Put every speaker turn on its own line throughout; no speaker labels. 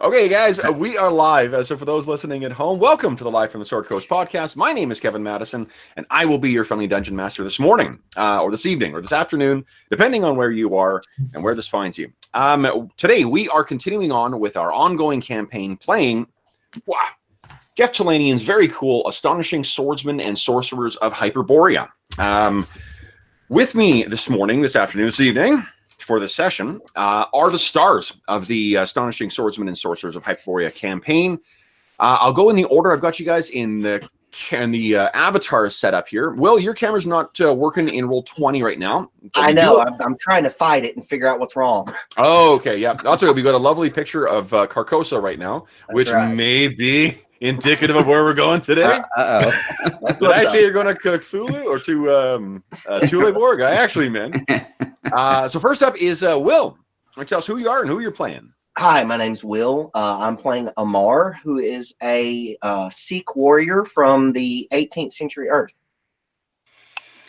Okay, guys, we are live. So for those listening at home, welcome to the Live from the Sword Coast podcast. My name is Kevin Madison, and I will be your friendly dungeon master this morning, or this evening, or this afternoon, depending on where you are and where this finds you. Today, we are continuing on with our ongoing campaign playing Jeff Talanian's very cool Astonishing Swordsmen and Sorcerers of Hyperborea. With me this morning, this afternoon, this evening, for this session are the stars of the Astonishing Swordsmen and Sorcerers of Hyperborea campaign. I'll go in the order I've got you guys in the avatar setup here. Will, your camera's not working in Roll20 right now.
I know. I'm trying to fight it and figure out what's wrong.
Oh, okay. Yeah. Also, we got a lovely picture of Carcosa right now, which may be indicative of where we're going today. Did I say you're going to Thule or to Tuleborg? I actually meant. So first up is Will. Tell us who you are and who you're playing.
Hi, my name's Will. I'm playing Amar, who is a Sikh warrior from the 18th century Earth.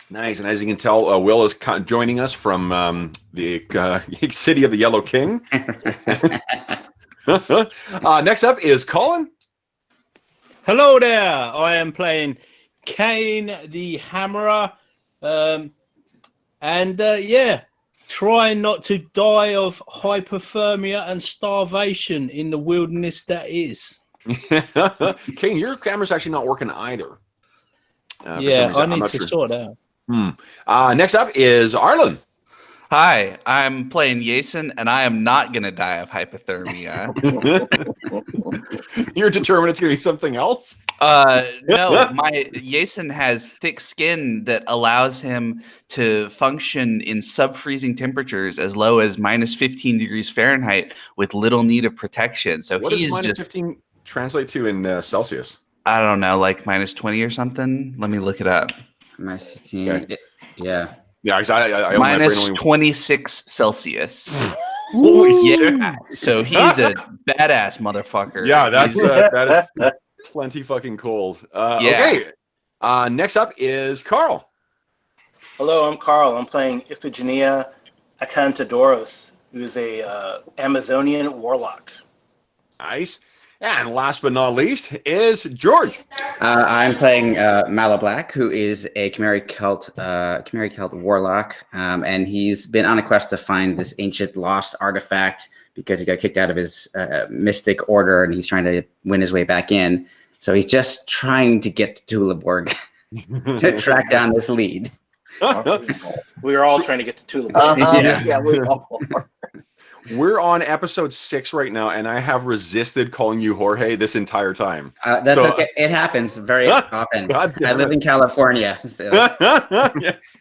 Nice. And as you can tell, Will is joining us from the city of the Yellow King. Next up is Colin.
Hello there. I am playing Kane the Hammerer. Trying not to die of hypothermia and starvation in the wilderness that is.
Kane, your camera's actually not working either.
I need to sort it
out. Next up is Arlen.
Hi, I'm playing Jason, and I am not going to die of hypothermia.
You're determined it's going to be something else?
No, my Jason has thick skin that allows him to function in sub-freezing temperatures as low as minus 15 degrees Fahrenheit with little need of protection. So
what does minus 15 translate to in Celsius?
I don't know, like minus 20 or something. Let me look it up.
Minus 15.
Okay.
Yeah.
Yeah, I
minus 26 Celsius.
Yeah.
So he's a badass motherfucker.
Yeah, that is plenty fucking cold. Okay. Next up is Carl.
Hello, I'm Carl. I'm playing Iphigenia Acantadoros, who's a Amazonian warlock.
Nice. And last but not least is George.
I'm playing Malablack, who is a Chimeric Celt warlock, and he's been on a quest to find this ancient lost artifact because he got kicked out of his mystic order, and he's trying to win his way back in. So he's just trying to get to Tuleborg to track down this lead.
We were all trying to get to Tuleborg.
Yeah, we all are.
We're on episode 6 right now, and I have resisted calling you Jorge this entire time.
That's okay. It happens very often. I live in California. So.
Yes.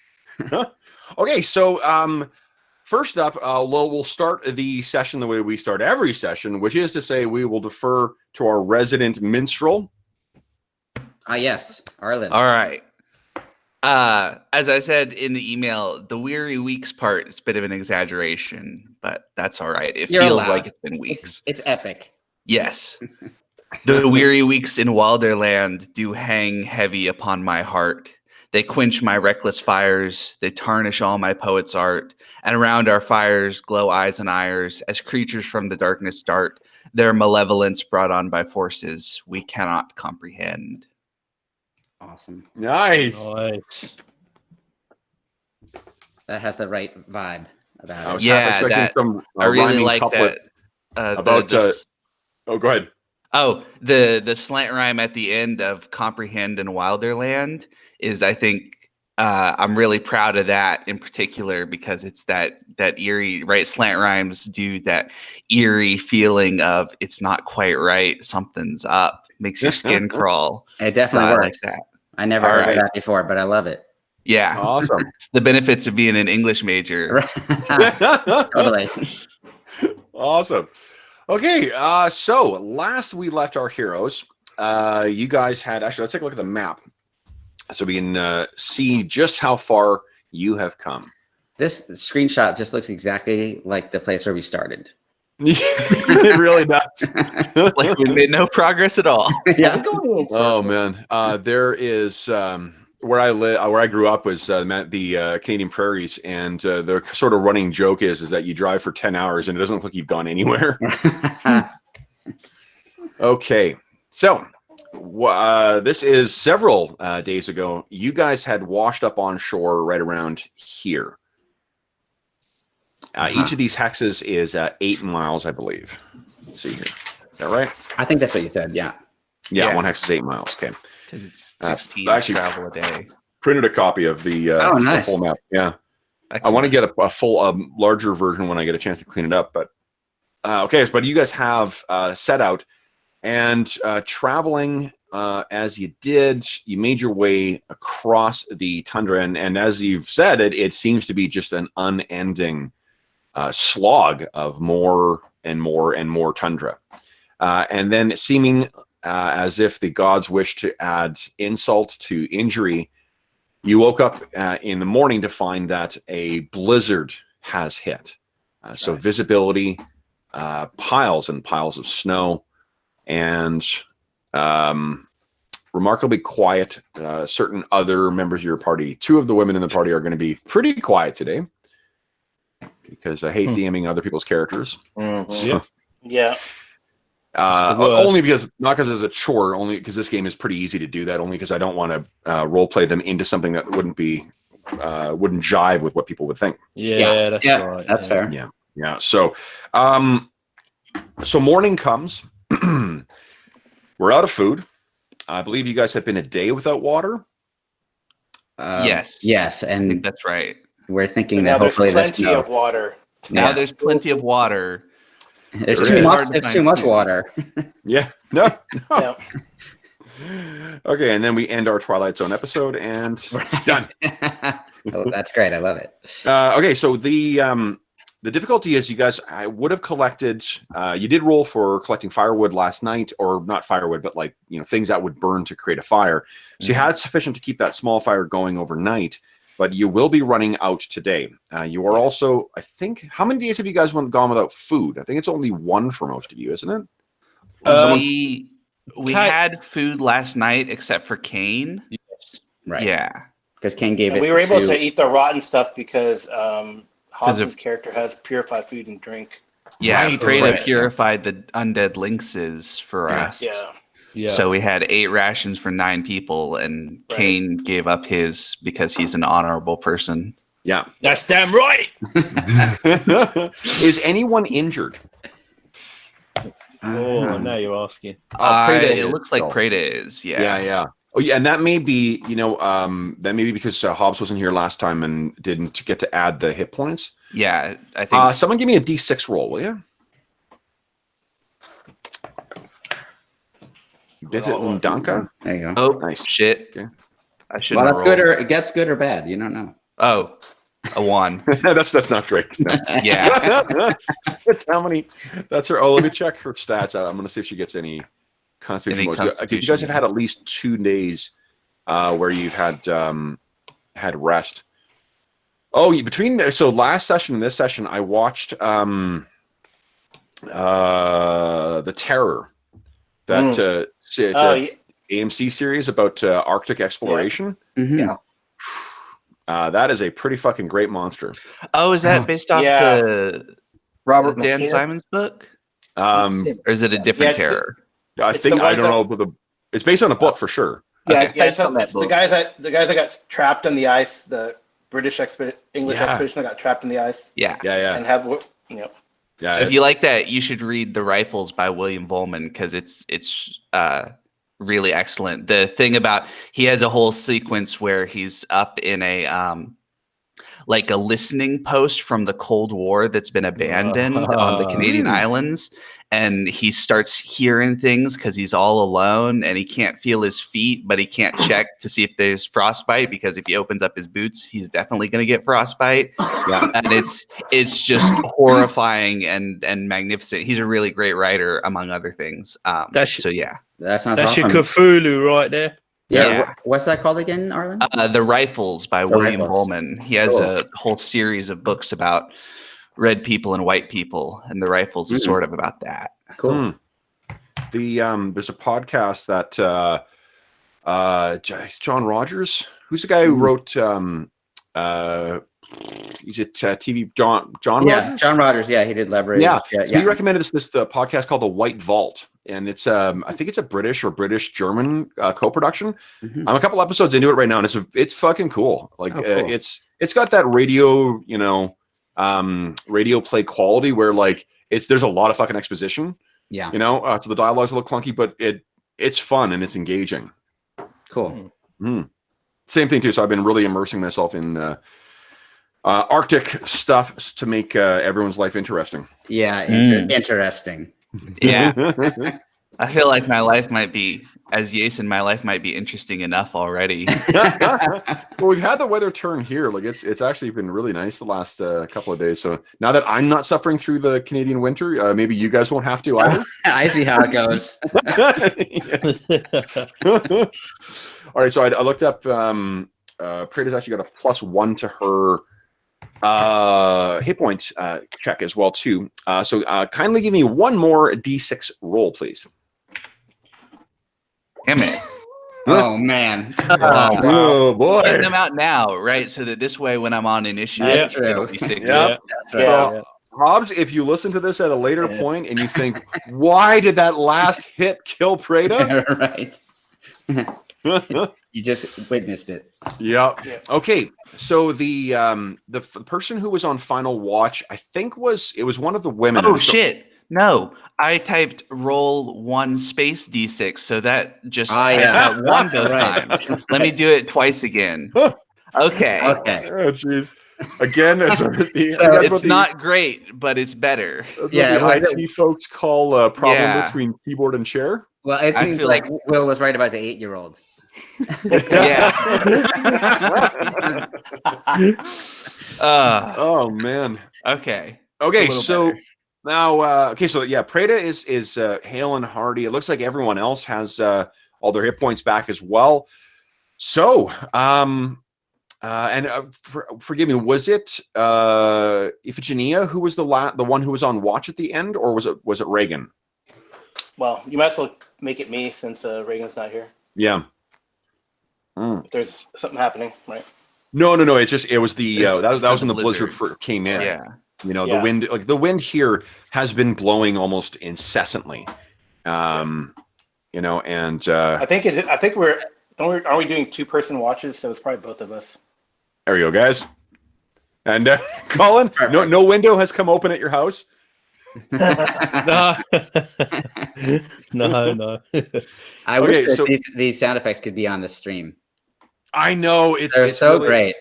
Okay, so first up, we'll start the session the way we start every session, which is to say we will defer to our resident minstrel.
Yes, Arlen.
All right. As I said in the email, the weary weeks part is a bit of an exaggeration, but that's all right. It feels like it's been weeks.
It's epic.
Yes. The weary weeks in Wilderland do hang heavy upon my heart. They quench my reckless fires. They tarnish all my poet's art. And around our fires glow eyes and ires as creatures from the darkness dart, their malevolence brought on by forces we cannot comprehend.
Awesome.
Nice.
That has the right vibe about
I
it.
was half expecting some
I really like
couplet
that.
About oh, go ahead.
Oh, the slant rhyme at the end of comprehend and Wilderland is, I think, I'm really proud of that in particular because it's that eerie, right? Slant rhymes do that eerie feeling of it's not quite right, something's up, makes your skin crawl.
It definitely works.
Like that.
I never heard of that before, but I love it.
Yeah.
Awesome.
It's the benefits of being an English major.
Totally.
Awesome. Okay, so last we left our heroes, you guys had, actually, let's take a look at the map so we can see just how far you have come.
This screenshot just looks exactly like the place where we started.
It really does.
Like we made no progress at all.
Yeah.
Oh man, there is where I live, where I grew up was the Canadian prairies, and the sort of running joke is that you drive for 10 hours and it doesn't look like you've gone anywhere. Okay, so this is several days ago. You guys had washed up on shore right around here. Each of these hexes is 8 miles, I believe. Let's see here. Is that right?
I think that's what you said. Yeah.
Yeah, one hex is 8 miles. Okay.
Because it's 16
actually,
travel a day.
Printed a copy of the, the full map. Yeah. Excellent. I want to get a full, larger version when I get a chance to clean it up. But okay, but you guys have set out and traveling as you did. You made your way across the tundra, and as you've said, it seems to be just an unending slog of more and more and more tundra, and then seeming as if the gods wish to add insult to injury. You woke up in the morning to find that a blizzard has hit. So visibility, piles and piles of snow, and remarkably quiet. Certain other members of your party, 2 of the women in the party, are going to be pretty quiet today because I hate DMing other people's characters. So,
yeah.
Only because, not because it's a chore, only because this game is pretty easy to do that, only because I don't want to role play them into something that wouldn't jive with what people would think.
Yeah, that's right.
That's fair.
Yeah. So morning comes. We're out of food. I believe you guys have been a day without water.
Yes.
Yes,
I
and
think that's right.
we're thinking
Now
that hopefully
there's
this
plenty of water.
Now there's plenty of water.
There's too much. There's too much water.
Yeah. No.
Yeah.
Okay, and then we end our Twilight Zone episode, and done.
Oh, that's great. I love it.
Okay, so the difficulty is, you guys, I would have collected. You did roll for collecting firewood last night, or not firewood, but like things that would burn to create a fire. So you had sufficient to keep that small fire going overnight. But you will be running out today. You are also, I think, how many days have you guys gone without food? I think it's only 1 for most of you, isn't it?
We had food last night, except for Kane.
Yes. Right.
Yeah.
Because Kane gave it.
We were able to eat the rotten stuff because Hobbs' character has purified food and drink.
Yeah,
Right,
Prada purified the undead lynxes for us.
Yeah.
So we had 8 rations for 9 people, and Kane gave up his because he's an honorable person.
Yeah.
That's damn right.
Is anyone injured?
Oh, now you're asking.
It looks like Prada is.
Yeah. Oh, yeah, and that may be, because Hobbs wasn't here last time and didn't get to add the hit points.
Yeah, I think.
Someone give me a D6 roll, will you? Did it Undanka?
There you go.
Oh,
Nice.
shit.
Okay.
I shouldn't
Well,
have
that's good,
rolled.
or it gets good or bad. You don't know.
Oh, a 1.
that's not great. No.
Yeah.
That's how many. That's her. Oh, let me check her stats out. I'm going to see if she gets any constitution. You guys have had at least 2 days where you've had rest. Oh, so last session and this session, I watched The Terror. That it's a AMC series about Arctic exploration.
Yeah.
That is a pretty fucking great monster.
Oh, is that based off the
Robert
Dan
McKenna?
Simon's book?
Or
is it a different terror?
I think I don't know. It's based on a book for sure.
Yeah, it's based on that
The
book.
guys that got trapped on the ice, the English expedition that got trapped in the ice.
Yeah.
And have
Yeah.
If you like that, you should read The Rifles by William Volman, because it's really excellent. The thing about, he has a whole sequence where he's up in a like a listening post from the Cold War that's been abandoned on the Canadian islands, and he starts hearing things because he's all alone and he can't feel his feet, but he can't check to see if there's frostbite, because if he opens up his boots, he's definitely going to get frostbite.
Yeah.
And it's just horrifying and magnificent. He's a really great writer, among other things. So yeah,
That sounds
That's
awesome.
your Cthulhu right there.
Yeah. What's that called again, Arlen?
The Rifles by William
Rifles.
Volman. He has a whole series of books about red people and white people, and The Rifles is sort of about that.
Cool.
There's a podcast that John Rogers, who's the guy who wrote is it TV John
Yeah,
Rogers?
John Rogers. Yeah, he did Leverage.
Yeah.
Yeah,
So he recommended this podcast called The White Vault, and it's I think it's a British or British German co-production.
Mhm.
I'm a couple episodes into it right now, and it's fucking cool. Like
Oh, cool.
it's got that radio radio play quality where like there's a lot of fucking exposition.
Yeah.
So the dialogue's a little clunky, but it's fun and it's engaging.
Cool.
Same thing too. So I've been really immersing myself in Arctic stuff to make everyone's life interesting.
Yeah, interesting.
Yeah. I feel like my life might be, as Jason, my life might be interesting enough already.
Well, we've had the weather turn here. Like it's actually been really nice the last couple of days. So now that I'm not suffering through the Canadian winter, maybe you guys won't have to either.
I see how it goes.
All right. So I looked up. Prada's actually got a +1 to her hit point check as well too. So kindly give me one more D6 roll, please.
Damn it.
Oh man.
Oh boy.
Getting them out now, right? So that this way, when I'm on initiative,
That's true.
it'll be 6.
Yeah.
That's right.
Yeah.
Hobbs, if you listen to this at a later point and you think, why did that last hit kill Prada?
Right. You just witnessed it.
Yeah. Okay. So the person who was on final watch, I think it was one of the women.
Oh shit! No, I typed roll 1 space d6, so that just typed out 1 both
Right.
times. Let me do it twice again. Okay.
Okay.
Oh jeez. Again,
It's not great, but it's better.
Yeah,
the IT folks call a problem between keyboard and chair.
Well, it
I
seems
feel
like Will was right about the 8-year-old.
Yeah.
Oh man.
Okay.
Okay,
It's a
so
little better.
now, so yeah, Prada is hale and hearty. It looks like everyone else has all their hit points back as well. So, forgive me, was it Iphigenia who was the one who was on watch at the end, or was it Reagan?
Well, you might as well make it me since Reagan's not here.
Yeah.
If there's something happening, right?
No. It was the that was when the blizzard came in.
Yeah.
The wind here has been blowing almost incessantly. And
I think aren't we doing 2-person watches? So it's probably both of us.
there you go, guys. And Colin, no window has come open at your house.
No. No.
I wish that
so-
these sound effects could be on the stream.
I know
They're
it's
so
really,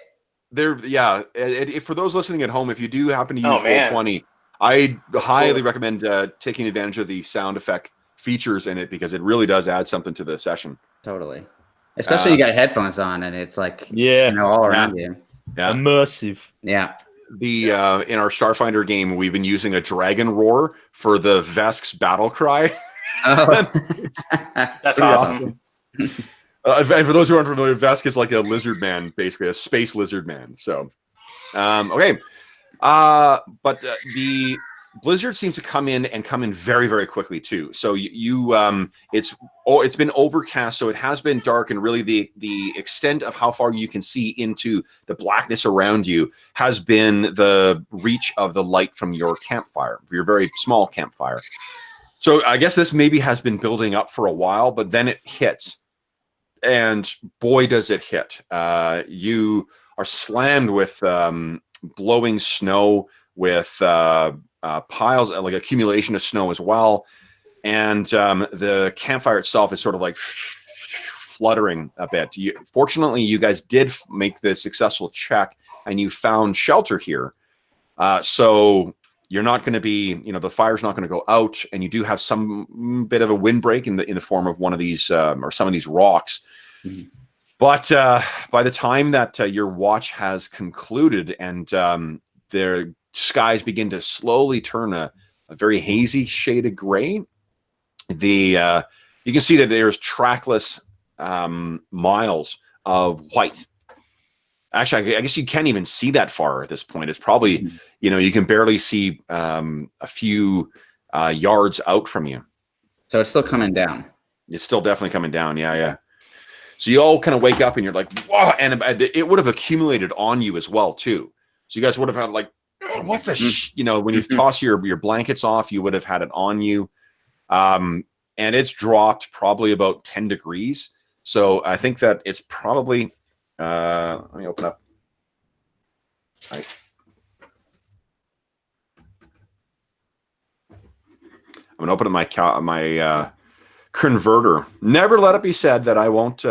great.
For those listening at home, if you do happen to use
Oh, man.
Roll20, I highly
cool.
recommend taking advantage of the sound effect features in it because it really does add something to the session.
Totally. Especially you got headphones on and it's like
Yeah.
all around you.
Yeah.
Immersive.
Yeah.
The in our Starfinder game, we've been using a dragon roar for the Vesk's battle cry.
Oh.
That's
Pretty
awesome.
And for those who aren't familiar, Vesk is like a lizard man, basically a space lizard man. So, okay. But the blizzard seems to come in very, very quickly too. So it's been overcast, so it has been dark, and really the extent of how far you can see into the blackness around you has been the reach of the light from your campfire, your very small campfire. So I guess this maybe has been building up for a while, but then it hits. And boy, does it hit. You are slammed with blowing snow, with piles, like accumulation of snow as well. And the campfire itself is sort of like fluttering a bit. Fortunately, you guys did make the successful check and you found shelter here. So you're not going to be, the fire's not going to go out, and you do have some bit of a windbreak in the form of one of these or some of these rocks. Mm-hmm. But by the time that your watch has concluded and the skies begin to slowly turn a very hazy shade of gray, you can see that there's trackless miles of white. Actually, I guess you can't even see that far at this point. It's probably, you can barely see a few yards out from you.
So it's still coming down.
It's still definitely coming down. Yeah. So you all kind of wake up and you're like, wow, and it would have accumulated on you as well too. So you guys would have had like, what the when you toss your blankets off, you would have had it on you. And it's dropped probably about 10 degrees. So I think that it's probably, let me open up. I'm going to open up my converter. Never let it be said that I won't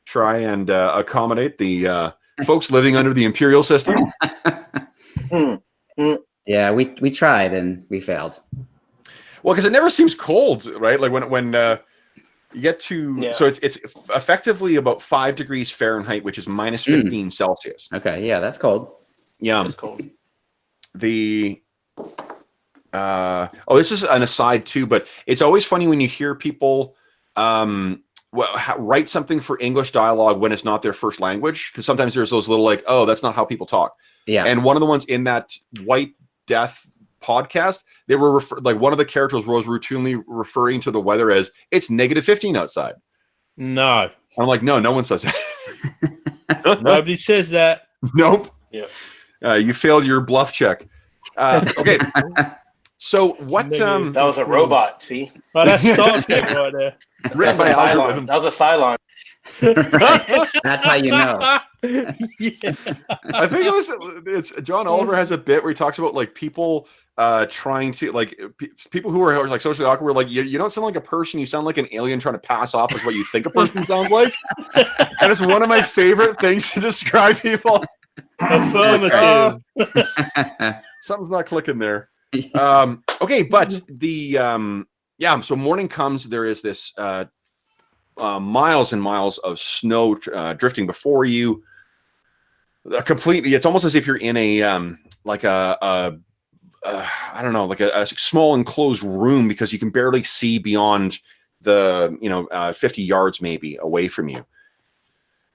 try and accommodate the folks living under the imperial system.
Yeah, we tried and we failed.
Well, because it never seems cold, right? Like when you get to so it's effectively about 5 degrees Fahrenheit, which is minus 15 Celsius.
Okay, yeah, that's cold.
Yeah,
It's cold.
this is an aside too, but it's always funny when you hear people write something for English dialogue when it's not their first language, because sometimes there's those little like, oh, that's not how people talk.
Yeah.
And one of the ones in that White Death podcast, they were one of the characters was routinely referring to the weather as it's negative 15 outside.
No.
I'm like, no one says that.
Nobody says that.
Nope.
Yeah.
You failed your bluff check. Okay. So what?
That was a robot. See,
Oh, that's Star Trek right there.
Written by algorithm.
That was a Cylon.
That's how you know.
Yeah.
I think it's John Oliver has a bit where he talks about like people trying to like people who are like socially awkward. Like you don't sound like a person. You sound like an alien trying to pass off as what you think a person sounds like. And it's one of my favorite things to describe people.
Affirmative.
Something's not clicking there. Okay, but the so morning comes. There is this miles and miles of snow drifting before you. Completely, it's almost as if you're in a I don't know, like a small enclosed room, because you can barely see beyond the 50 yards maybe away from you.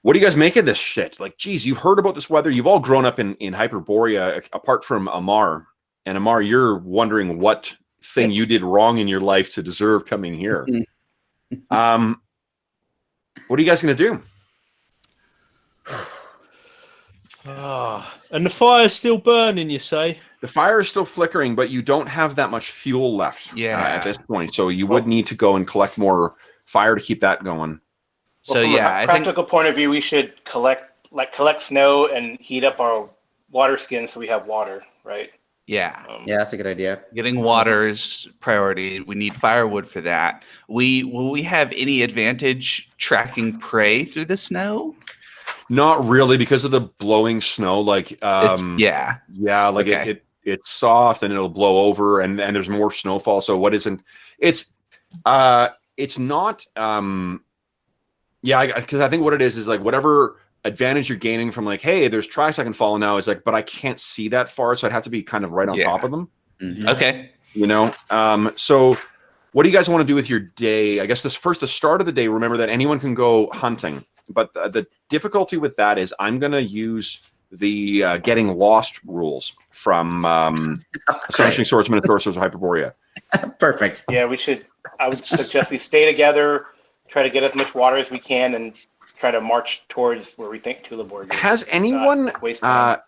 What do you guys make of this shit? Like, geez, you've heard about this weather. You've all grown up in Hyperborea, apart from Amar. And Amar, you're wondering what thing you did wrong in your life to deserve coming here. What are you guys going to do?
And the fire's still burning, you say?
The fire is still flickering, but you don't have that much fuel left at this point. So you would need to go and collect more fire to keep that going.
Well, from a practical point of view, we should collect snow and heat up our water skins so we have water, right?
Yeah.
Yeah, that's a good idea.
Getting water is priority. We need firewood for that. Will we have any advantage tracking prey through the snow?
Not really, because of the blowing snow. Like, it's soft and it'll blow over, and there's more snowfall. So what isn't? It's not. Because I think what it is like whatever advantage you're gaining from like, hey, there's tracks I can follow now, is like, but I can't see that far, so I'd have to be kind of right on top of them.
Mm-hmm. Okay.
So what do you guys want to do with your day? I guess the start of the day, remember that anyone can go hunting, but the difficulty with that is I'm going to use the getting lost rules from Astonishing Swordsmen and Sorcerers of Hyperborea.
Perfect.
Yeah, I would suggest we stay together, try to get as much water as we can, and try to march towards where we think Tuleborg is.
Has anyone have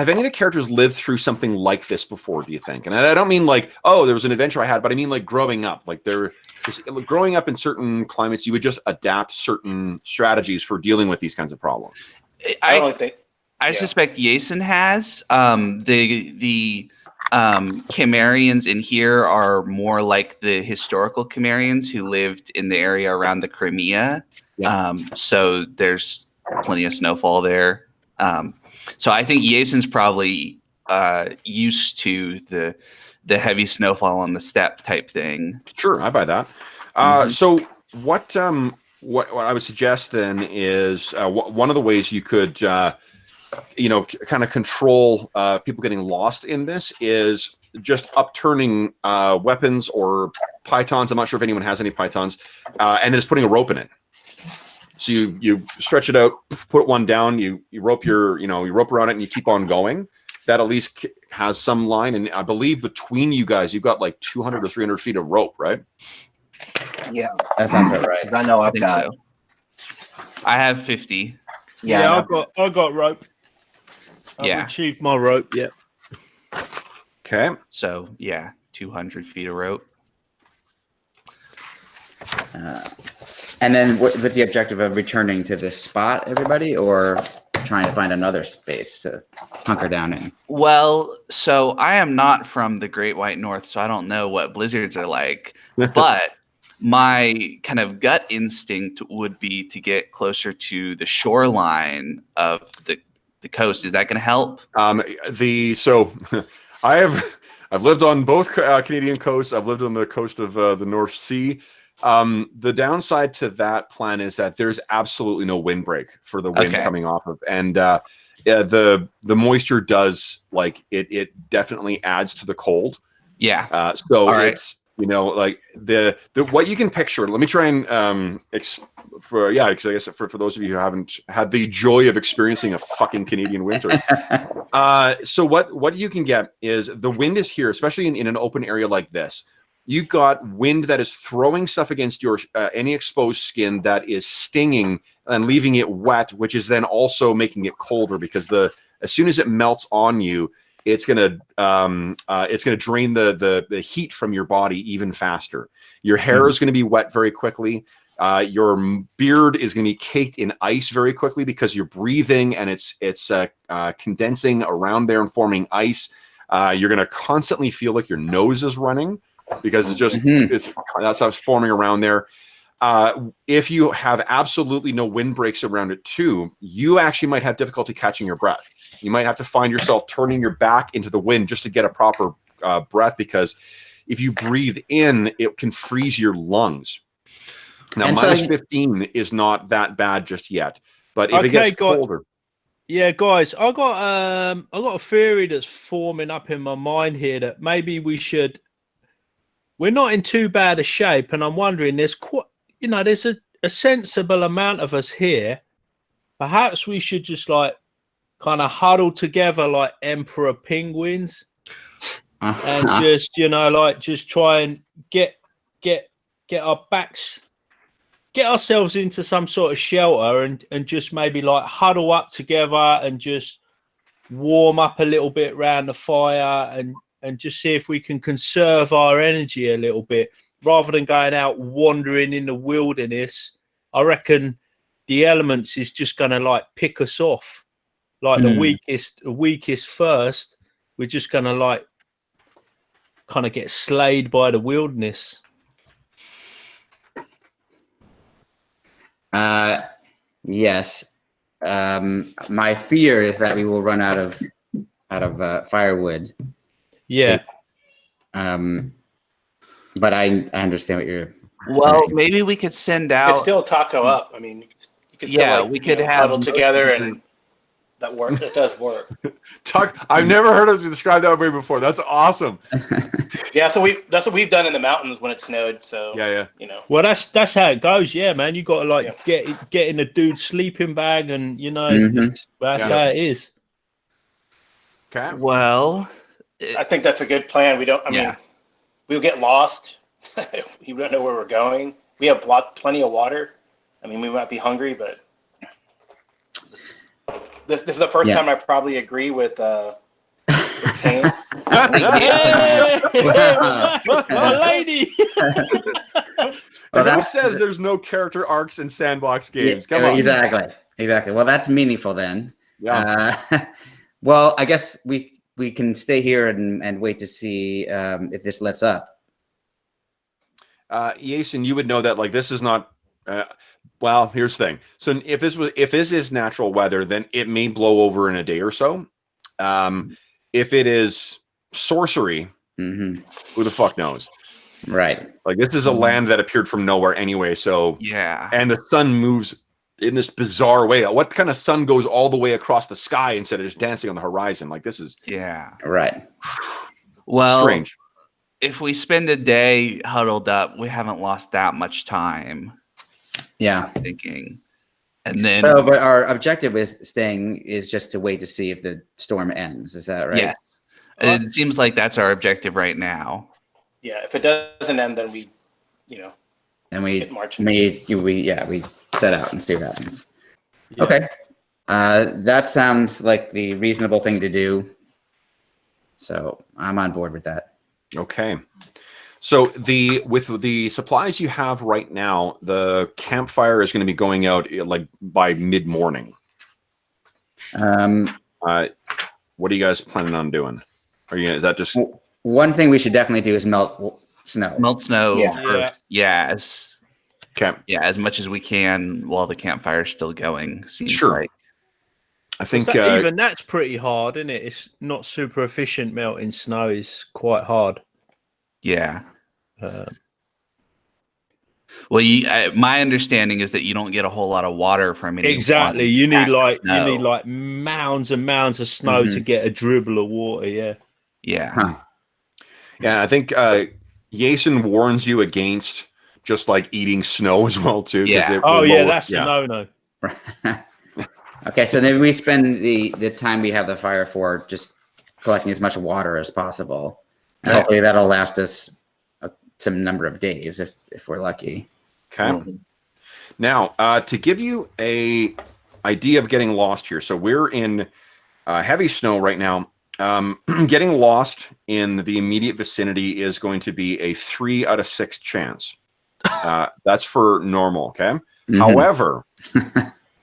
any of the characters lived through something like this before, do you think? And I don't mean like, oh, there was an adventure I had, but I mean like growing up. Like growing up in certain climates, you would just adapt certain strategies for dealing with these kinds of problems.
I suspect Yason has. The Chimerians in here are more like the historical Chimerians who lived in the area around the Crimea. Yeah. So there's plenty of snowfall there. So I think Yason's probably used to the heavy snowfall on the steppe type thing.
Sure, I buy that. So what I would suggest then is one of the ways you could kind of control people getting lost in this is just upturning weapons or pythons. I'm not sure if anyone has any pythons, and then just putting a rope in it. So you stretch it out, put one down, you rope you rope around it, and you keep on going. That at least has some line, and I believe between you guys, you've got like 200 or 300 feet of rope, right?
Yeah,
that sounds about right.
I know I've got.
So. I have 50.
Yeah,
I got rope. I've achieved my rope. Yeah.
Okay.
So, 200 feet of rope.
And then with the objective of returning to this spot, everybody, or trying to find another space to hunker down in?
Well, so I am not from the Great White North, so I don't know what blizzards are like. But my kind of gut instinct would be to get closer to the shoreline of the coast. Is that going to help?
I've lived on both Canadian coasts. I've lived on the coast of the North Sea. The downside to that plan is that there's absolutely no windbreak for the wind coming off of, and the moisture does it definitely adds to the cold.
Yeah.
So it's like the what you can picture. Let me try and because I guess for those of you who haven't had the joy of experiencing a fucking Canadian winter. So what you can get is the wind is here, especially in an open area like this. You've got wind that is throwing stuff against your any exposed skin that is stinging and leaving it wet, which is then also making it colder because as soon as it melts on you, it's gonna drain the heat from your body even faster. Your hair is going to be wet very quickly. Your beard is going to be caked in ice very quickly because you're breathing and it's condensing around there and forming ice. You're going to constantly feel like your nose is running because it's just that's how it's forming around there. If you have absolutely no windbreaks around it too, you actually might have difficulty catching your breath. You might have to find yourself turning your back into the wind just to get a proper breath, because if you breathe in, it can freeze your lungs. Now, minus 15 is not that bad just yet, but if it gets colder.
Yeah, guys, I got a theory that's forming up in my mind here that maybe we're not in too bad a shape, and I'm wondering there's a sensible amount of us here. Perhaps we should just kind of huddle together like emperor penguins and just just try and get our backs, get ourselves into some sort of shelter and just maybe huddle up together and just warm up a little bit around the fire and just see if we can conserve our energy a little bit rather than going out wandering in the wilderness. I reckon the elements is just going to pick us off. The weakest first. We're just going to kind of get slayed by the wilderness.
Yes. My fear is that we will run out of firewood.
Yeah.
But I understand what you're
saying. Maybe we could send out.
You could still taco up. I mean, you could still
we could have
huddle together, and that works. It does work.
I've never heard of you describe that way before. That's awesome.
Yeah, so that's what we've done in the mountains when it snowed. So
yeah.
Well, that's how it goes. Yeah, man. You got to get in a dude's sleeping bag, and that's how it is.
Okay.
Well,
I think that's a good plan. I mean, we'll get lost. We don't know where we're going. We have plenty of water. I mean, we might be hungry, but this is the first time I probably agree with Kane.
Lady.
Who says there's no character arcs in sandbox games? Come on.
Exactly. Well, that's meaningful then.
Yeah.
Well, I guess we can stay here and wait to see if this lets up.
Jason, you would know that this is not. Well, here's the thing. So if this is natural weather, then it may blow over in a day or so. If it is sorcery, who the fuck knows?
Right.
This is a land that appeared from nowhere anyway. So and the sun moves in this bizarre way. What kind of sun goes all the way across the sky instead of just dancing on the horizon? This is
right.
Well,
strange.
If we spend a day huddled up, we haven't lost that much time.
Yeah.
Thinking. And then
but our objective is just to wait to see if the storm ends. Is that right?
Yes. It seems like that's our objective right now.
Yeah, if it doesn't end, then we
we set out and see what happens. Yeah. Okay. That sounds like the reasonable thing to do. So I'm on board with that.
Okay. So with the supplies you have right now, the campfire is going to be going out like by mid-morning. What are you guys planning on doing? Is that just
one thing we should definitely do is melt snow?
Melt snow.
Yeah.
As much as we can while the campfire's still going. Seems
Sure.
like.
I think
even that's pretty hard, isn't it? It's not super efficient. Melting snow is quite hard.
Yeah. Well, my understanding is that you don't get a whole lot of water from it.
Exactly. You need like mounds and mounds of snow to get a dribble of water. Yeah.
Yeah.
Huh.
Yeah, I think Jason warns you against just like eating snow as well too.
Yeah.
That's a no-no.
Okay, so then we spend the time we have the fire for just collecting as much water as possible. And hopefully that'll last us some number of days if we're lucky.
Okay. Now, to give you a idea of getting lost here, so we're in heavy snow right now. Getting lost in the immediate vicinity is going to be a 3 out of 6 chance. That's for normal. Okay. However,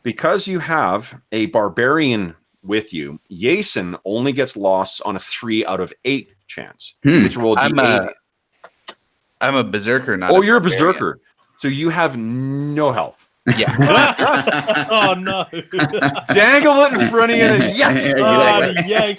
because you have a barbarian with you, Jason only gets lost on a 3 out of 8 chance. It's rolled D8.
I'm a berserker, not.
Oh, you're a berserker, so you have no health.
Yeah.
Oh no!
Dangle it in front of you and
yank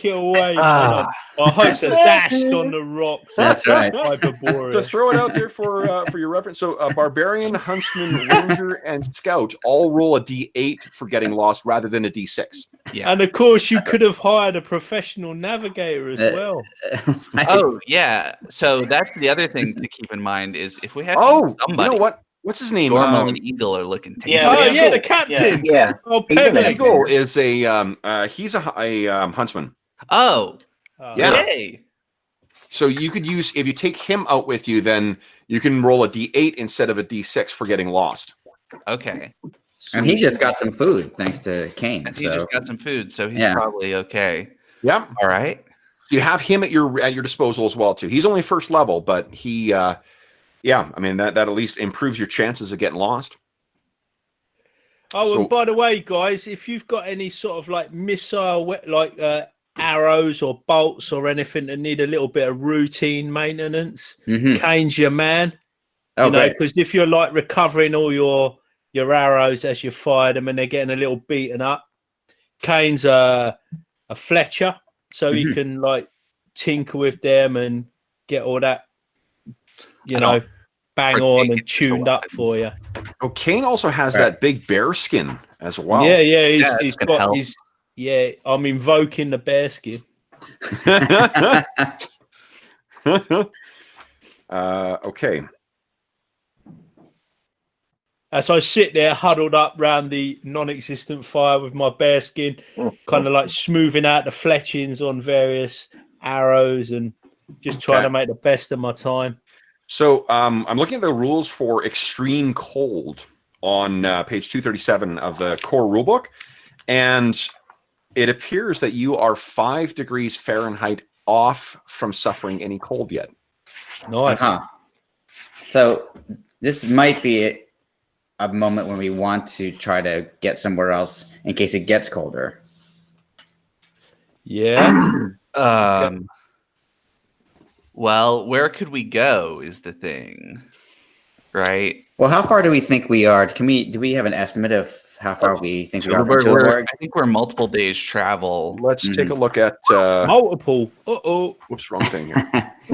it away. I hope to dashed on the rocks.
That's right.
To throw it out there for your reference, so barbarian, huntsman, ranger, and scout all roll a D8 for getting lost rather than a D6.
Yeah.
And of course, you could have hired a professional navigator as well.
Oh yeah. So that's the other thing to keep in mind is if we have somebody.
You know what? What's his name?
Normal and Eagle are looking tasty.
Yeah, the captain.
Yeah.
Oh,
Eagle is a he's a huntsman.
Oh,
yeah.
Yay.
So you could use, if you take him out with you, then you can roll a D8 instead of a D6 for getting lost.
Okay.
And he just got some food thanks to Kane.
He just got some food, so he's probably okay.
Yeah.
All right.
You have him at your disposal as well too. He's only first level, but he yeah, I mean that at least improves your chances of getting lost.
Oh, and by the way, guys, if you've got any sort of like missile, like arrows or bolts or anything that need a little bit of routine maintenance, Kane's your man. You know, because if you're like recovering all your arrows as you fire them and they're getting a little beaten up, Kane's a Fletcher, so he can like tinker with them and get all that, you know, bang on and tuned up for you.
Oh, Kane also has that big bear skin as well.
Yeah, he's got his. Yeah, I'm invoking the bear skin.
Okay.
As I sit there huddled up round the non-existent fire with my bear skin, kind of like smoothing out the fletchings on various arrows and just trying to make the best of my time.
So I'm looking at the rules for extreme cold on page 237 of the core rulebook, and it appears that you are 5 degrees Fahrenheit off from suffering any cold yet.
Nice.
So this might be a moment when we want to try to get somewhere else in case it gets colder.
Yeah.
Well, where could we go is the thing, right?
Well, how far do we think we are? Do we have an estimate of how far we think we are from Tuleborg?
I think we're multiple days travel.
Let's take a look at
multiple.
Whoops, wrong thing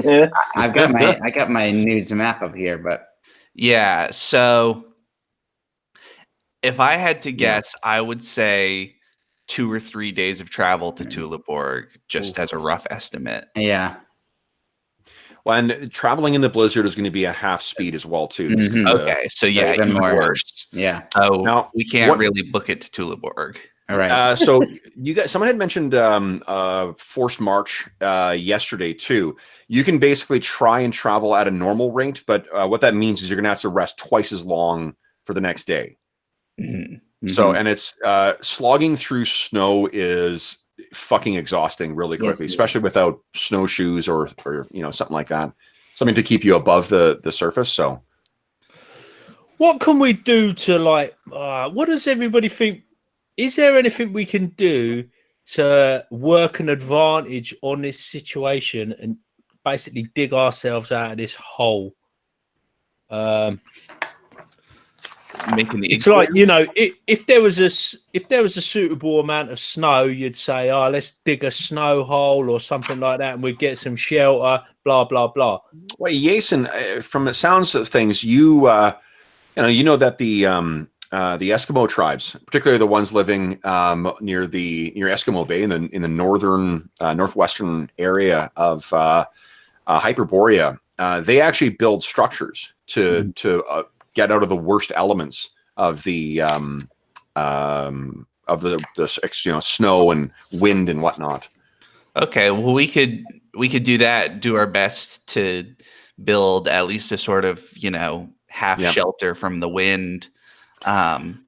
here.
I got my nudes map up here, but
yeah. So if I had to guess, I would say 2 or 3 days of travel to Tuleborg, just as a rough estimate.
Yeah.
Well, and traveling in the blizzard is going to be at half speed as well, too.
Okay, so yeah, even worse.
Yeah.
So now, we can't really book it to Tuleborg.
All right.
So you guys, someone had mentioned forced march yesterday too. You can basically try and travel at a normal rate, but what that means is you're going to have to rest twice as long for the next day. So, and it's slogging through snow is fucking exhausting really quickly, especially without snowshoes or something like that. Something to keep you above the surface. So,
what can we do to what does everybody think? Is there anything we can do to work an advantage on this situation and basically dig ourselves out of this hole? It's like, if there was a suitable amount of snow, you'd say, oh, let's dig a snow hole or something like that, and we'd get some shelter, blah blah blah.
Well, Jason, from the sounds of things, you know that the Eskimo tribes, particularly the ones living near Eskimo Bay in the northern northwestern area of Hyperborea, they actually build structures to get out of the worst elements of the snow and wind and whatnot.
Okay, well we could do that. Do our best to build at least a sort of half shelter from the wind.
You've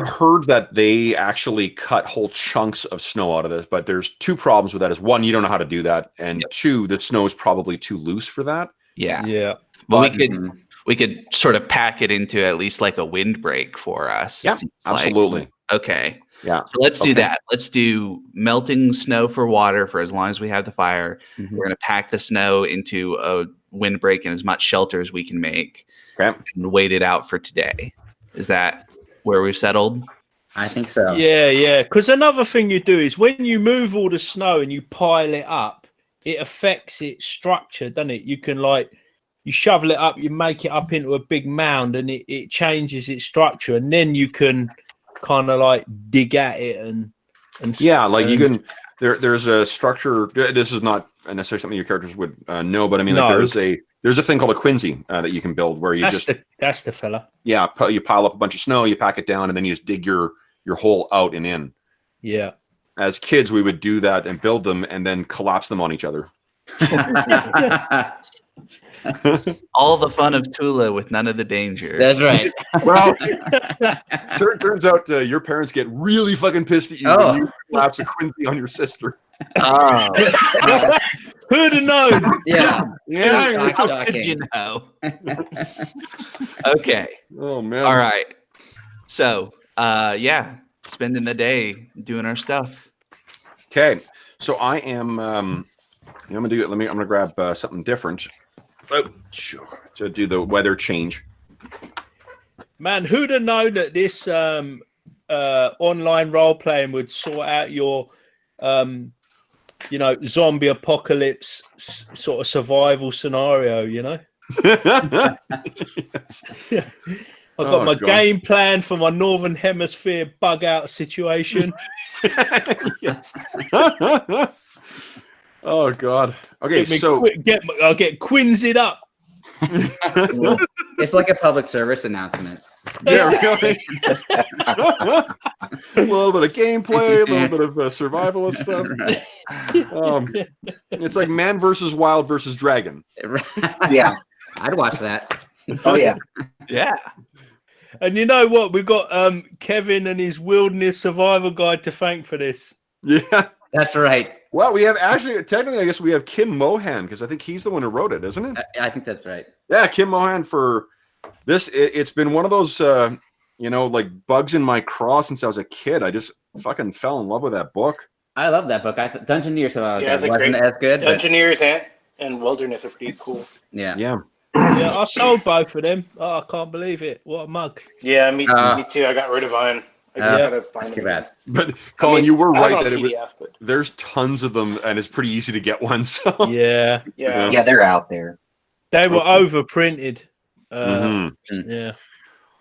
heard that they actually cut whole chunks of snow out of this, but there's two problems with that. Is one, you don't know how to do that, and two, the snow is probably too loose for that.
Yeah.
Well, we could sort of pack it into at least like a windbreak for us.
Yeah, absolutely.
Okay.
Yeah.
So let's do that. Let's do melting snow for water for as long as we have the fire. We're going to pack the snow into a windbreak and as much shelter as we can make.
Okay.
And wait it out for today. Is that where we've settled?
I think so.
Yeah. Because another thing you do is when you move all the snow and you pile it up, it affects its structure, doesn't it? You can you shovel it up, you make it up into a big mound, and it changes its structure, and then you can kind of dig at it and
you can. There's a structure. This is not necessarily something your characters would know, but I mean, there's a thing called a quinzee that you can build where
that's the fella.
Yeah, you pile up a bunch of snow, you pack it down, and then you just dig your hole out and in.
Yeah.
As kids, we would do that and build them, and then collapse them on each other.
All the fun of Thule with none of the danger.
That's right.
Well, turns out your parents get really fucking pissed at you when you collapse a quinzee on your sister.
Oh.
Who'd have known?
Yeah.
How did you know? Okay.
Oh man.
All right. So, spending the day doing our stuff.
Okay. So I am. I'm gonna do it. I'm gonna grab something different. To do the weather change.
Man, who'd have known that this online role playing would sort out your zombie apocalypse sort of survival scenario,
Yes.
I've got my game plan for my Northern Hemisphere bug out situation.
Yes. Oh God. Okay,
I'll get Quinzied up.
It's like a public service announcement.
Yeah, really. A little bit of gameplay, a little bit of survivalist stuff. It's like man versus wild versus dragon.
Yeah,
I'd watch that.
Oh yeah.
Yeah.
And you know what? We've got Kevin and his wilderness survival guide to thank for this.
Yeah.
That's right.
Well, we have technically, I guess we have Kim Mohan, because I think he's the one who wrote it, isn't it?
I think that's right.
Yeah, Kim Mohan for this. It's been one of those, bugs in my craw since I was a kid. I just fucking fell in love with that book.
I love that book. Dungeoneers wasn't
great
as good.
Dungeoneers and Wilderness are pretty cool.
Yeah.
Yeah.
Yeah, I sold both of them. Oh, I can't believe it. What a mug.
Yeah, me too. I got rid of mine.
That's too bad.
But Colin, you were right that
PDF,
there's tons of them, and it's pretty easy to get one. So
yeah,
they're out there.
They were overprinted.
Yeah.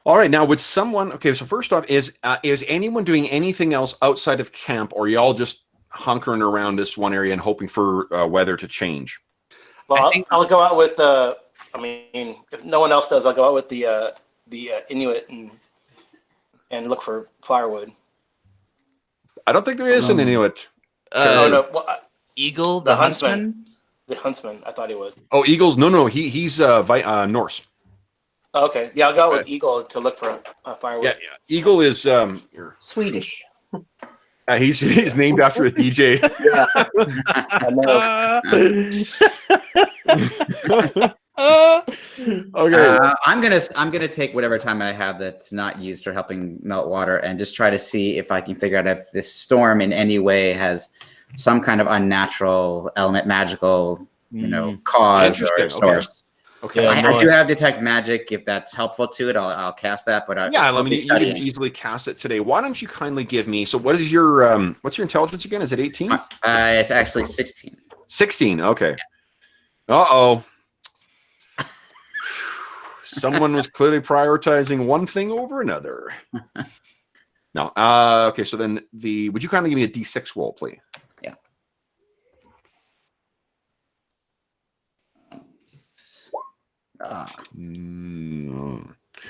All right, now would someone? Okay, so first off, is anyone doing anything else outside of camp, or y'all just hunkering around this one area and hoping for weather to change?
Well, I'll go out with if no one else does, I'll go out with the Inuit and look for firewood.
I don't think there is an Inuit.
Eagle, the huntsman.
The huntsman. I thought he was.
Oh, Eagles? No, he's Norse.
Okay, yeah, I'll go with Eagle to look for a firewood.
Yeah, Eagle is
Swedish.
he's named after a DJ.
Yeah, I know.
Okay.
I'm gonna take whatever time I have that's not used for helping melt water and just try to see if I can figure out if this storm in any way has some kind of unnatural element, magical, cause or source.
Okay.
Yeah,
I do have detect magic. If that's helpful to it, I'll cast that. But
Let me. You can easily cast it today. Why don't you kindly give me? So, what is your what's your intelligence again? Is it 18?
It's actually 16.
16. Okay. Uh-oh. Someone was clearly prioritizing one thing over another. No. Okay. So then would you kindly give me a D6 roll, please?
Yeah.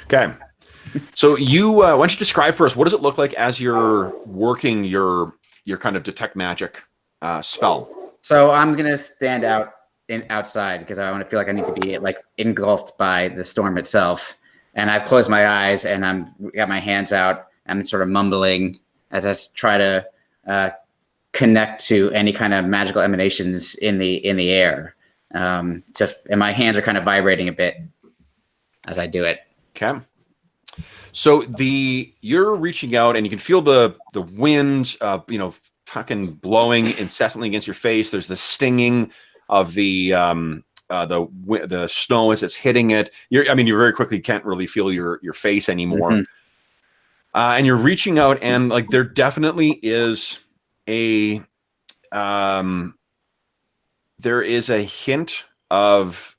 Okay. So why don't you describe for us, what does it look like as you're working your kind of detect magic spell?
So I'm gonna stand outside because I want to feel like I need to be like engulfed by the storm itself. And I've closed my eyes and got my hands out. I'm sort of mumbling as I try to connect to any kind of magical emanations in the air. And my hands are kind of vibrating a bit as I do it.
Okay. So you're reaching out and you can feel the wind, fucking blowing incessantly against your face. There's the stinging of the snow as it's hitting it. You very quickly can't really feel your face anymore. Mm-hmm. And you're reaching out and like there definitely is a hint of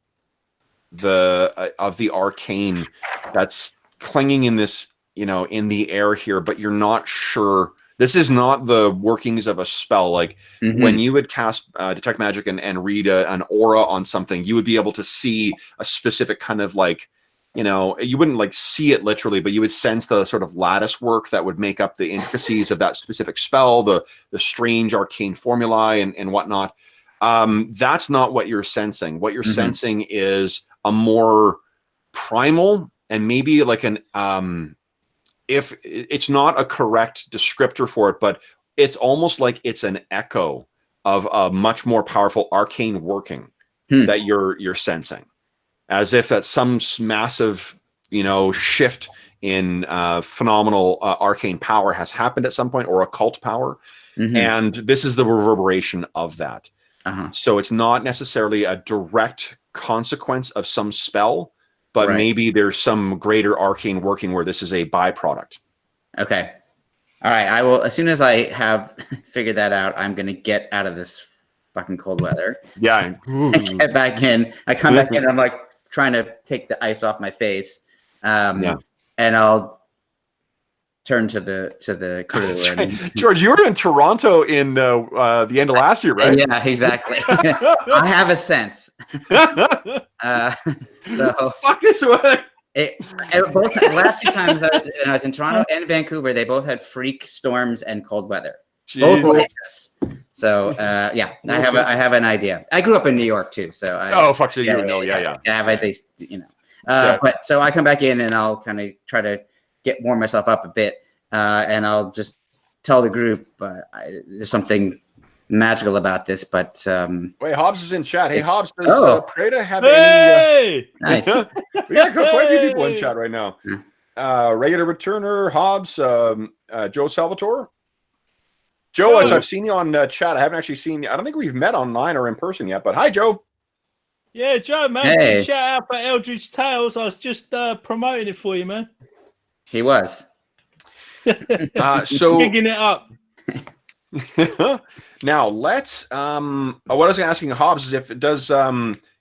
the arcane that's clinging in this, in the air here, but you're not sure. This is not the workings of a spell. Like when you would cast detect magic and read an aura on something, you would be able to see a specific kind of like, you wouldn't like see it literally, but you would sense the sort of lattice work that would make up the intricacies of that specific spell, the strange arcane formulae and whatnot. That's not what you're sensing. What you're sensing is a more primal and maybe like if it's not a correct descriptor for it, but it's almost like it's an echo of a much more powerful arcane working that you're sensing, as if that's some massive, shift in phenomenal arcane power has happened at some point, or occult power, and this is the reverberation of that. So it's not necessarily a direct consequence of some spell, but maybe there's some greater arcane working where this is a byproduct. Okay.
All right. I will, as soon as I have figured that out, I'm going to get out of this fucking cold weather.
Yeah.
Get back in. I come back in and I'm like trying to take the ice off my face. And I'll turn to the crew. And,
George, you were in Toronto in the end of last year, right?
Yeah, exactly. I have a sense. So
fuck this way.
Both last two times I was in Toronto and Vancouver, they both had freak storms and cold weather. Jeez. Both places. So I have an idea. I grew up in New York too, so
you would know. Yeah.
I have at least But so I come back in and I'll kind of try to warm myself up a bit, and I'll just tell the group there's something magical about this. But
wait, Hobbs is in chat. Hey, Hobbs, does Preda have any?
Nice.
We got quite a few people in chat right now. Regular returner, Hobbs, Joe Salvatore. Joe, I've seen you on chat. I haven't actually seen you. I don't think we've met online or in person yet. But hi, Joe.
Yeah, Joe, man.
Hey.
Shout out for Eldridge Tales. I was just promoting it for you, man.
He was.
So
picking it up.
Now let's. What I was asking Hobbs is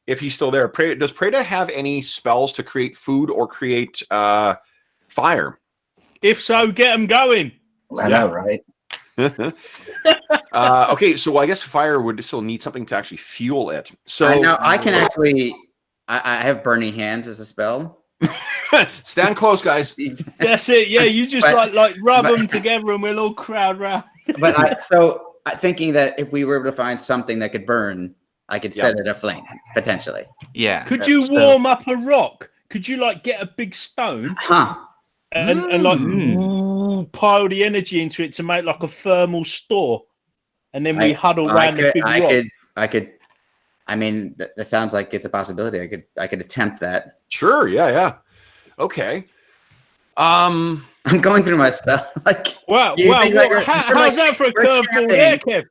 if he's still there. Does Preda have any spells to create food or create fire?
If so, get them going.
I know, right?
Okay, so I guess fire would still need something to actually fuel it. So
I know I can actually. I have burning hands as a spell.
Stand close, guys.
That's it. Yeah, you just like rub them together, and we'll all crowd round.
But thinking that if we were able to find something that could burn, I could set it aflame potentially.
Yeah.
Could you warm up a rock? could you like get a big stone
Huh.
and like pile the energy into it to make like a thermal store, and then we huddle around the big rock?
I could. I mean, that sounds like it's a possibility. I could attempt that.
Sure. Yeah. Okay.
I'm going through my stuff. Like,
Wow. How's that for a curveball there, Kev?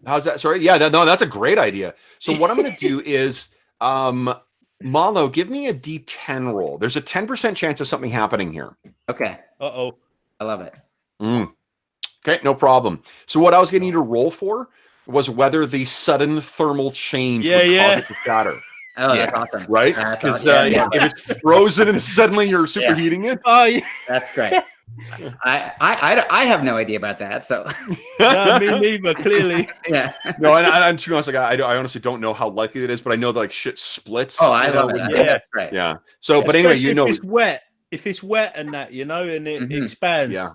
How's that? Sorry. Yeah. No, that's a great idea. So what I'm going to do is, Malo, give me a D10 roll. There's a 10% chance of something happening here.
Okay.
Uh-oh.
I love it.
Okay, no problem. So what I was getting you to roll for was whether the sudden thermal change would cause it to shatter.
Oh, that's awesome.
Right? Because if it's frozen and suddenly you're superheating it.
Oh, yeah.
That's great. I have no idea about that. So
no, me neither. Clearly,
yeah. No, and to be honest, like I honestly don't know how likely it is, but I know that like shit splits.
Oh, I love it.
Yeah,
that's right.
Yeah. So, but anyway, you know,
if it's wet and that, you know, and it expands.
Yeah.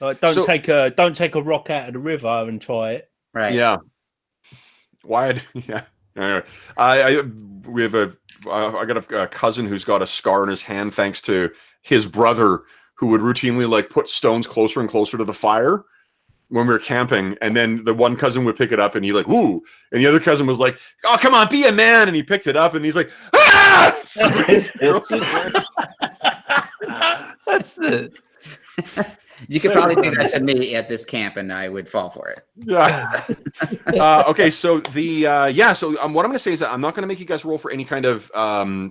Like don't take a rock out of the river and try it.
Right.
Yeah. Why? Yeah. Anyway, we have I got a cousin who's got a scar in his hand thanks to his brother, who would routinely like put stones closer and closer to the fire when we were camping. And then the one cousin would pick it up and he like, ooh. And the other cousin was like, oh, come on, be a man. And he picked it up and he's like, ah!
That's the...
You could probably do that to me at this camp and I would fall for it.
Yeah. Okay. So what I'm going to say is that I'm not going to make you guys roll for any kind of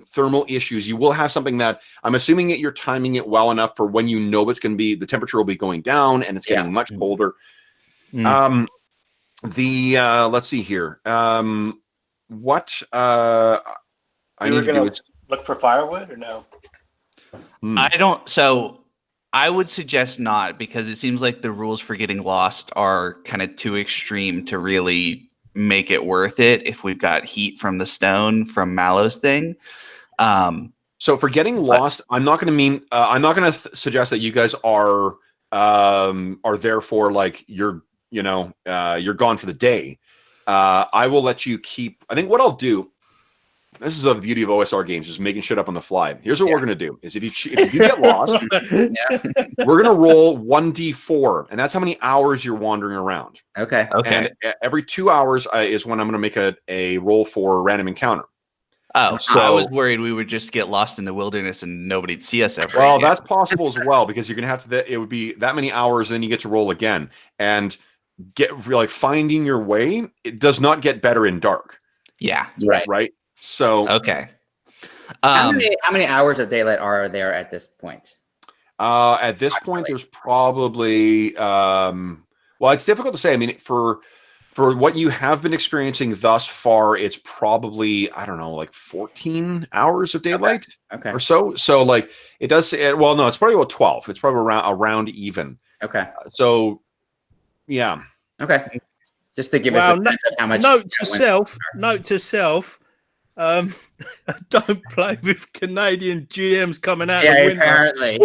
thermal issues. You will have something that I'm assuming that you're timing it well enough for when you know it's going to be, the temperature will be going down and it's getting much colder. Let's see here. What I need to do is
look for firewood or no?
I would suggest not, because it seems like the rules for getting lost are kind of too extreme to really make it worth it if we've got heat from the stone from Mallow's thing.
So for getting lost, I'm not going to suggest that you guys are therefore like you're gone for the day. I will let you keep. I think what I'll do. This is the beauty of OSR games, is making shit up on the fly. Here's what we're going to do: is if you get lost, we're going to roll 1d4, and that's how many hours you're wandering around.
Okay.
And every 2 hours is when I'm going to make a roll for a random encounter.
Oh, so I was worried we would just get lost in the wilderness and nobody'd see us ever.
Well, that's possible as well, because you're going to have to. It would be that many hours, and then you get to roll again and get like finding your way. It does not get better in dark.
Yeah.
Right. So
okay.
How many hours of daylight are there at this point?
At this point, there's probably well, it's difficult to say. I mean, for what you have been experiencing thus far, it's probably, I don't know, like 14 hours of daylight or so. So like it does. Well, no, it's probably about 12. It's probably around even.
Okay.
So yeah.
Okay. Just to give us a sense of how much.
Note to self. Don't play with Canadian GMs coming out of the window.
Apparently.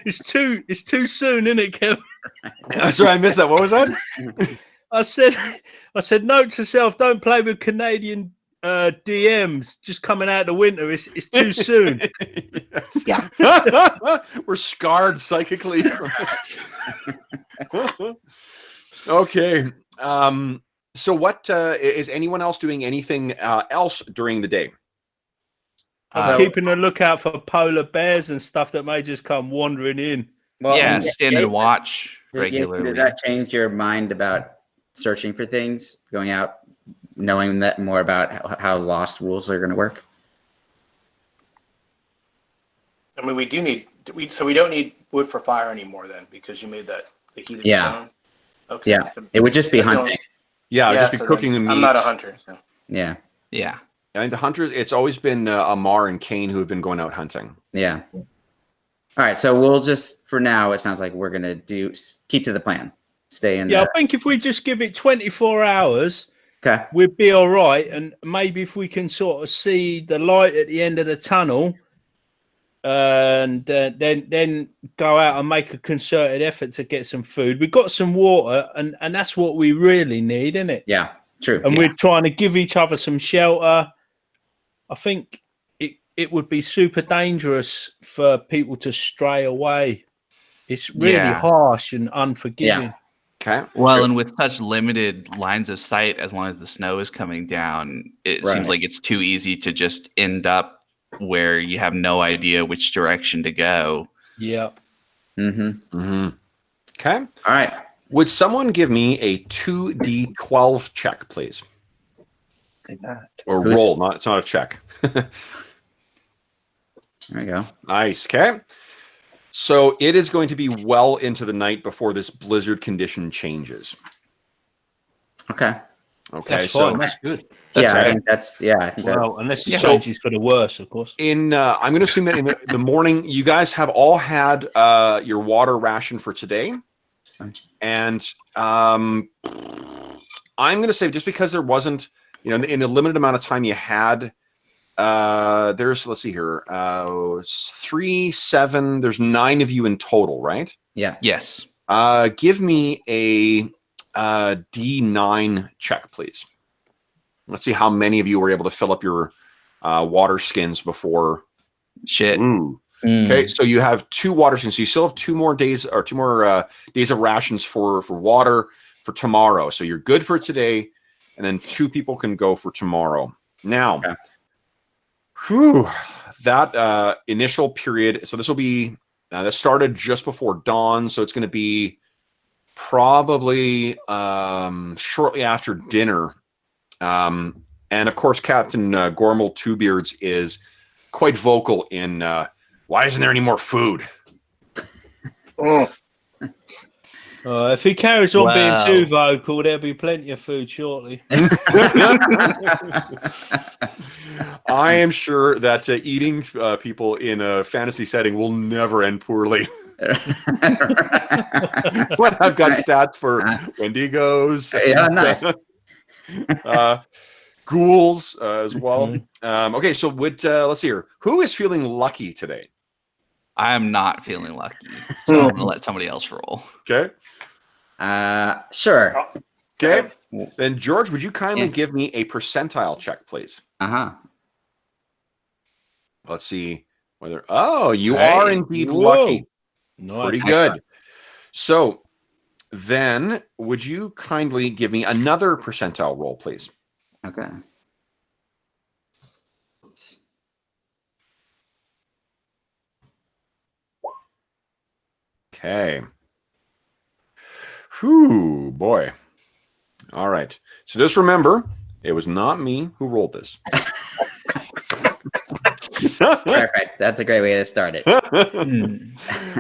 It's too soon, isn't it, Kevin?
Sorry, I missed that. What was that?
I said note to self, don't play with Canadian DMs just coming out of the winter. It's too soon.
Yeah.
We're scarred psychically from it. Okay. So what is anyone else doing anything else during the day?
I'm keeping a lookout for polar bears and stuff that may just come wandering in.
Well, stand and watch regularly.
Does that change your mind about searching for things, going out, knowing that more about how lost rules are going to work?
I mean, we don't need wood for fire anymore then, because you made that the heated stone. Okay.
Yeah, it would just be hunting.
Yeah, just be cooking the meat.
I'm not a hunter. So.
Yeah.
And the hunters, it's always been Amar and Kane who have been going out hunting.
Yeah. All right, so we'll just, for now, it sounds like we're going to keep to the plan. Stay in
I think if we just give it 24 hours, we'd be all right. And maybe if we can sort of see the light at the end of the tunnel, and then go out and make a concerted effort to get some food. We've got some water, and that's what we really need, isn't it?
Yeah. True.
and we're trying to give each other some shelter. I think it would be super dangerous for people to stray away. It's really harsh and unforgiving.
Okay.
Well, and with such limited lines of sight, as long as the snow is coming down, it seems like it's too easy to just end up where you have no idea which direction to go.
Yeah.
Okay.
All right.
Would someone give me a 2d12 check, please?
Good night.
Or roll, it's not a check.
There we go.
Nice. Okay. So it is going to be well into the night before this blizzard condition changes.
Okay.
Okay.
That's
So
fine. That's good.
I think that's I think
Well, unless it
So-
changes for the worse, of course.
I'm going to assume that in the morning, you guys have all had your water ration for today. And I'm going to say just because there wasn't, in the limited amount of time you had, let's see here, 3, 7, there's 9 of you in total, right?
Yeah.
Yes.
Give me a D9 check, please. Let's see how many of you were able to fill up your water skins before.
Shit.
Ooh. Okay, so you have 2 water skins. So you still have 2 more days days of rations for water for tomorrow. So you're good for today, and then 2 people can go for tomorrow. Now, that initial period. So this will be that started just before dawn. So it's going to be probably shortly after dinner. And of course, Captain Gormal Twobeards is quite vocal in. Why isn't there any more food?
If he carries on being too vocal, there'll be plenty of food shortly.
I am sure that eating people in a fantasy setting will never end poorly. But I've got stats for Wendigos.
Yeah, nice.
Ghouls as well. Okay, so let's see here. Who is feeling lucky today?
I am not feeling lucky, so I'm going to let somebody else roll.
Okay.
Sure.
Okay. Then George, would you kindly give me a percentile check, please? Let's see whether. Oh, you are indeed lucky.
Nice.
Pretty good. So then, would you kindly give me another percentile roll, please?
Okay.
Okay. Whew, boy. All right. So just remember, it was not me who rolled this.
Perfect. That's a great way to start it.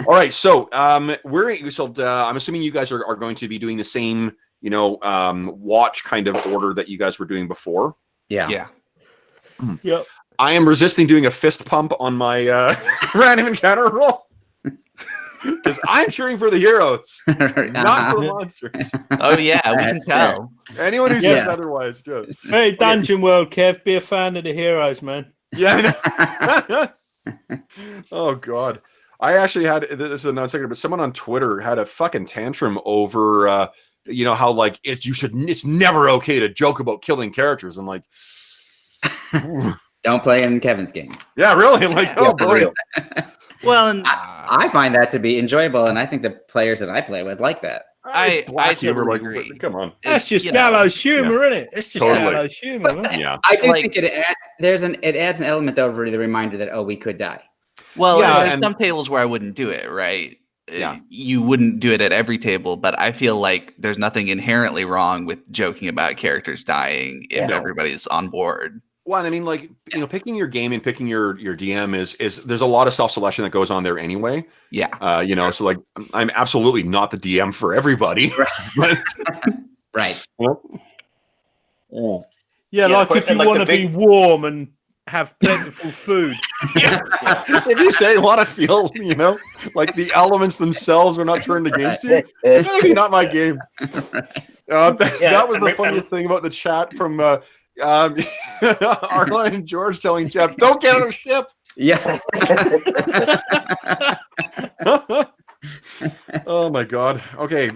All right. So I'm assuming you guys are going to be doing the same, watch kind of order that you guys were doing before.
Yeah.
Yep.
I am resisting doing a fist pump on my random encounter roll. Because I'm cheering for the heroes, not for the monsters.
Oh, yeah, we can tell.
Anyone who says otherwise, just.
Hey, Dungeon World, Kev, be a fan of the heroes, man.
Yeah, I know. Oh, God. I actually had, this is a non-sequitur, but someone on Twitter had a fucking tantrum over, how, it's never okay to joke about killing characters. I'm like,
Don't play in Kevin's game.
yeah, really? I'm like, oh, boy.
Well, and
I find that to be enjoyable, and I think the players that I play with like that.
I
humor,
totally
like,
agree.
come on.
That's just gallows humor, isn't it? It's just
Totally.
gallows humor, man.
Yeah.
I do
Like-
think it adds an element though for the reminder that we could die.
Well,
Yeah,
there's
and-
some tables where I wouldn't do it, right?
Yeah.
You wouldn't do it at every table, but I feel like there's nothing inherently wrong with joking about characters dying if everybody's on board.
Well, I mean, picking your game and picking your DM is there's a lot of self-selection that goes on there anyway.
Yeah.
So I'm absolutely not the DM for everybody.
Right.
Yeah,
Yeah,
like
but-
if you
and like
want to
the
be
big-
warm and have plentiful food.
If you say want to feel, like the elements themselves are not turned against you, maybe not my game. That was the funniest thing about the chat from Arla and George telling Jeff, "Don't get on a ship."
Yeah.
Oh my God. Okay.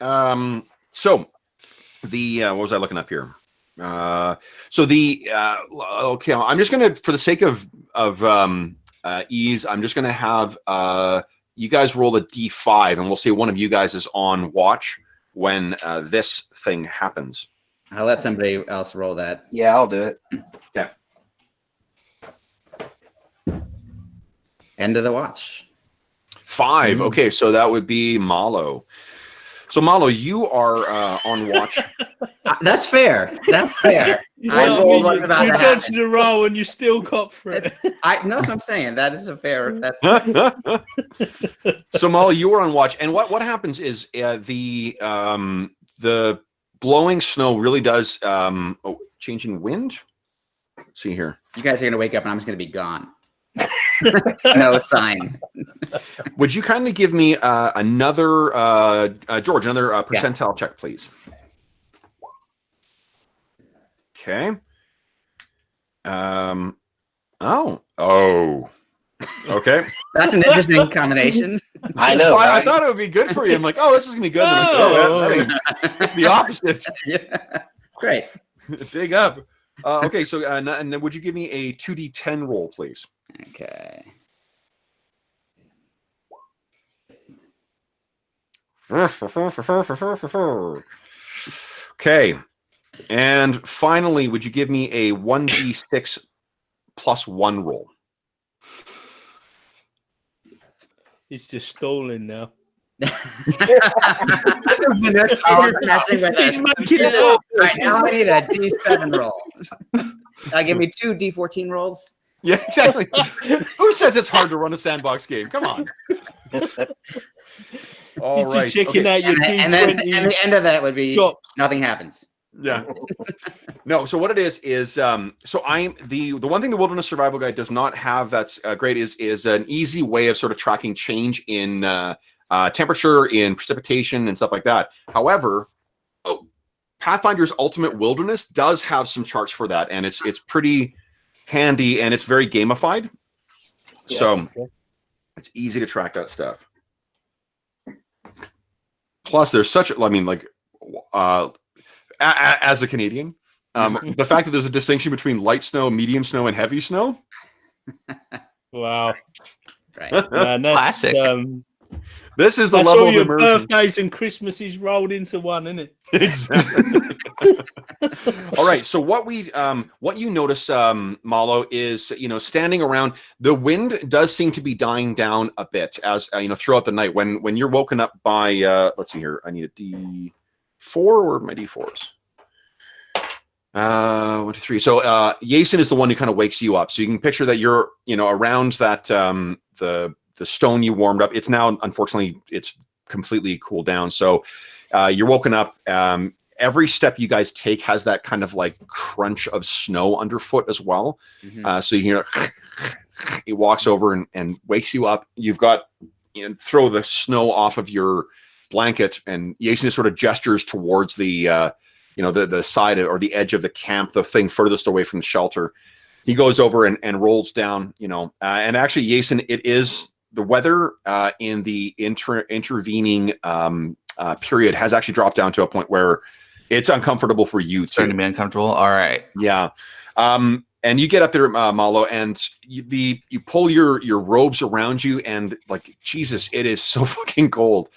So the what was I looking up here? So the okay, I'm just gonna, for the sake of ease, I'm just gonna have you guys roll a d5, and we'll see one of you guys is on watch when this thing happens.
I'll let somebody else roll that.
Yeah, I'll do it.
Yeah.
End of the watch.
5. Okay, so that would be Malo. So Malo, you are on watch.
That's fair. That's fair.
You
I
know what
rolled
I mean?
what's about
You
to
dodged
happen.
the roll and you still got for it.
No, that's what I'm saying. That is a fair. That's
So Malo, you were on watch, and what happens is the blowing snow really does changing wind. Let's see here.
you guys are gonna wake up and I'm just gonna be gone. No sign.
Would you kindly give me another George, another percentile check, please? Okay. Oh. Okay.
That's an interesting combination.
I know.
Well, I
right?
thought it would be good for you. I'm like, oh, this is gonna be good. And I'm like, it's the opposite.
Yeah. Great.
Dig up. Okay, so and then would you give me a 2d10 roll, please?
Okay.
Okay. And finally, would you give me a 1d6 plus 1 roll?
He's just stalling now.
This is the next hour.
Messing with
He's
us.
making it up.
Right now I need a D7 roll. Give me 2 D14 rolls.
Yeah, exactly. Who says it's hard to run a sandbox game? Come on. All
You're
right.
just checking out your
And then
D20
and the end of that would be
chops.
nothing happens.
Yeah. No, so what it is so I'm the one thing the Wilderness Survival Guide does not have that's great is an easy way of sort of tracking change in temperature, in precipitation, and stuff like that. However, Pathfinder's Ultimate Wilderness does have some charts for that, and it's pretty handy, and it's very gamified.
Yeah.
So it's easy to track that stuff. Plus, there's such I mean, like as a Canadian, the fact that there's a distinction between light snow, medium snow, and heavy snow.
Wow.
Right.
Man, that's,
Classic.
This is the
that's
level
all
of
your
immersion.
birthdays and Christmases rolled into one, isn't it?
Exactly. All right. So what you notice, Malo, is standing around. The wind does seem to be dying down a bit as throughout the night. When you're woken up by let's see here. I need a D4. Where are my D4s? 1, 2, 3. So Yason is the one who kind of wakes you up. So you can picture that you're around that the stone you warmed up. It's now, unfortunately, it's completely cooled down. So you're woken up. Every step you guys take has that kind of like crunch of snow underfoot as well.
Mhm.
So you hear he walks over and wakes you up. You've got throw the snow off of your blanket, and Yason just sort of gestures towards the the side or the edge of the camp, the thing furthest away from the shelter. He goes over and rolls down, and actually, Yason, it is the weather in the intervening period has actually dropped down to a point where it's uncomfortable for you too.
Starting to be uncomfortable. All right.
Yeah. And you get up there, Malo, and you pull your robes around you, and like, Jesus, it is so fucking cold.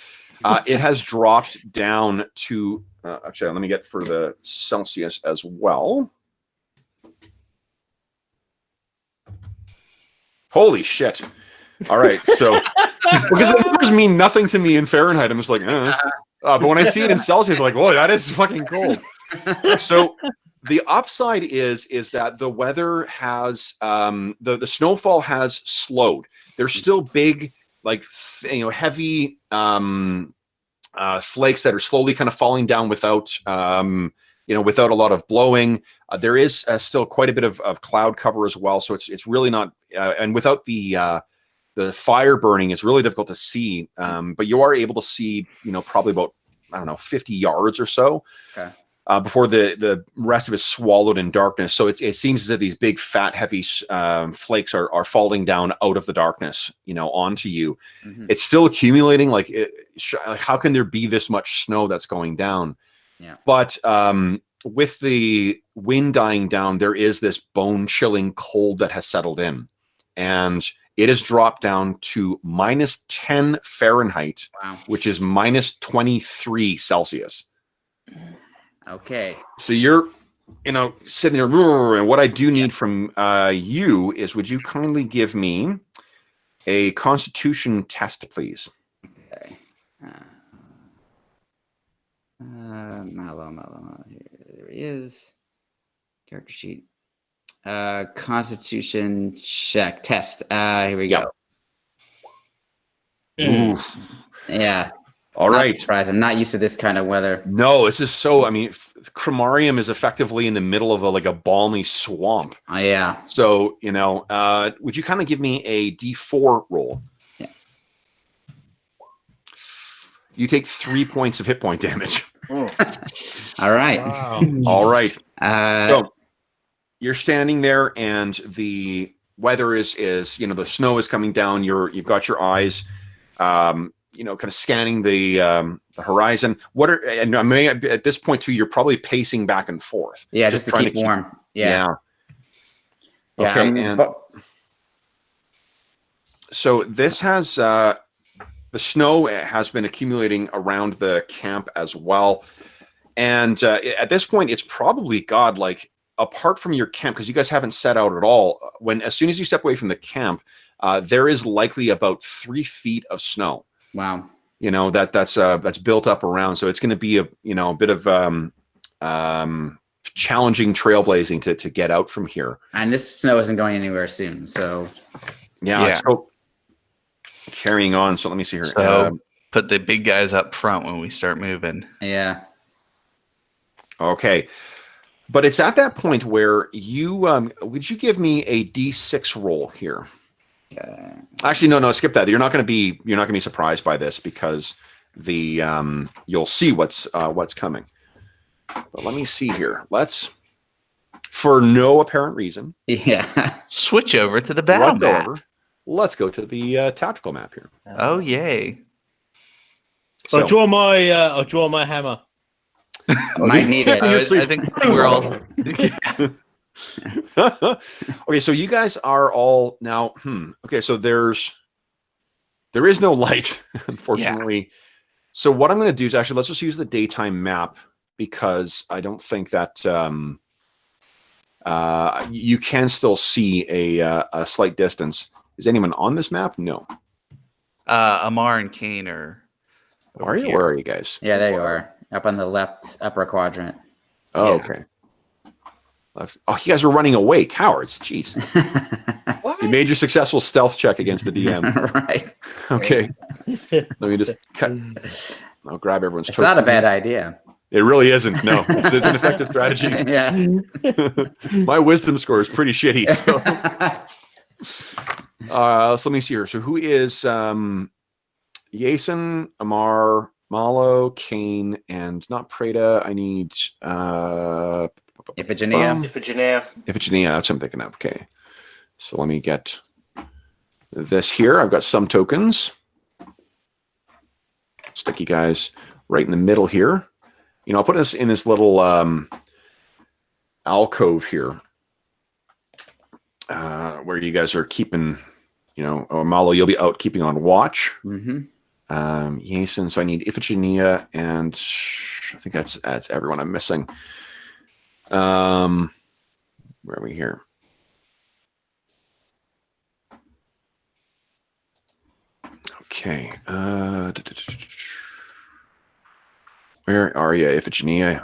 It has dropped down to actually, let me get for the Celsius as well. Holy shit. All right. So, because the numbers mean nothing to me in Fahrenheit, I'm just like, but when I see it in Celsius, I'm like, whoa, that is fucking cold. So the upside is that the weather has, the snowfall has slowed. There's still big, like, heavy flakes that are slowly kind of falling down without, without a lot of blowing. There is still quite a bit of cloud cover as well. So it's really not, and without the fire burning, it's really difficult to see. But you are able to see, probably about, 50 yards or so.
Okay.
Before the rest of it is swallowed in darkness. So it seems as if these big, fat, heavy flakes are falling down out of the darkness, onto you.
Mhm.
It's still accumulating. Like, how can there be this much snow that's going down?
Yeah.
But with the wind dying down, there is this bone-chilling cold that has settled in, and it has dropped down to -10 Fahrenheit,
Wow.
which is -23 Celsius.
Okay.
So you're, sitting there, and what I do need from you is, would you kindly give me a Constitution test, please?
Okay. Mallow. There he is. Character sheet. Constitution check test. Here we go.
Ooh.
Yeah.
All
Not
right.
surprised. I'm not used to this kind of weather.
No, this is so. I mean, Cremarium is effectively in the middle of a balmy swamp.
Oh yeah.
So would you kind of give me a D4 roll?
Yeah.
You take 3 points of hit point damage.
All right.
Wow.
All right.
So
You're standing there, and the weather is the snow is coming down. You've got your eyes, kind of scanning the horizon. And I may at this point too, you're probably pacing back and forth.
yeah, just to
trying
keep warm. Yeah.
Okay. So this has the snow has been accumulating around the camp as well, and at this point, it's probably apart from your camp, because you guys haven't set out at all. As soon as you step away from the camp, there is likely about 3 feet of snow.
Wow.
That's built up around, so it's going to be a bit of challenging trailblazing to get out from here.
And this snow isn't going anywhere soon, so
Yeah. So carrying on. So let me see here.
So put the big guys up front when we start moving.
yeah.
Okay. But it's at that point where you would you give me a D6 roll here? Actually, no, skip that. You're not going to be surprised by this, because you'll see what's coming. But let me see here. For no apparent reason,
Yeah.
Switch over to the battle map.
Let's go to the tactical map here.
Oh yay!
I'll draw my hammer.
Might need it.
I think we're all.
Okay, so you guys are all now. Okay, so there is no light, unfortunately. Yeah. So what I'm going to do is let's just use the daytime map, because I don't think that you can still see a slight distance. Is anyone on this map? No.
Amar and Kane are.
Are you? Where are you guys?
Yeah, there you are. Up on the left upper quadrant.
Oh, yeah. Okay. Left. Oh, you guys were running away, cowards. Jeez. You made your successful stealth check against the DM.
Right.
Okay. Let me just cut. I'll grab everyone's.
It's not a bad idea.
It really isn't. No, it's an effective strategy.
Yeah.
My wisdom score is pretty shitty. So let me see here. So who is Yason, Amar, Malo, Kane, and not Preda? I need
Iphigenia.
Iphigenia.
That's what I'm thinking of. Okay. So let me get this here. I've got some tokens. Stick you guys right in the middle here. I'll put this in this little alcove here, where you guys are keeping, or Malo, you'll be out keeping on watch.
Mm-hmm.
Yason, so I need Iphigenia, and I think that's everyone I'm missing. Where are we here? Okay. Where are you, Iphigenia?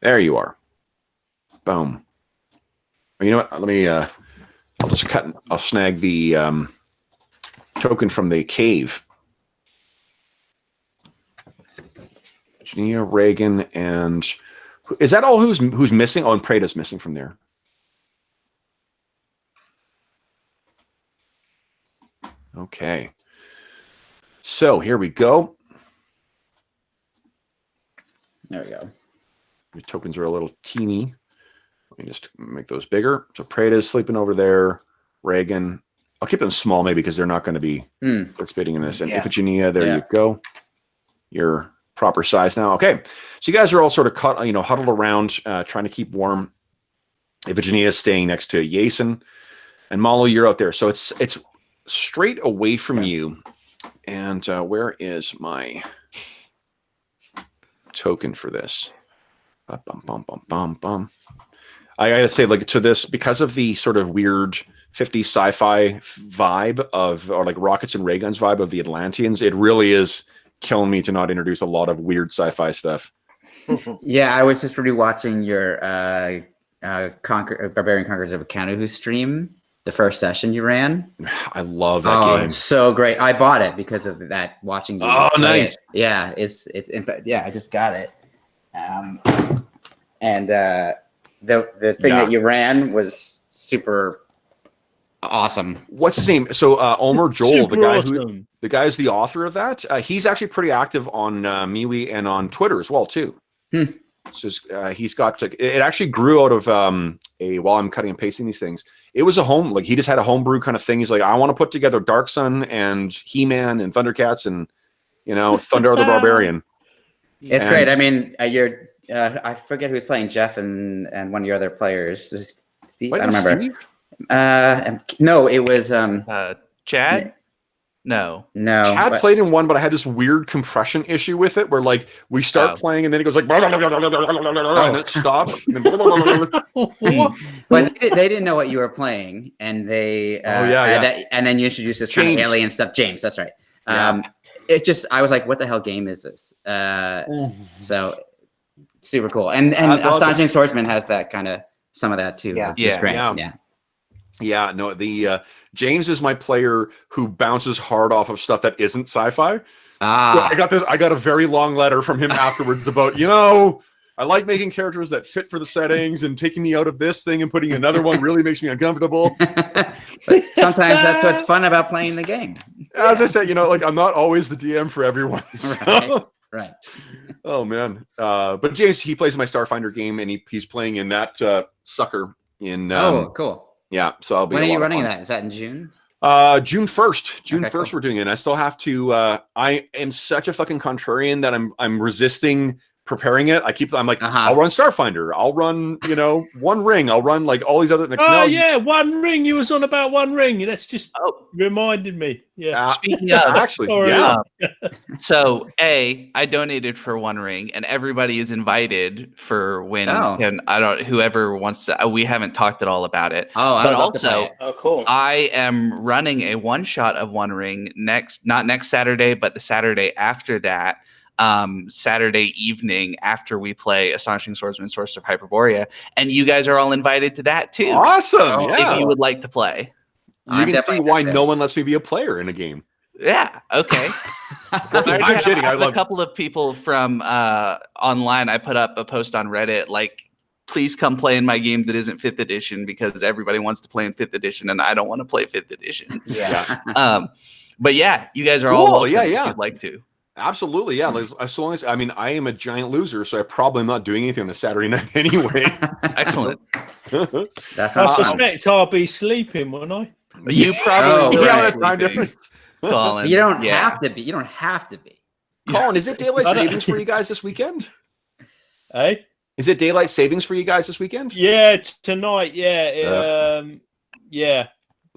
There you are. Boom. You know what? Let me. I'll just I'll snag the token from the cave. Iphigenia, Reagan, and is that all? Who's missing? Oh, and Preda's missing from there. Okay. So here we go.
There we go.
Your tokens are a little teeny. Let me just make those bigger. So Preda's sleeping over there. Reagan. I'll keep them small maybe because they're not going to be participating in this. And Iphigenia, there you go. You're proper size now. Okay, so you guys are all sort of huddled around, trying to keep warm. Iphigenia is staying next to Yason, and Malo, you're out there. So it's straight away from you. And where is my token for this? I gotta say, like, to this, because of the sort of weird 50s sci-fi vibe or like rockets and ray guns vibe of the Atlanteans, it really is killing me to not introduce a lot of weird sci-fi stuff.
Yeah, I was just rewatching your Barbarian Conquerors of Akanahu stream, the first session you ran.
I love that game.
It's so great. I bought it because of that, watching you.
Oh, nice.
It. Yeah, it's in fact, yeah, I just got it. And the thing that you ran was super awesome.
What's his name? So Omer Joel,
Super
the guy
awesome.
who's the author of that. He's actually pretty active on MeWe and on Twitter as well too. So he's got it actually grew out of while I'm cutting and pasting these things. It was he just had a homebrew kind of thing. He's like, I want to put together Dark Sun and He-Man and Thundercats and Thunder the Barbarian.
It's great. I mean, I forget who was playing, Jeff and one of your other players. This is Steve. I don't remember. No, it was
Chad. No.
Chad played in one, but I had this weird compression issue with it, where like we start playing and then it goes like, and it stops.
But they didn't know what you were playing, and they and then you introduced this kind of alien stuff. James, that's right. It just, I was like, what the hell game is this? So super cool. And Astonishing Swordsmen has that kind of some of that too.
Yeah.
Great.
Yeah, no, the James is my player who bounces hard off of stuff that isn't sci-fi. So I got a very long letter from him afterwards about, I like making characters that fit for the settings, and taking me out of this thing and putting another one really makes me uncomfortable.
But sometimes that's what's fun about playing the game.
As I said, I'm not always the DM for everyone. So.
Right.
Oh man. But James, he plays my Starfinder game, and he's playing in that sucker in
cool.
Yeah, so I'll be.
When are you running that? Is that in June?
June 1st. June 1st, cool. We're doing it. And I still have to. I am such a fucking contrarian that I'm resisting preparing it. I'm like, I'll run Starfinder. I'll run, One Ring. I'll run like all these other. Like,
yeah, One Ring. You was on about One Ring. That's just reminded me. Yeah.
Speaking of,
actually, yeah.
So I donated for One Ring, and everybody is invited for when. And whoever wants to. We haven't talked at all about it.
But
also,
cool.
I am running a one shot of One Ring not next Saturday, but the Saturday after that. Saturday evening after we play Astonishing Swordsmen, Sorcerers of Hyperborea, and you guys are all invited to that too.
Awesome!
If you would like to play,
you can see why no one lets me be a player in a game.
Yeah. Okay.
I'm kidding. I love
a couple of people from online. I put up a post on Reddit like, please come play in my game that isn't 5th edition, because everybody wants to play in 5th edition, and I don't want to play 5th edition.
Yeah.
But yeah, you guys are all welcome if you'd like to.
Absolutely, yeah. As long as I am a giant loser, so I'm probably not doing anything on the Saturday night anyway.
Excellent.
That's
I
awesome.
suspect I'll be sleeping, won't I?
You probably will.
Yeah, time difference.
Colin.
You don't have to be. You don't have to be.
Colin, is it daylight savings for you guys this weekend?
Hey?
Is it daylight savings for you guys this weekend?
Yeah, it's tonight. Yeah. Yeah.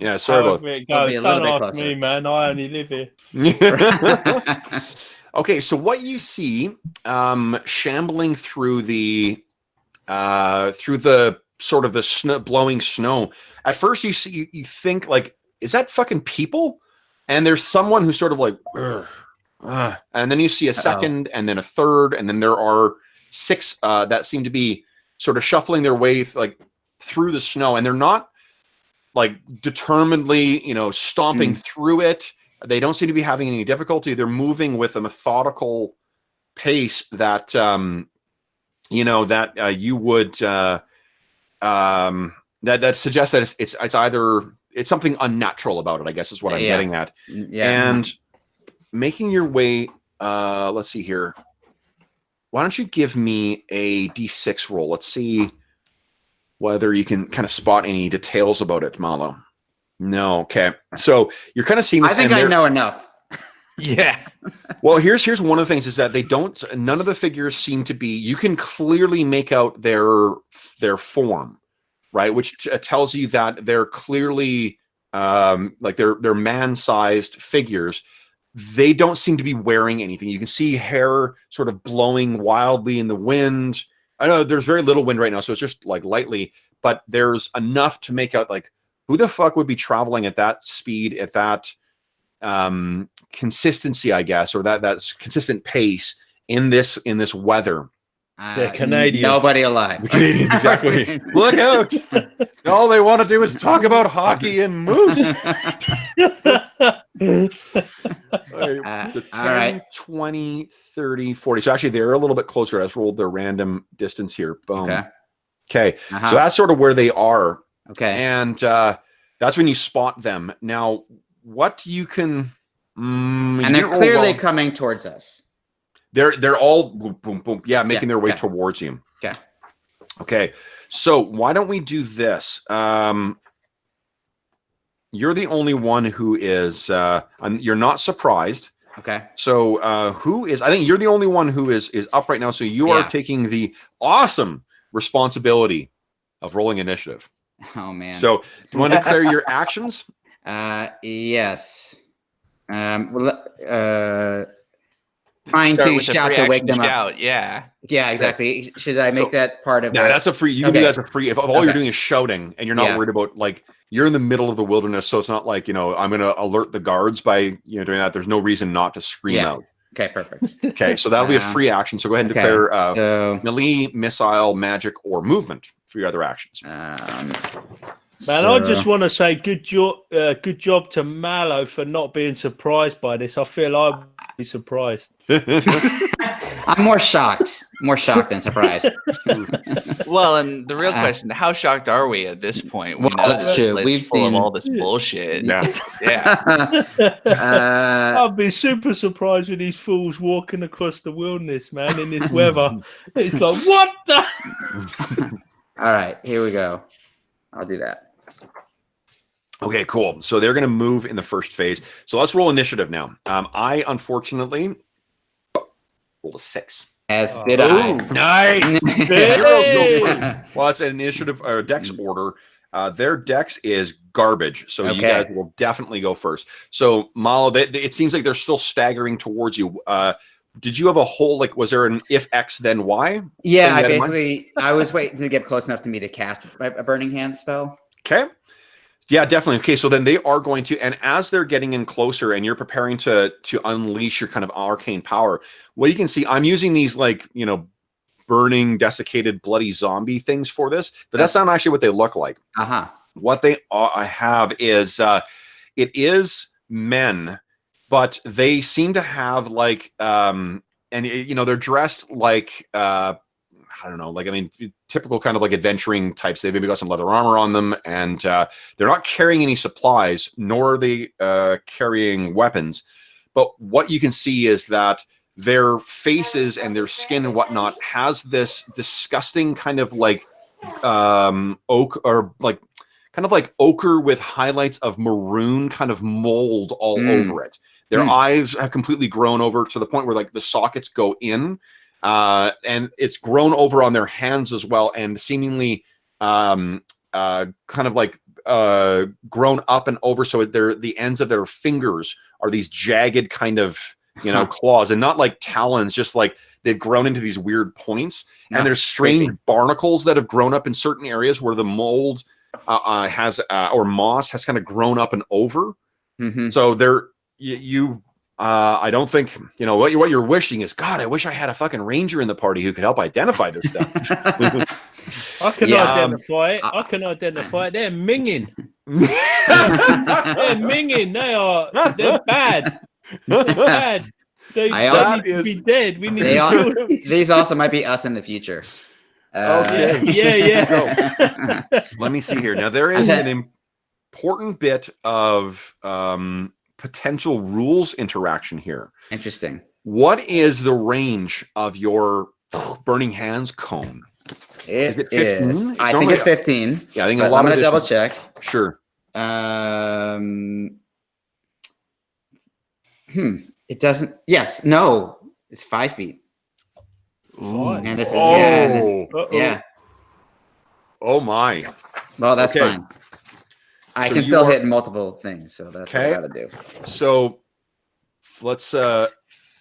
Yeah, sorry about
it goes. Don't ask me, man. I only live here.
Okay, so what you see shambling through the sort of the snow, blowing snow. At first, you think like, is that fucking people? And there's someone who's sort of like, and then you see a second, and then a third, and then there are 6 that seem to be sort of shuffling their way like through the snow, and they're not like determinedly, stomping through it. They don't seem to be having any difficulty. They're moving with a methodical pace that, you would, that suggests that it's either, it's something unnatural about it, I guess is what I'm getting at.
Yeah.
And making your way, let's see here. Why don't you give me a D6 roll? Let's see whether you can kind of spot any details about it, Malo. No, okay. So you're kind of seeing this.
I think I know enough.
Yeah.
Well, here's one of the things is that none of the figures seem to be. You can clearly make out their form, right? Which tells you that they're clearly like they're man-sized figures. They don't seem to be wearing anything. You can see hair sort of blowing wildly in the wind. I know there's very little wind right now, so it's just like lightly, but there's enough to make out like who the fuck would be traveling at that speed, at that consistency, I guess, or that consistent pace in this weather.
They're Canadian.
Nobody alive.
The Canadians, exactly. Look out! All they want to do is talk about hockey and moose. The 10,
all right.
20, 30, 40. So actually, they're a little bit closer. I just rolled their random distance here. Boom. Okay. So that's sort of where they are.
Okay.
And that's when you spot them. Now, what you can...
and they're clearly coming towards us.
They're all boom, boom, boom. Yeah, making their way towards you.
Okay.
Okay. So why don't we do this? You're the only one who is. You're not surprised.
Okay.
So who is? I think you're the only one who is up right now. So you are taking the awesome responsibility of rolling initiative.
Oh man.
So do you want to declare your actions?
Yes. Trying to shout to wake them up.
Yeah.
Yeah, exactly. Should I make that part of?
No, that's a free. You can do that as a free. If all you're doing is shouting and you're not worried about like you're in the middle of the wilderness, so it's not like I'm going to alert the guards by doing that. There's no reason not to scream out.
Okay, perfect.
Okay, so that'll be a free action. So go ahead and declare melee, missile, magic, or movement for your other actions.
Man, I just want to say good job to Mallow for not being surprised by this. I feel I'd be surprised.
I'm more shocked than surprised.
Well, and the real question: how shocked are we at this point? We know
that's true. We've
seen all this bullshit.
Yeah.
I'd be super surprised with these fools walking across the wilderness, man, in this weather. It's like, what the?
All right, here we go. I'll do that.
Okay, cool. So they're going to move in the first phase. So let's roll initiative now. I unfortunately rolled a 6.
As did I.
Nice. Heroes go first. Well, it's an initiative or dex order. Their dex is garbage, so you guys will definitely go first. So Malo, it seems like they're still staggering towards you. Did you have a whole was there an if X then Y?
Yeah, I was waiting to get close enough to me to cast a Burning Hands spell.
Okay. Yeah, definitely. Okay, so then they are going to, and as they're getting in closer and you're preparing to unleash your kind of arcane power, well, you can see I'm using these burning, desiccated, bloody zombie things for this, but that's not actually what they look like. What they have is, it is men, but they seem to have they're dressed like, I don't know, typical kind of adventuring types. They've maybe got some leather armor on them, and they're not carrying any supplies, nor are they carrying weapons. But what you can see is that their faces and their skin and whatnot has this disgusting kind of oak or kind of like ochre with highlights of maroon kind of mold all over it. Their eyes have completely grown over to the point where the sockets go in. And it's grown over on their hands as well, and seemingly kind of grown up and over, so the ends of their fingers are these jagged kind of claws, and not like talons, just they've grown into these weird points. And there's strange barnacles that have grown up in certain areas where the mold has or moss has kind of grown up and over. So I don't think what you're wishing is, God, I wish I had a fucking ranger in the party who could help identify this stuff.
I can identify it. I can identify it. They're minging. They're minging. They're bad. They're bad. They need to be dead. We need to kill them.
These also might be us in the future.
Okay.
Yeah.
Let me see here. Now there is an important bit of potential rules interaction here.
Interesting.
What is the range of your Burning Hands cone?
Is it 15? I think it's 15.
Yeah, I think
I'm going to double check.
Sure.
It doesn't. Yes. No. It's 5 feet.
Fine.
And this is
Oh.
yeah.
Oh my.
Well, that's
Okay.
fine. I
So
can
you
still
are-
hit multiple things, so that's what I
Okay.
gotta do.
So let's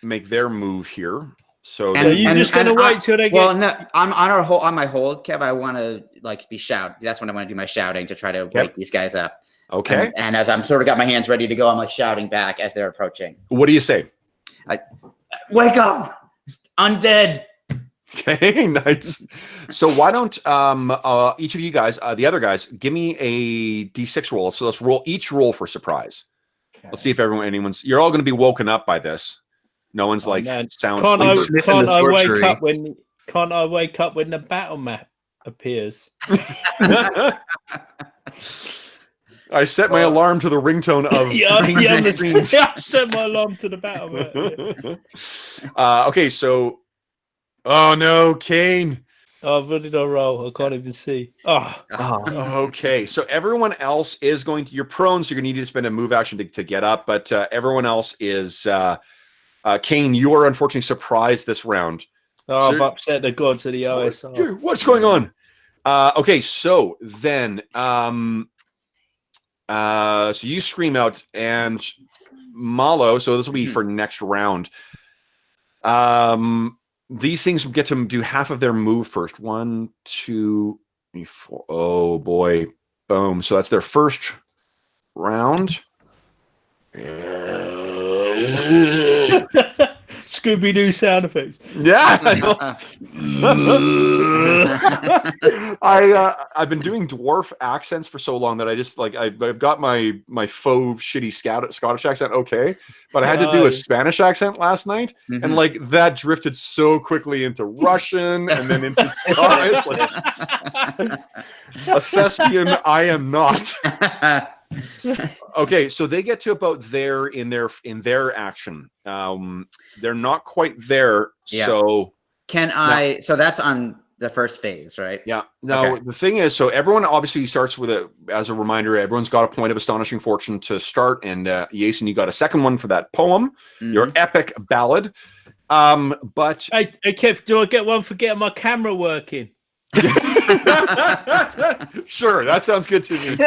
make their move here. So
So you're just gonna wait till they get.
Well, no, I'm on my hold, Kev. I want to be shout. That's when I want to do my shouting to try to wake these guys up.
okay.
And as I'm sort of got my hands ready to go, I'm like shouting back as they're approaching.
What do you say?
Wake up, undead.
Okay, nice. So why don't each of you guys, the other guys, give me a d6 roll. So let's roll for surprise.
Okay.
Let's see if you're all going to be woken up by this. No one's
Oh,
like
man.
sound
Can't I,
sleeper.
can't I wake
sorcery.
up when the battle map appears?
I set my alarm to the ringtone of
I set my alarm to the battle map.
okay, so oh no, Kane.
Oh, what did I roll? I can't even see. Oh,
Okay, so everyone else is going to. You're prone, so you're going to need to spend a move action to get up. But everyone else is. Kane, you are unfortunately surprised this round.
I've upset the gods of the OSR.
What's going on? Okay, so then, so you scream out, and Malo. So this will be for next round. These things get to do half of their move first. 1, 2, 3, 4. Oh boy, boom! So that's their first round.
Scooby-Doo sound effects.
Yeah, I've been doing dwarf accents for so long that I just I've got my faux shitty Scottish accent okay, but I had to do a Spanish accent last night, and like that drifted so quickly into Russian and then into Scottish. Like, a thespian, I am not. Okay, so they get to about there in their action. They're not quite there.
Yeah.
So
Can I? So that's on the first phase, right?
yeah. Now the thing is, so everyone obviously starts with as a reminder, everyone's got a point of astonishing fortune to start, and Jason, you got a second one for that poem, your epic ballad. But
Hey, Kev, do I get one for getting my camera working?
sure, that sounds good to me.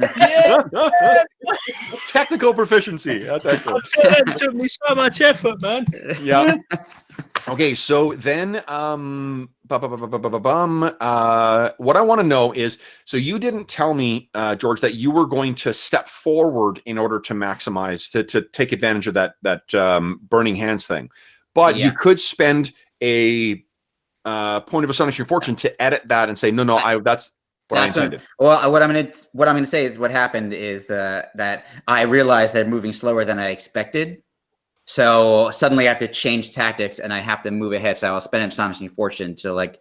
Technical proficiency. That's excellent.
It took me so much effort, man.
Yeah. Okay, so then what I want to know is, so you didn't tell me, George, that you were going to step forward in order to maximize to take advantage of that burning hands thing. But you could spend a point of astonishing fortune to edit that and say no, that's what I intended.
Well, what I'm gonna say is what happened is that I realized they're moving slower than I expected. So suddenly I have to change tactics and I have to move ahead. So I'll spend an astonishing fortune to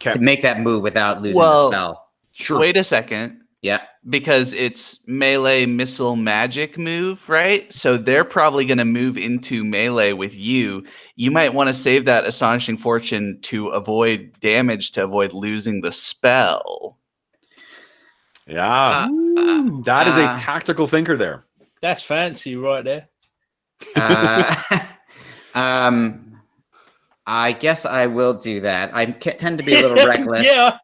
to make that move without losing the spell.
Sure.
Wait a second.
Yeah.
Because it's melee missile magic move, right? So they're probably going to move into melee with you. You might want to save that astonishing fortune to avoid damage, to avoid losing the spell.
Yeah. That is a tactical thinker there.
That's fancy right there.
I guess I will do that. I tend to be a little reckless.
Yeah.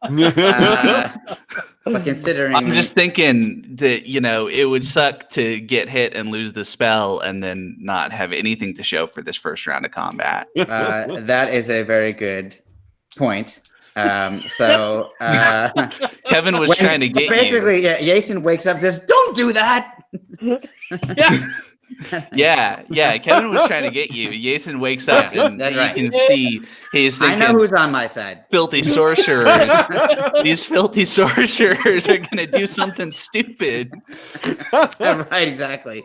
But considering
I'm just thinking that, it would suck to get hit and lose the spell and then not have anything to show for this first round of combat.
That is a very good point. Kevin
was trying to get
basically, Jason wakes up and says, "Don't do that."
Yeah. Kevin was trying to get you. Jason wakes up and you can see he's thinking,
I know who's on my side.
Filthy sorcerers. These filthy sorcerers are going to do something stupid.
Right, exactly.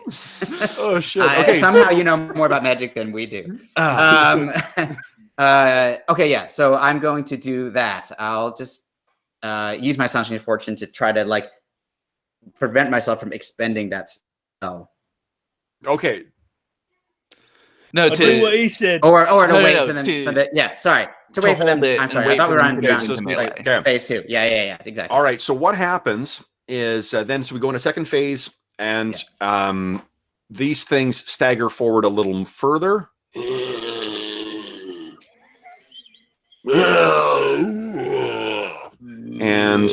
Oh shit! Okay,
somehow you know more about magic than we do. Okay, yeah. So I'm going to do that. I'll just use my astonishing fortune to try to prevent myself from expending that spell.
Okay.
No, do what he said.
Or to wait for them. Sorry. To wait for them. I'm sorry. I thought we were on phase 2. Yeah. Exactly.
All right. So what happens is then we go into second phase, and these things stagger forward a little further, And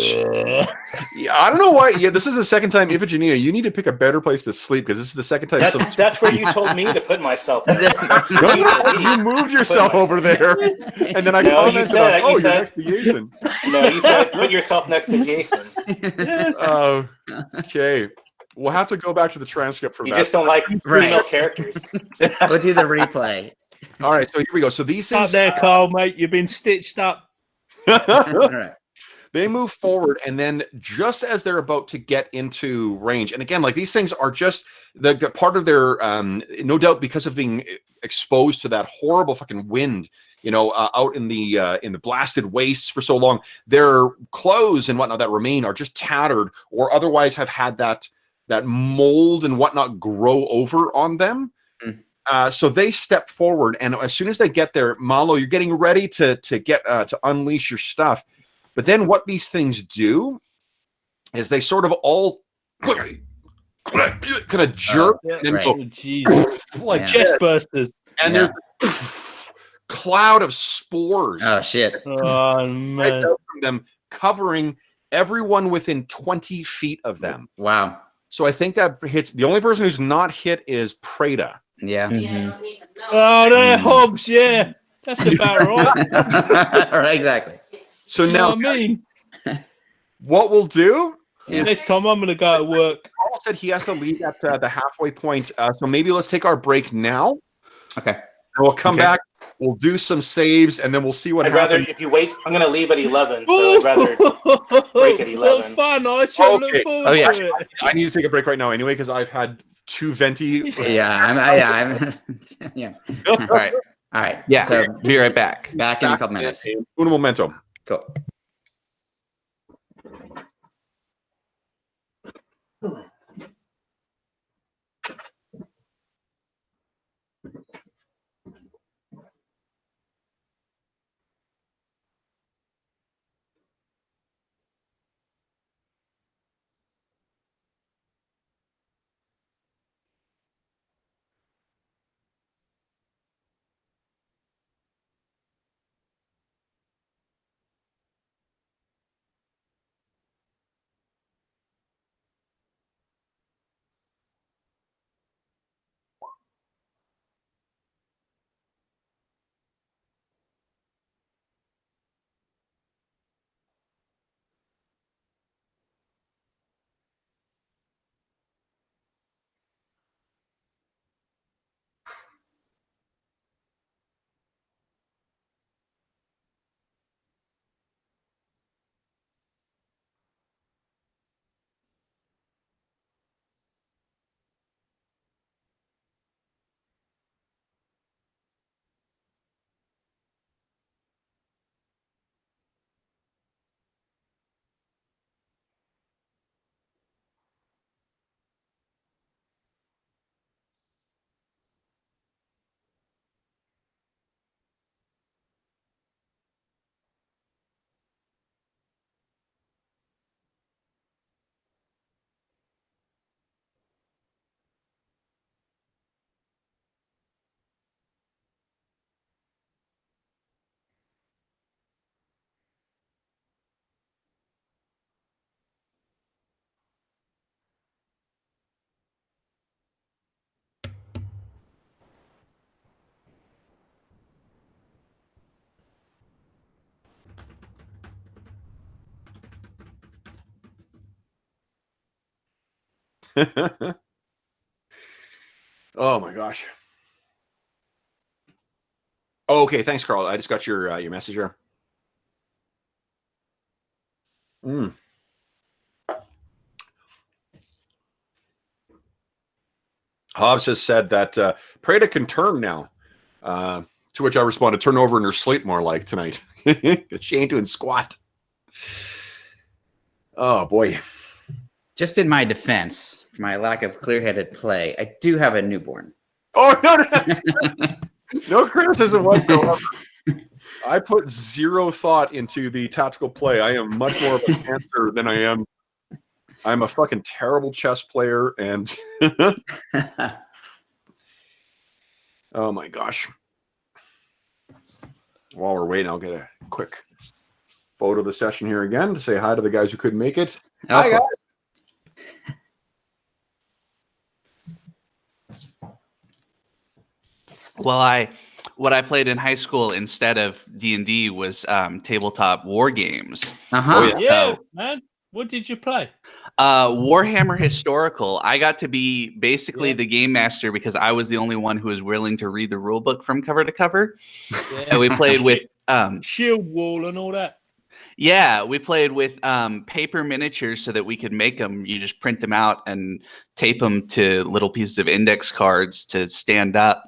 yeah, I don't know why. Yeah, this is the second time, Iphigenia, you need to pick a better place to sleep because this is the second time.
That's where you told me to put myself.
No, you moved yourself over there, and then I commented on, "Oh, you're next to Jason."
No, you said put yourself next to Jason.
Okay, we'll have to go back to the transcript for that.
You just don't like female characters.
We'll do the replay.
All right, so here we go. So these things.
Up there, Carl, mate. You've been stitched up.
All right.
They move forward, and then just as they're about to get into range, and again, like these things are just the part of their, no doubt because of being exposed to that horrible fucking wind, out in the blasted wastes for so long, their clothes and whatnot that remain are just tattered or otherwise have had that mold and whatnot grow over on them. So they step forward, and as soon as they get there, Malo, you're getting ready to get to unleash your stuff. But then what these things do is they sort of all kind of jerk and then go
like chest bursters.
And there's a cloud of spores.
Oh, shit.
Oh, man.
Out from them, covering everyone within 20 feet of them.
Wow.
So I think that hits. The only person who's not hit is Preda.
Yeah.
Mm-hmm.
Oh, they're Hobbs, yeah. That's about right.
Right, exactly.
So
You
now,
know what I mean?
what we'll do
Yeah. This time I'm going to go to work.
Carl said he has to leave at the halfway point. So maybe let's take our break now.
Okay.
And we'll come back. We'll do some saves, and then we'll see what
I'd
happens.
rather, if you wait, I'm going to leave at 11, so I'd rather break at 11.
Well, fun. I should look forward
Oh, yeah.
to it.
I need to take a break right now anyway because I've had 2 venti.
Yeah. Yeah.
All right.
All right.
Yeah.
So
Be right back.
back in a couple minutes.
Uno momento.
Cool.
Oh my gosh. Oh, okay, thanks, Carl. I just got your message here. Hobbs has said that Preda can turn now. To which I responded, turn over in her sleep more like tonight. She ain't doing squat. Oh, boy.
Just in my defense, for my lack of clear-headed play, I do have a newborn.
Oh, no. No criticism whatsoever. I put zero thought into the tactical play. I am much more of a dancer than I am. I'm a fucking terrible chess player, and oh my gosh. while we're waiting, I'll get a quick photo of the session here again to say hi to the guys who couldn't make it.
Oh,
Hi, guys.
Well, what I played in high school instead of D&D was tabletop war games.
Uh-huh.
Oh, yeah.
Yeah, man. What did you play?
Warhammer Historical. I got to be basically
Yeah.
the game master because I was the only one who was willing to read the rule book from cover to cover.
Yeah.
And we played with
Shield Wall and all that.
yeah, we played with paper miniatures so that we could make them. You just print them out and tape them to little pieces of index cards to stand up.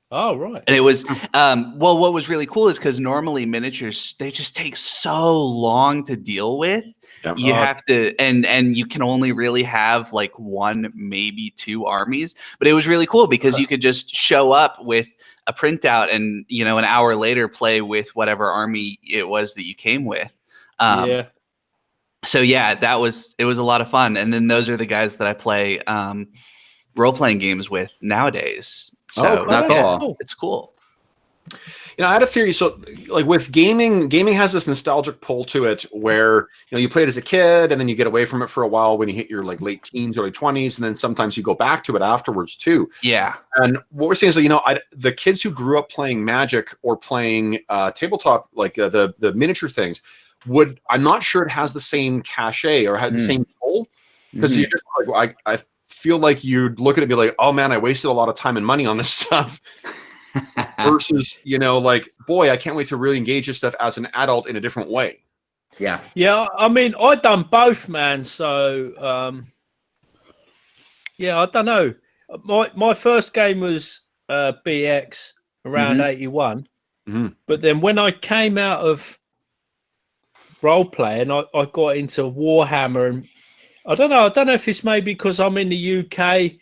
Oh, right.
And it was, well, what was really cool is because normally miniatures, they just take so long to deal with.
Yep.
You have to, and you can only really have like one, maybe two armies. But it was really cool because you could just show up with a printout and, you know, an hour later play with whatever army it was that you came with.
Yeah.
So yeah, it was a lot of fun. And then those are the guys that I play role-playing games with nowadays. So
cool.
that's
Cool.
cool.
it's cool.
You know, I had a theory. So, like with gaming has this nostalgic pull to it where, you know, you play it as a kid and then you get away from it for a while when you hit your like late teens, early 20s, and then sometimes you go back to it afterwards too.
Yeah.
And what we're saying is that, you know, the kids who grew up playing Magic or playing tabletop, like the miniature things, I'm not sure it has the same cachet or had the same pull, because you just like, I feel like you'd look at it and be like, oh man, I wasted a lot of time and money on this stuff. Versus, you know, like, boy, I can't wait to really engage this stuff as an adult in a different way.
Yeah.
Yeah, I mean, I done both, man. So, yeah, I don't know. My first game was BX around 81.
Mhm.
But then when I came out of role playing, I got into Warhammer, and I don't know if it's maybe because I'm in the UK.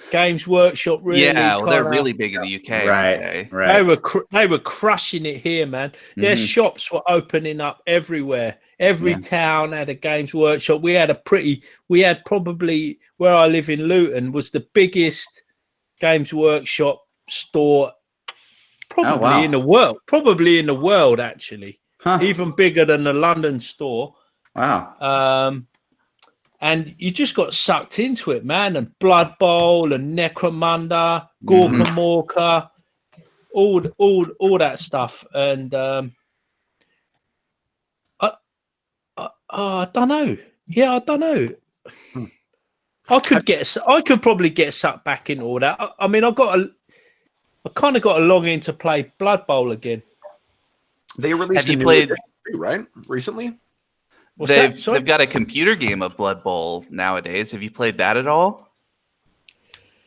Games Workshop really,
Yeah, well, they're
kinda-
really big in the UK.
Right.
aren't they?
Right.
They were crushing it here, man. Their
Mhm.
shops were opening up everywhere. Every
Yeah.
town had a Games Workshop. We had probably, where I live in Luton, was the biggest Games Workshop store probably
wow.
in the world. Probably in the world, actually.
Huh.
Even bigger than the London store.
Wow.
And you just got sucked into it, man. And Blood Bowl and Necromunda, Gorkamorka, all that stuff. And I don't know. Yeah, I don't know. I could probably get sucked back into all that. I mean, I kind of got a longing to play Blood Bowl again.
They released
Have you
a new
played-
edition, right? Recently?
What's that? Sorry?
They've got a computer game of Blood Bowl nowadays. Have you played that at all?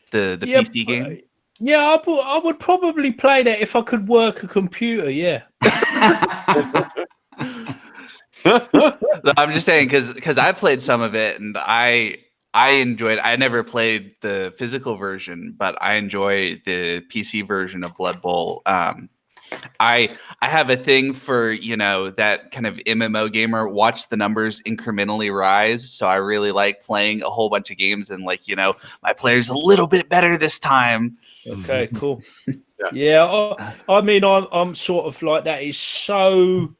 The PC game?
Yeah, I would probably play that if I could work a computer. Yeah.
No, I'm just saying because I played some of it and I enjoyed. I never played the physical version, but I enjoy the PC version of Blood Bowl. I have a thing for, you know, that kind of MMO gamer, watch the numbers incrementally rise. So I really like playing a whole bunch of games and, like, you know, my player's a little bit better this time.
Okay, cool. Yeah, I mean, I'm sort of like that. Is so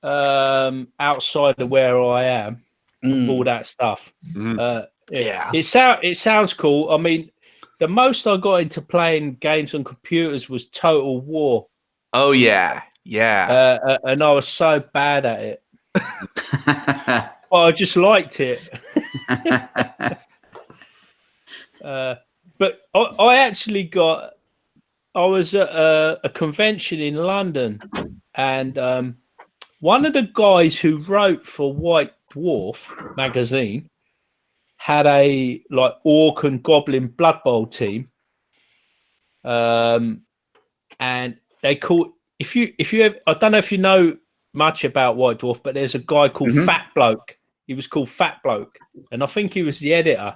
outside of where I am, all that stuff.
Yeah.
It sounds cool. I mean, the most I got into playing games on computers was Total War.
Oh yeah, yeah.
And I was so bad at it. But I just liked it. But I actually I was at a convention in London, and one of the guys who wrote for White Dwarf magazine had a like orc and goblin Blood Bowl team, and they called if you I don't know if you know much about White Dwarf, but there's a guy called Fat Bloke. He was called Fat Bloke, and I think he was the editor.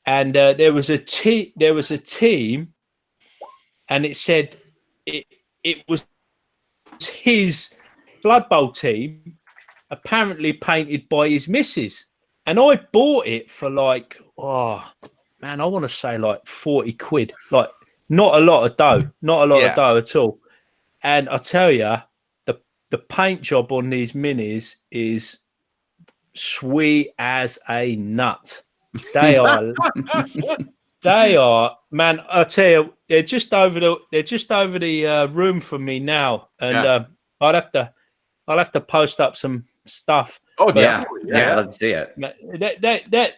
And there was a team, and it said it was his Blood Bowl team, apparently painted by his missus. And I bought it for like, oh man, I want to say like 40 quid, like not a lot of dough at all. And I tell you, the paint job on these minis is sweet as a nut. They are, man. I tell you, they're just over the room from me now, and I'll have to post up some stuff.
Oh,
But,
definitely.
Yeah, let's see it.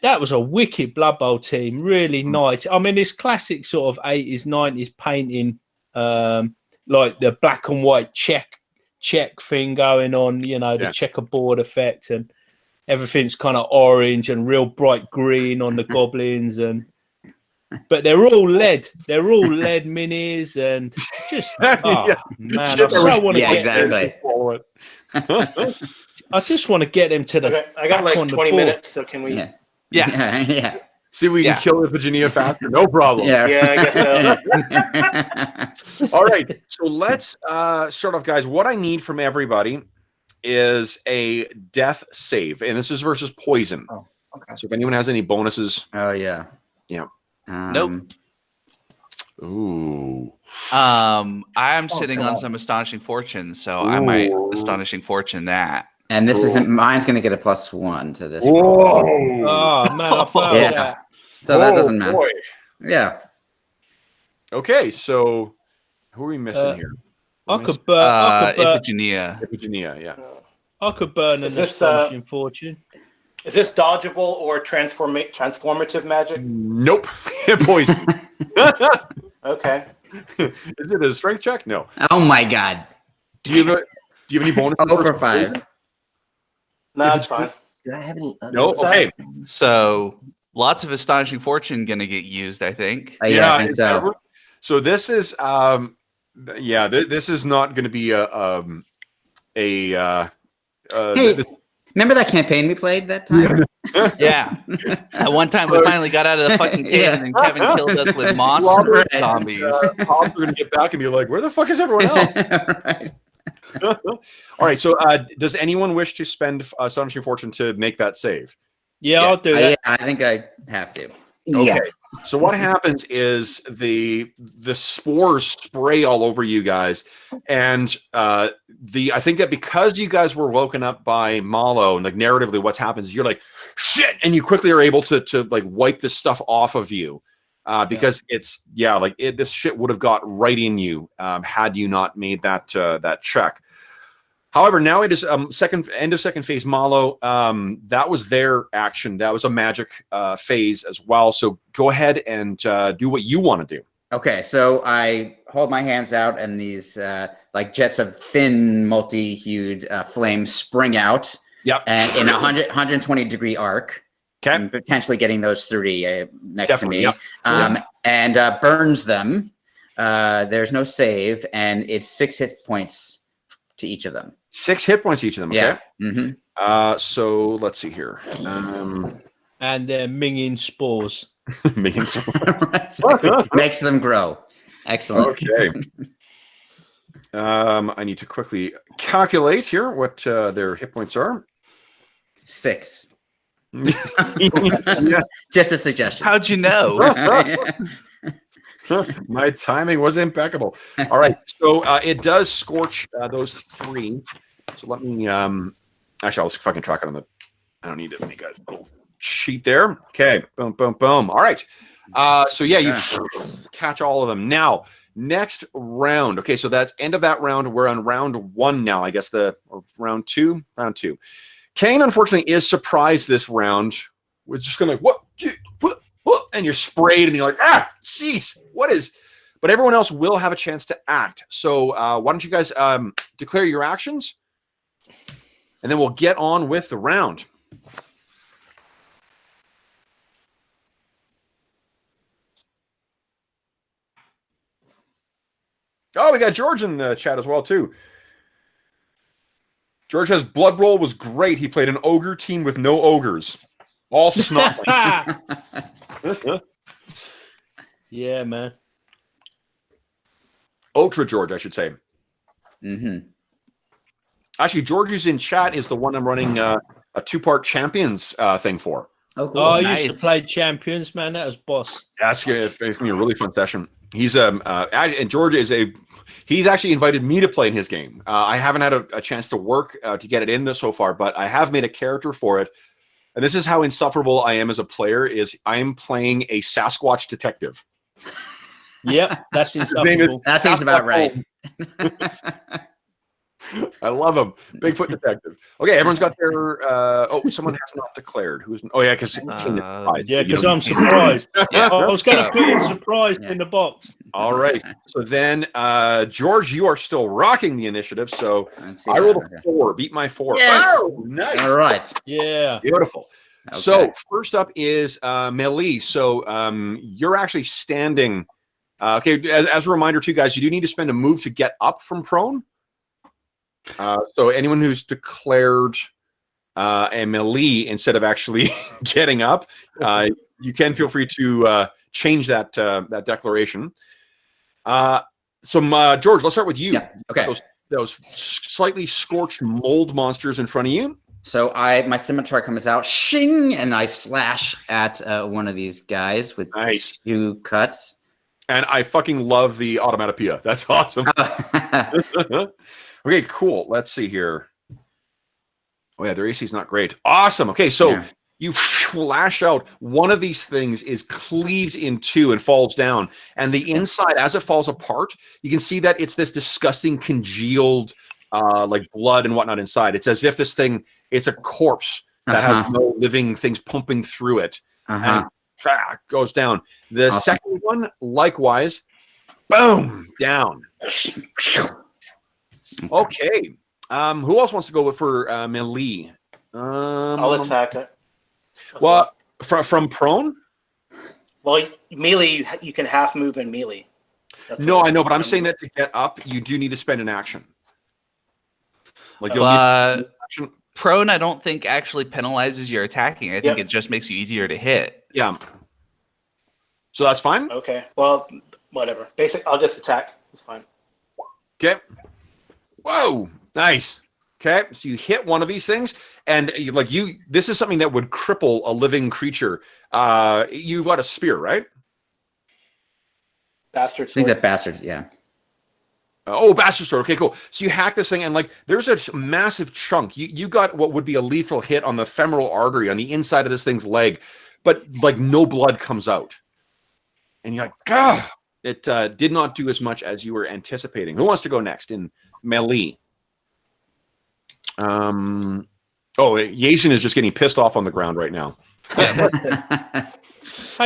that was a wicked Blood Bowl team. Really nice. I mean, this classic sort of 80s, 90s painting, like the black and white check thing going on, the checkerboard effect, and everything's kind of orange and real bright green on the goblins, but they're all lead minis, and just man, I so want to get
exactly.
I just want to get them to the.
Okay, I got like 20 minutes, so can we?
Yeah.
See if we can kill Iphigenia faster. No problem.
I guess so.
All right. So let's start off, guys. What I need from everybody is a death save, and this is versus poison.
Oh, okay.
So if anyone has any bonuses.
Oh, yeah.
Yeah.
Nope.
Ooh.
I'm sitting on some Astonishing Fortune, so I might Astonishing Fortune that.
And this is mine's going to get a +1 to this.
Whoa.
Oh man, I failed that.
So that doesn't matter.
Boy.
Yeah.
Okay, so who are we missing here?
I could burn.
Iphigenia.
Iphigenia, yeah.
I could burn an
Is this,
Astonishing Fortune.
Is this dodgeable or transformative magic?
Nope. Poison.
Okay.
Is it a strength check? No.
Oh my God.
Do you have any bonuses?
0 for 5.
No, that's fine.
Do I have any?
No. Okay.
So lots of Astonishing Fortune gonna get used, I think.
Yeah, I think so.
So this is this is not going to be
Hey, remember that campaign we played that time?
Yeah. At one time we finally got out of the fucking cave, and then Kevin killed us with monster zombies.
Pops are going to get back and be like, "Where the fuck is everyone else?"
Right.
All right. So, does anyone wish to spend Astonishing Fortune to make that save?
Yeah, I'll do that.
Yeah, I think I have to.
Okay.
Yeah.
So what happens is the spores spray all over you guys, and I think that because you guys were woken up by Malo, and like narratively, what happens is you're like shit, and you quickly are able to like wipe this stuff off of you, because this shit would have got right in you had you not made that check. However, now it is end of second phase Malo. That was their action. That was a magic phase as well. So go ahead and do what you want to do.
Okay, so I hold my hands out, and these like jets of thin, multi-hued flames spring out.
Yep.
And in a 120-degree arc.
Okay.
And potentially getting those 3 next
Definitely,
to me.
yep.
And burns them. There's no save, and it's 6 hit points to each of them.
6 hit points each of them. Okay.
Yeah. Mm-hmm.
So let's see here.
And they're minging spores.
Makes
them grow. Excellent.
Okay. I need to quickly calculate here what their hit points are.
6.
Yeah.
Just a suggestion.
How'd you know?
My timing was impeccable. All right, so it does scorch those 3. So let me actually, I'll just fucking track it on the. I don't need to make a little sheet there. Okay, boom, boom, boom. All right. So yeah, you catch all of them. Now, next round. Okay, so that's end of that round. We're on round 1 now. I guess or round 2. Round 2. Kane, unfortunately, is surprised this round. We're just gonna like what, and you're sprayed, and you're like, jeez, what is? But everyone else will have a chance to act. So why don't you guys declare your actions, and then we'll get on with the round. Oh, we got George in the chat as well, too. George says, Blood Roll was great. He played an ogre team with no ogres. All snotling.
Yeah, man.
Ultra George, I should say.
Mm-hmm.
Actually, George who's in chat is the one I'm running a 2-part Champions thing for.
Oh, cool.
Oh, I
Nice.
used to play Champions, man. That was boss.
That's going to be a really fun session. He's and George is he's actually invited me to play in his game. I haven't had a chance to work to get it in so far, but I have made a character for it. And this is how insufferable I am as a player: is I'm playing a Sasquatch detective.
Yep, that's insufferable.
That seems about right.
I love him. Bigfoot detective. Okay, everyone's got their. Someone has not declared. Who's? Oh yeah, because
I'm surprised.
Yeah.
I was going to put in surprised in the box.
All right. So then, George, you are still rocking the initiative. So I rolled a 4. Beat my 4.
Yes.
Oh, nice.
All right.
Yeah.
Beautiful.
Okay.
So first up is Melee. So you're actually standing. Okay, as a reminder to you guys, you do need to spend a move to get up from prone. So anyone who's declared a melee instead of actually getting up, you can feel free to change that declaration. So George, let's start with you.
Yeah. Okay.
Those slightly scorched mold monsters in front of you.
So my scimitar comes out, shing, and I slash at one of these guys with
Nice.
2 cuts.
And I fucking love the automatopoeia. That's awesome. Okay, cool. Let's see here. Oh yeah, their AC is not great. Awesome. Okay, so you flash out. One of these things is cleaved in 2 and falls down. And the inside, as it falls apart, you can see that it's this disgusting congealed, like blood and whatnot inside. It's as if this thing, it's a corpse that has no living things pumping through it. And goes down. The second one, likewise, boom, down. Okay. Who else wants to go for melee?
I'll attack it.
Well, from prone?
Well, melee, you can half move in melee.
No, I know, but I'm saying that to get up, you do need to spend an action. Like you'll need action.
Prone, I don't think actually penalizes your attacking. I think it just makes you easier to hit.
Yeah. So that's fine?
Okay. Well, whatever. I'll just attack. It's fine.
Okay. Whoa. Nice. Okay. So you hit one of these things, and this is something that would cripple a living creature. You've got a spear, right?
Bastard sword.
Things that bastards, yeah.
Bastard sword. Okay, cool. So you hack this thing, and there's a massive chunk. You got what would be a lethal hit on the femoral artery on the inside of this thing's leg, but no blood comes out. And you're like, gah! It did not do as much as you were anticipating. Who wants to go next in melee? Yason is just getting pissed off on the ground right now.
Hey,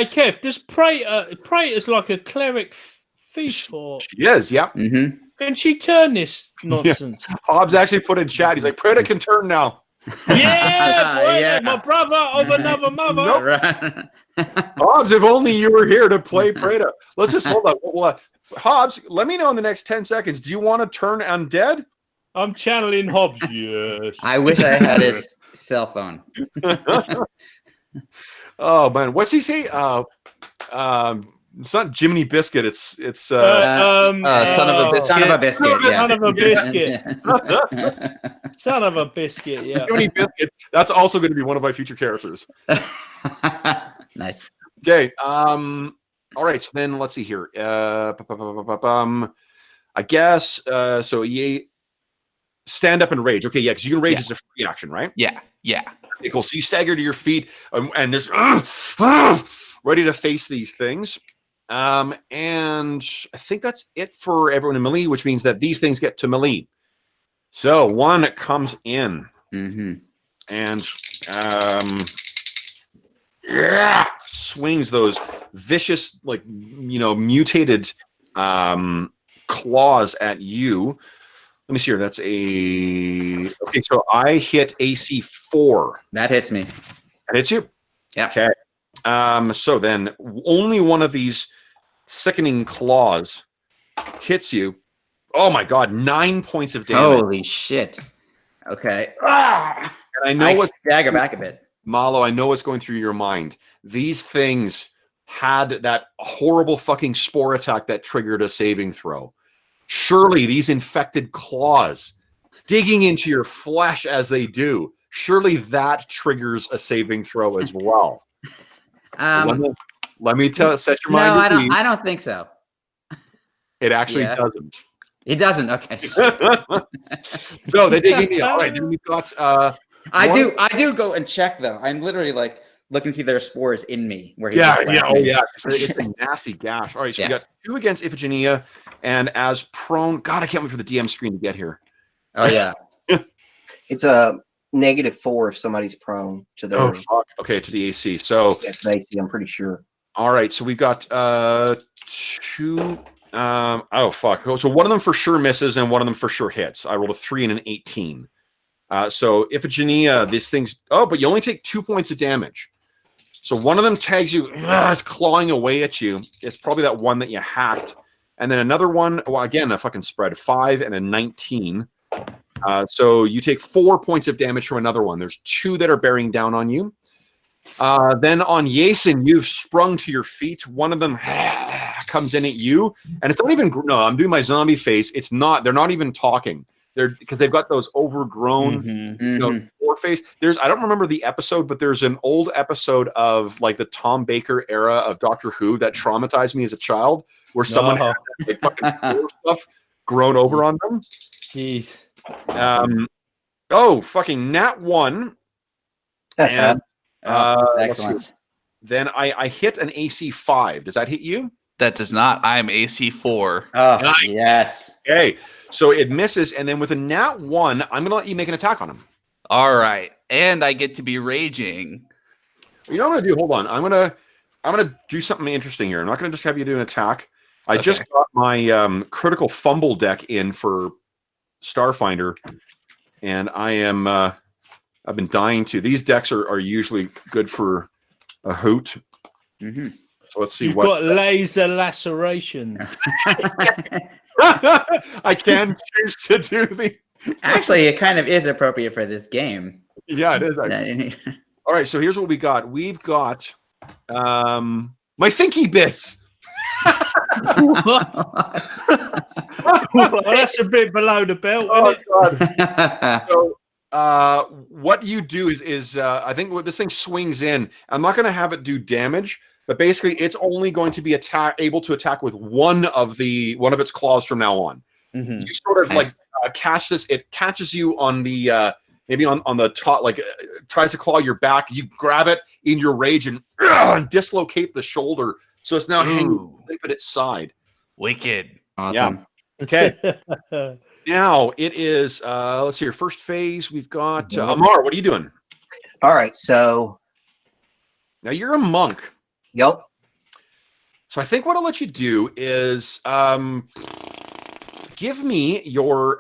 Kev, does Praetor's like a cleric thief? Or
she is, yeah.
Mm-hmm.
Can she turn this nonsense?
Yeah. Hobbs actually put in chat. He's like, Praetor can turn now.
Yeah, my brother of another mother.
Nope.
Right.
Hobbs, if only you were here to play Praetor. Let's just hold on. Hobbs, let me know in the next 10 seconds. Do you want to turn undead?
I'm channeling Hobbs, yes.
I wish I had his cell phone.
Oh, man. What's he say? It's not Jiminy Biscuit. It's
son of a biscuit.
Son of a biscuit. Yeah.
Son of a biscuit. Son of a biscuit. Yeah.
Jiminy Biscuit. That's also going to be one of my future characters.
Nice.
Okay. All right. So then let's see here. I guess. So ye stand up and rage. Okay. Yeah. Because you can rage as a free action, right?
Yeah. Yeah.
Okay, cool. So you stagger to your feet and just ready to face these things. And I think that's it for everyone in melee, which means that these things get to melee. So one comes in and swings those vicious, mutated claws at you. Let me see here. That's okay. So I hit AC 4.
That hits me.
That hits you.
Yeah.
Okay. So then only one of these sickening claws hits you. Oh my God, 9 points of damage.
Holy shit. Okay.
And I know
I stagger back a bit.
Malo, I know what's going through your mind. These things had that horrible fucking spore attack that triggered a saving throw. Surely these infected claws digging into your flesh as they do, surely that triggers a saving throw as well. Let me set your mind.
No, I don't think so.
It actually
Yeah.
doesn't.
It doesn't. Okay.
So they dig in. All right, then we've got.
I do go and check though. I'm literally like looking to see there are spores in me where he
Yeah,
just
yeah,
left
oh
me.
yeah. It's a nasty gash. All right, so we
Yeah.
got 2 against Iphigenia, and as prone. God, I can't wait for the DM screen to get here.
Oh yeah.
It's a -4 if somebody's prone to their
Oh fuck. Okay, to the AC. So
AC, I'm pretty sure.
all right, so we've got 2. Oh fuck. So one of them for sure misses, and one of them for sure hits. I rolled a 3 and an 18. So Iphigenia, these things. Oh, but you only take 2 points of damage. So one of them tags you, it's clawing away at you. It's probably that one that you hacked. And then another one, well, again, a fucking spread, 5 and a 19. So you take 4 points of damage from another one. There's 2 that are bearing down on you. Then on Yason, you've sprung to your feet. One of them comes in at you. And it's not even, no, I'm doing my zombie face. It's not, they're not even talking. They're because they've got those overgrown, you know, poor face. I don't remember the episode, but there's an old episode of like the Tom Baker era of Doctor Who that traumatized me as a child, where someone had like fucking spore stuff grown over on them.
Jeez.
Oh, fucking nat 1. And let's see.
Excellent.
Then I hit an AC 5. Does that hit you?
That does not. I am AC 4.
Oh,
Nice.
yes.
Okay, so it misses, and then with a nat 1, I'm gonna let you make an attack on him.
All right, and I get to be raging.
You know what I'm gonna do? Hold on. I'm gonna do something interesting here. I'm not gonna just have you do an attack. I just got my critical fumble deck in for Starfinder, and I am I've been dying to. These decks are usually good for a hoot.
Mm-hmm.
So let's see.
You've got laser lacerations.
I can choose to do the.
Actually, it kind of is appropriate for this game.
Yeah, it is. All right, so here's what we got. We've got my thinky bits.
What? Well, that's a bit below the belt, isn't it?
So, what you do is I think what this thing swings in. I'm not going to have it do damage, but basically, it's only going to be able to attack with one of its claws from now on.
Mm-hmm.
You sort of like catch this. It catches you on the maybe on the top, like tries to claw your back. You grab it in your rage and dislocate the shoulder, so it's now hanging limp at its side.
Wicked.
Awesome.
Yeah. Okay. Now it is. Let's see. Your first phase. We've got Amar. What are you doing?
All right, so
Now you're a monk.
yep.
So I think what I'll let you do is give me your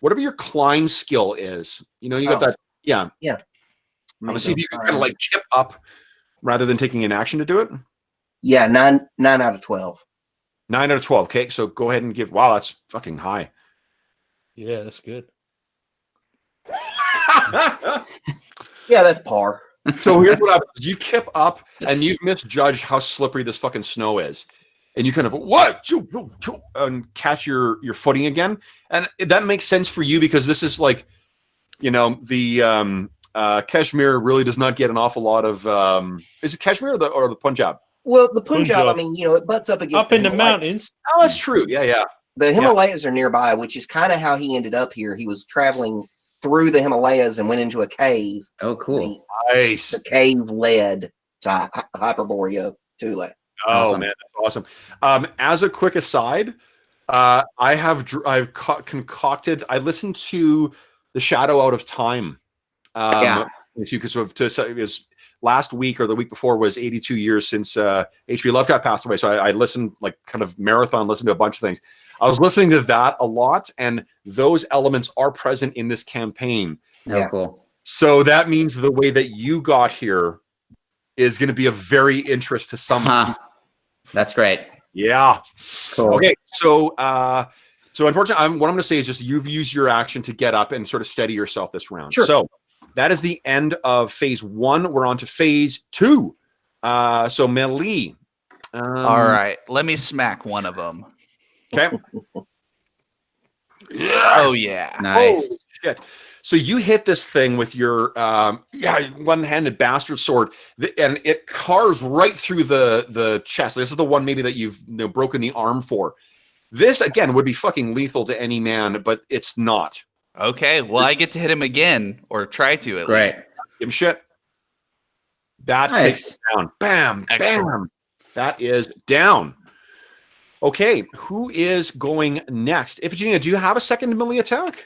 whatever your climb skill is. You know, you got that. Yeah.
Yeah.
I'm gonna see if you can kind of like chip up rather than taking an action to do it.
Yeah, 9 out of 12.
9 out of 12. Okay, so go ahead and give. Wow, that's fucking high.
Yeah, that's good.
Yeah, that's par.
So here's what happens. You kip up and you've misjudged how slippery this fucking snow is. And you kind of and catch your footing again. And that makes sense for you because this is like, you know, the Kashmir really does not get an awful lot of is it Kashmir or the Punjab?
Well, the Punjab,
Punjab.
I mean, you know, it butts up against
Up in the
Himalayas.
mountains.
Oh, that's true. Yeah.
The Himalayas are nearby, which is kind of how he ended up here. He was traveling through the Himalayas and went into a cave.
Oh, cool.
Nice.
The cave led to Hyperborea, Thule.
Oh
Awesome.
man, that's awesome. As a quick aside, I've concocted. I listened to The Shadow Out of Time. Because it was last week or the week before was 82 years since H.P. Lovecraft passed away. So I listened, like kind of marathon, listened to a bunch of things. I was listening to that a lot, and those elements are present in this campaign.
Oh, cool.
So that means the way that you got here is going to be of very interest to some.
That's great.
Yeah.
Cool.
Okay. So unfortunately, what I'm going to say is just you've used your action to get up and sort of steady yourself this round.
Sure.
So that is the end of phase 1. We're on to phase 2. So melee.
All right, let me smack one of them.
Okay.
Oh yeah.
Nice.
Oh, shit. So you hit this thing with your one-handed bastard sword, and it carves right through the chest. This is the one maybe that you've broken the arm for. This again would be fucking lethal to any man, but it's not.
Okay, well, I get to hit him again, or try to at
Great.
least.
Give him shit. That
Nice.
takes it down. Bam,
Excellent.
bam. That is down. Okay, who is going next? Iphigenia, do you have a second melee attack?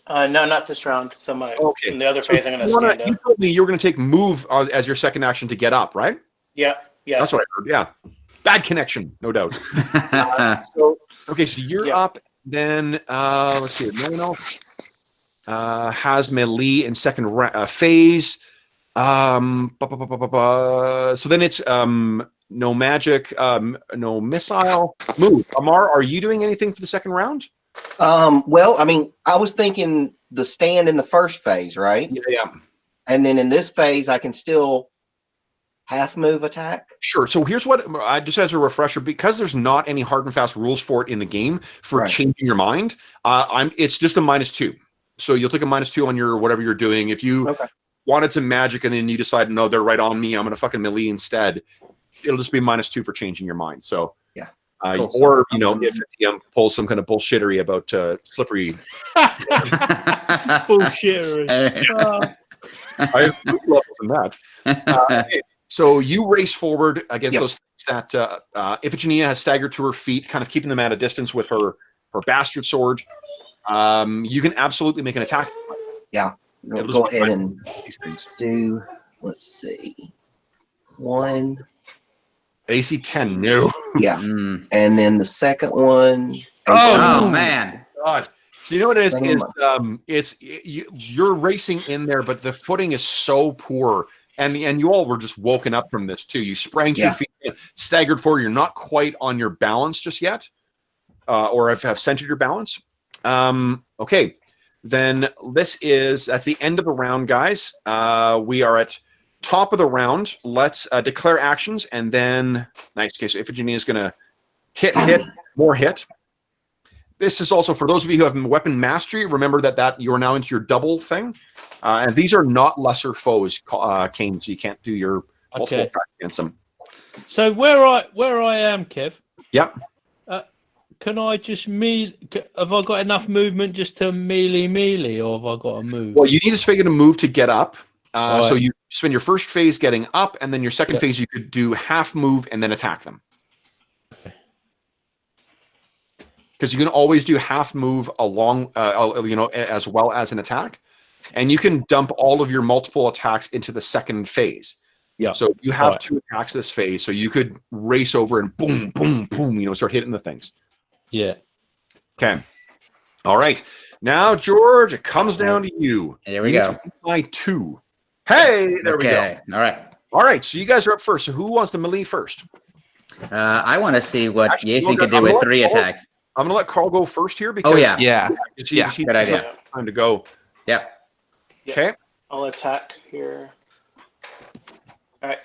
No, not this round. So
Okay.
in the other
So
phase, I'm going to stand
you
up.
told me you were going to take move as your second action to get up, right?
Yeah.
That's what I heard. Yeah. Bad connection, no doubt. Okay, so you're up. Then let's see. No. Has melee in second phase. So then it's no magic, no missile. Move. Amar, are you doing anything for the second round?
Well, I mean, I was thinking the stand in the first phase, right?
Yeah.
And then in this phase, I can still half move attack.
Sure. So here's what I just as a refresher, because there's not any hard and fast rules for it in the game for changing your mind. It's just a -2. So you'll take a -2 on your whatever you're doing. If you wanted to magic and then you decide, no, they're right on me, I'm gonna fucking melee instead. It'll just be -2 for changing your mind. So
yeah.
Cool. Or if the pulls some kind of bullshittery about slippery
Bullshittery.
I have levels in that. Okay. So you race forward against those things that Iphigenia has staggered to her feet, kind of keeping them at a distance with her bastard sword. You can absolutely make an attack.
Yeah. Go ahead and
these things.
do, let's see, 1.
AC 10, no.
Yeah. And then the second one.
Oh man.
God. So you know what it is? You're racing in there, but the footing is so poor. And you all were just woken up from this too. You sprang to your feet, staggered forward. You're not quite on your balance just yet, or have centered your balance. Okay, then that's the end of the round, guys. We are at top of the round. Let's declare actions, and then nice. Okay, so Iphigenia is going to hit, more hit. This is also for those of you who have weapon mastery. Remember that you are now into your double thing. And these are not lesser foes, Kane, so you can't do your multiple attack against them.
So where I am, Kev.
Yep.
Can I just have I got enough movement just to melee, or have I got to move?
Well, you need to figure to move to get up. So you spend your first phase getting up, and then your second phase you could do half move and then attack them.
Okay.
Because you can always do half move along, as well as an attack. And you can dump all of your multiple attacks into the second phase.
Yeah.
So you have 2 attacks this phase, so you could race over and boom, boom, boom, start hitting the things.
Yeah.
Okay. All right. Now, George, it comes down to you.
There we go.
By 2. Hey, there we go.
All right.
All right. So you guys are up first. So who wants to melee first?
I want to see what Jason could do
I'm
with
gonna
3 attacks.
I'm going to let Carl go first here because
Good idea.
Time to go.
Yep.
Okay.
I'll attack here. All right.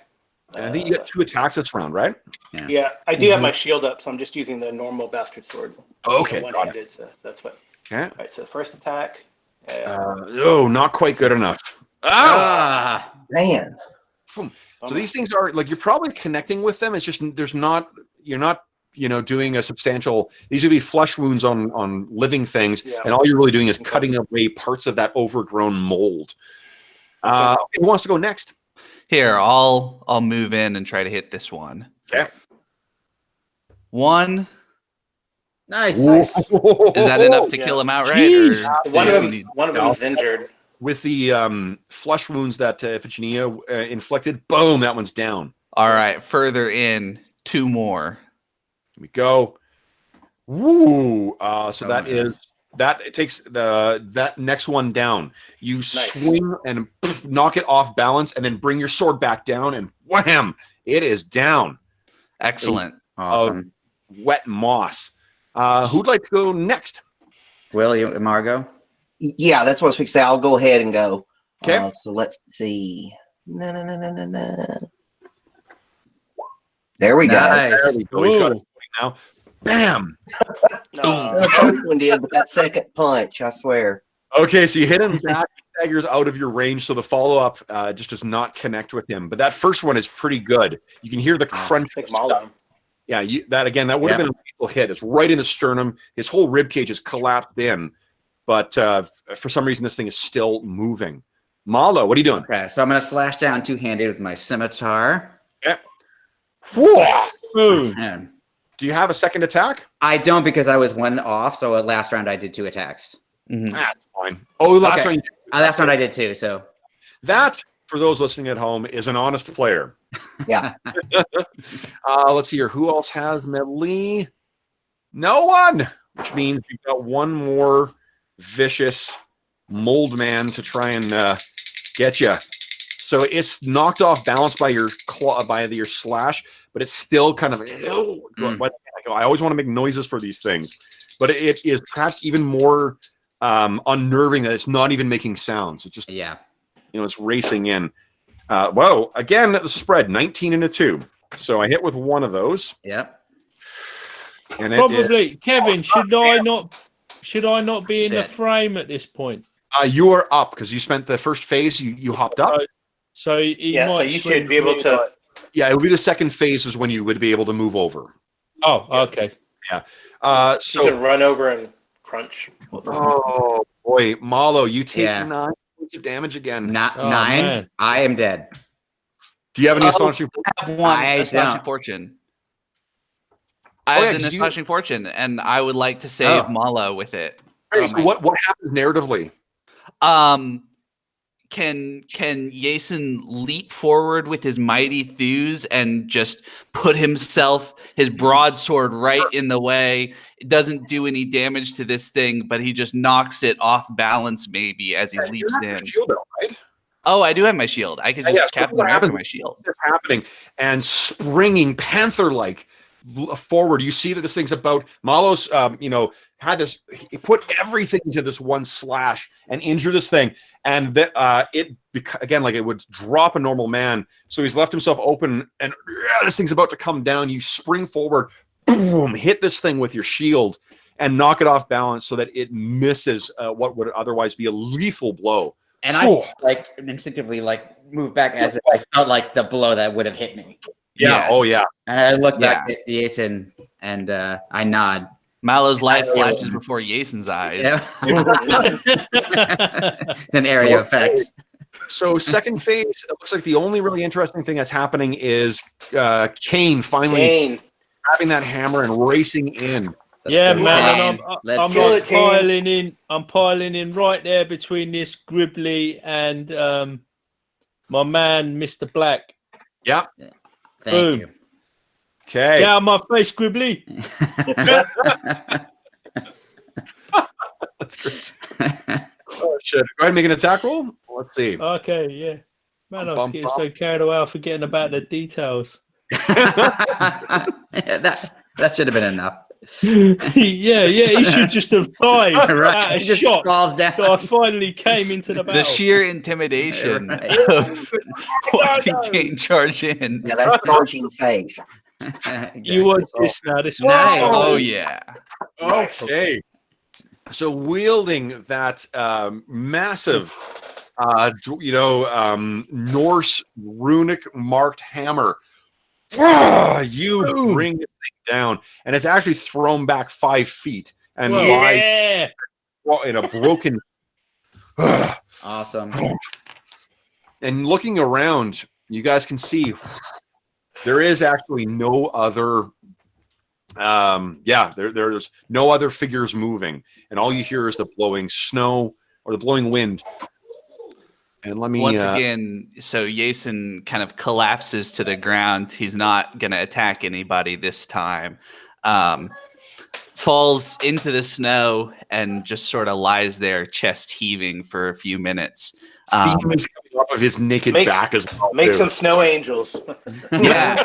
And I think you got 2 attacks this round, right?
Yeah, I do have my shield up, so I'm just using the normal bastard sword.
Okay.
One-handed, so that's what.
Okay.
All right, so first attack.
Not quite good enough.
Ah,
man.
So these things are like you're probably connecting with them. It's just you're not doing a substantial. These would be flesh wounds on living things, and all you're really doing is cutting away parts of that overgrown mold. Who wants to go next?
Here, I'll move in and try to hit this one.
Okay.
1.
nice.
Is that enough to kill him outright? Or
One of them's injured.
With the flesh wounds that Iphigenia inflicted, boom, that one's down.
All right, further in, 2 more.
Here we go. Woo! So that takes that next one down. You swing and knock it off balance, and then bring your sword back down, and wham! It is down.
Excellent.
Awesome.
Wet moss. Who'd like to go next?
Will you, Margot?
Yeah, that's what I was fixing. I'll go ahead and go.
Okay.
So let's see. No. There we go.
There we go. He's got it now. Bam!
The first one did, but that second punch, I swear.
Okay, so you hit him back, daggers out of your range, so the follow-up just does not connect with him. But that first one is pretty good. You can hear the crunch of stuff Yeah, that would have been a lethal hit. It's right in the sternum. His whole rib cage is collapsed in, but for some reason this thing is still moving. Malo, what are you doing?
Okay, so I'm going to slash down two-handed with my scimitar.
Okay.
Boom.
And
Do you have a second attack?
I don't because I was one off. So last round I did 2 attacks.
That's fine. Oh, last round.
Last round I did 2. So
That, for those listening at home, is an honest player.
Yeah.
Let's see here. Who else has melee? No one. Which means we've got one more vicious mold man to try and get you. So it's knocked off balance by your claw, by your slash, but it's still kind of. I always want to make noises for these things, but it is perhaps even more unnerving that it's not even making sounds. It just it's racing in. Whoa! Again, the spread 19 and a 2. So I hit with one of those.
Yep.
And
Probably, Kevin. Should I not be in the frame at this point?
You are up because you spent the first phase. You hopped up.
So
so you should be able to.
Yeah, it would be the second phase is when you would be able to move over.
Oh, okay.
Yeah. So
you can run over and crunch.
Oh boy, Malo, you take 9 points of damage again.
9.
Man.
I am dead.
Do you have any astonishing?
I have one
I
astonishing
don't.
fortune. I have an
'cause
astonishing fortune, and I would like to save Malo with it.
So what happens narratively?
Can Jason leap forward with his mighty thews and just put his broadsword right in the way? It doesn't do any damage to this thing, but he just knocks it off balance maybe as he leaps in.
Shield out, right?
Oh, I do have my shield. I could just Captain America my shield.
What's happening? And springing panther-like forward, you see that this thing's about. Malo's, had this. He put everything into this one slash and injure this thing, and again, like it would drop a normal man. So he's left himself open, and this thing's about to come down. You spring forward, boom, hit this thing with your shield, and knock it off balance so that it misses what would otherwise be a lethal blow.
And I instinctively moved back as if I felt like the blow that would have hit me.
Yeah. Oh yeah.
And I look back at Jason and I nod.
Malo's life flashes before Jason's eyes.
Yeah. It's an area effect.
So second phase, it looks like the only really interesting thing that's happening is Kane finally grabbing that hammer and racing in.
Man, and I'm piling in right there between this Gribbly and my man, Mr. Black.
Yeah.
Thank you.
Okay.
Get out of my face, Gribbly.
That's great. Oh shit! Go ahead and make an attack roll. Let's see.
Okay, yeah. Man, I was getting so carried away, forgetting about the details.
That should have been enough.
yeah, he should just have died at a shot.
Falls down.
So I finally came into the battle.
The sheer intimidation of watching Kane charge in.
Yeah, that's charging phase.
You watch this now. This
Nice.
Oh yeah.
Okay. So wielding that massive, Norse runic marked hammer, you bring this thing down, and it's actually thrown back 5 feet and lies in a broken.
Awesome.
And looking around, you guys can see there is actually no other. There's no other figures moving, and all you hear is the blowing snow or the blowing wind. And let me
once again, so Jason kind of collapses to the ground. He's not going to attack anybody this time. Falls into the snow and just sort of lies there, chest heaving for a few minutes.
Steam is coming up of his naked back as well.
Make some snow angels.
Yeah.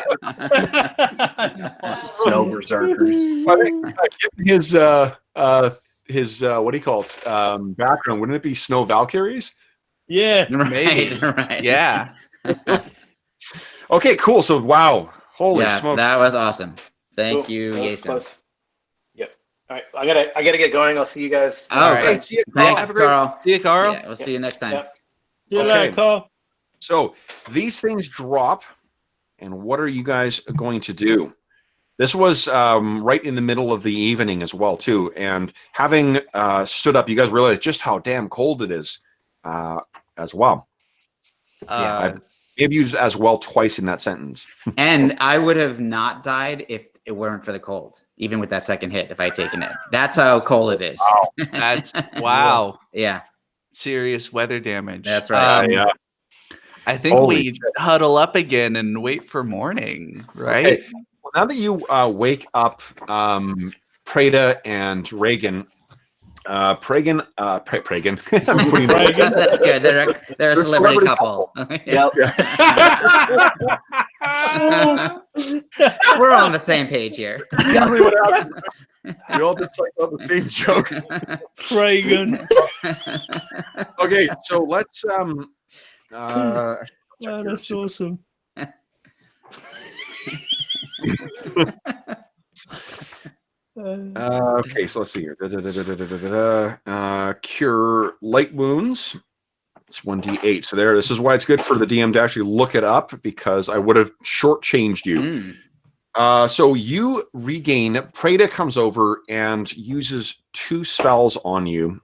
Snow berserkers.
His what do you call it? Background, wouldn't it be Snow Valkyries?
Yeah,
Maybe.
Right.
Yeah.
Okay, cool. So wow, holy smokes!
That was awesome. Thank
Cool.
you,
That was
Jason.
close. Yep. All right, I gotta get going. I'll see you guys.
All
Okay,
right.
see you, Carl.
Thanks,
Have a great.
Carl.
See you, Carl.
Yeah, we'll see you next time.
Yep.
see you
Okay.
later, Carl.
So these things drop, and what are you guys going to do? This was right in the middle of the evening as well, too. And having stood up, you guys realize just how damn cold it is as well. I have used as well twice in that sentence.
And I would have not died if it weren't for the cold, even with that second hit, if I had taken it. That's how cold it is.
Wow.
That's wow.
Yeah.
Serious weather damage.
That's right.
Yeah.
I think
Holy
we huddle up again and wait for morning, right?
Okay. Well, now that you wake up Prada and Reagan, Pragan. I'm putting
That's good. They're a celebrity couple.
Yep.
We're on the same page here.
Exactly what happened. We all just like on the same joke.
Reagan.
Okay, so let's
Wow, that's awesome.
okay, so let's see here. Cure light wounds. It's 1d8. So this is why it's good for the DM to actually look it up, because I would have shortchanged you. So you regain. Prada comes over and uses 2 spells on you.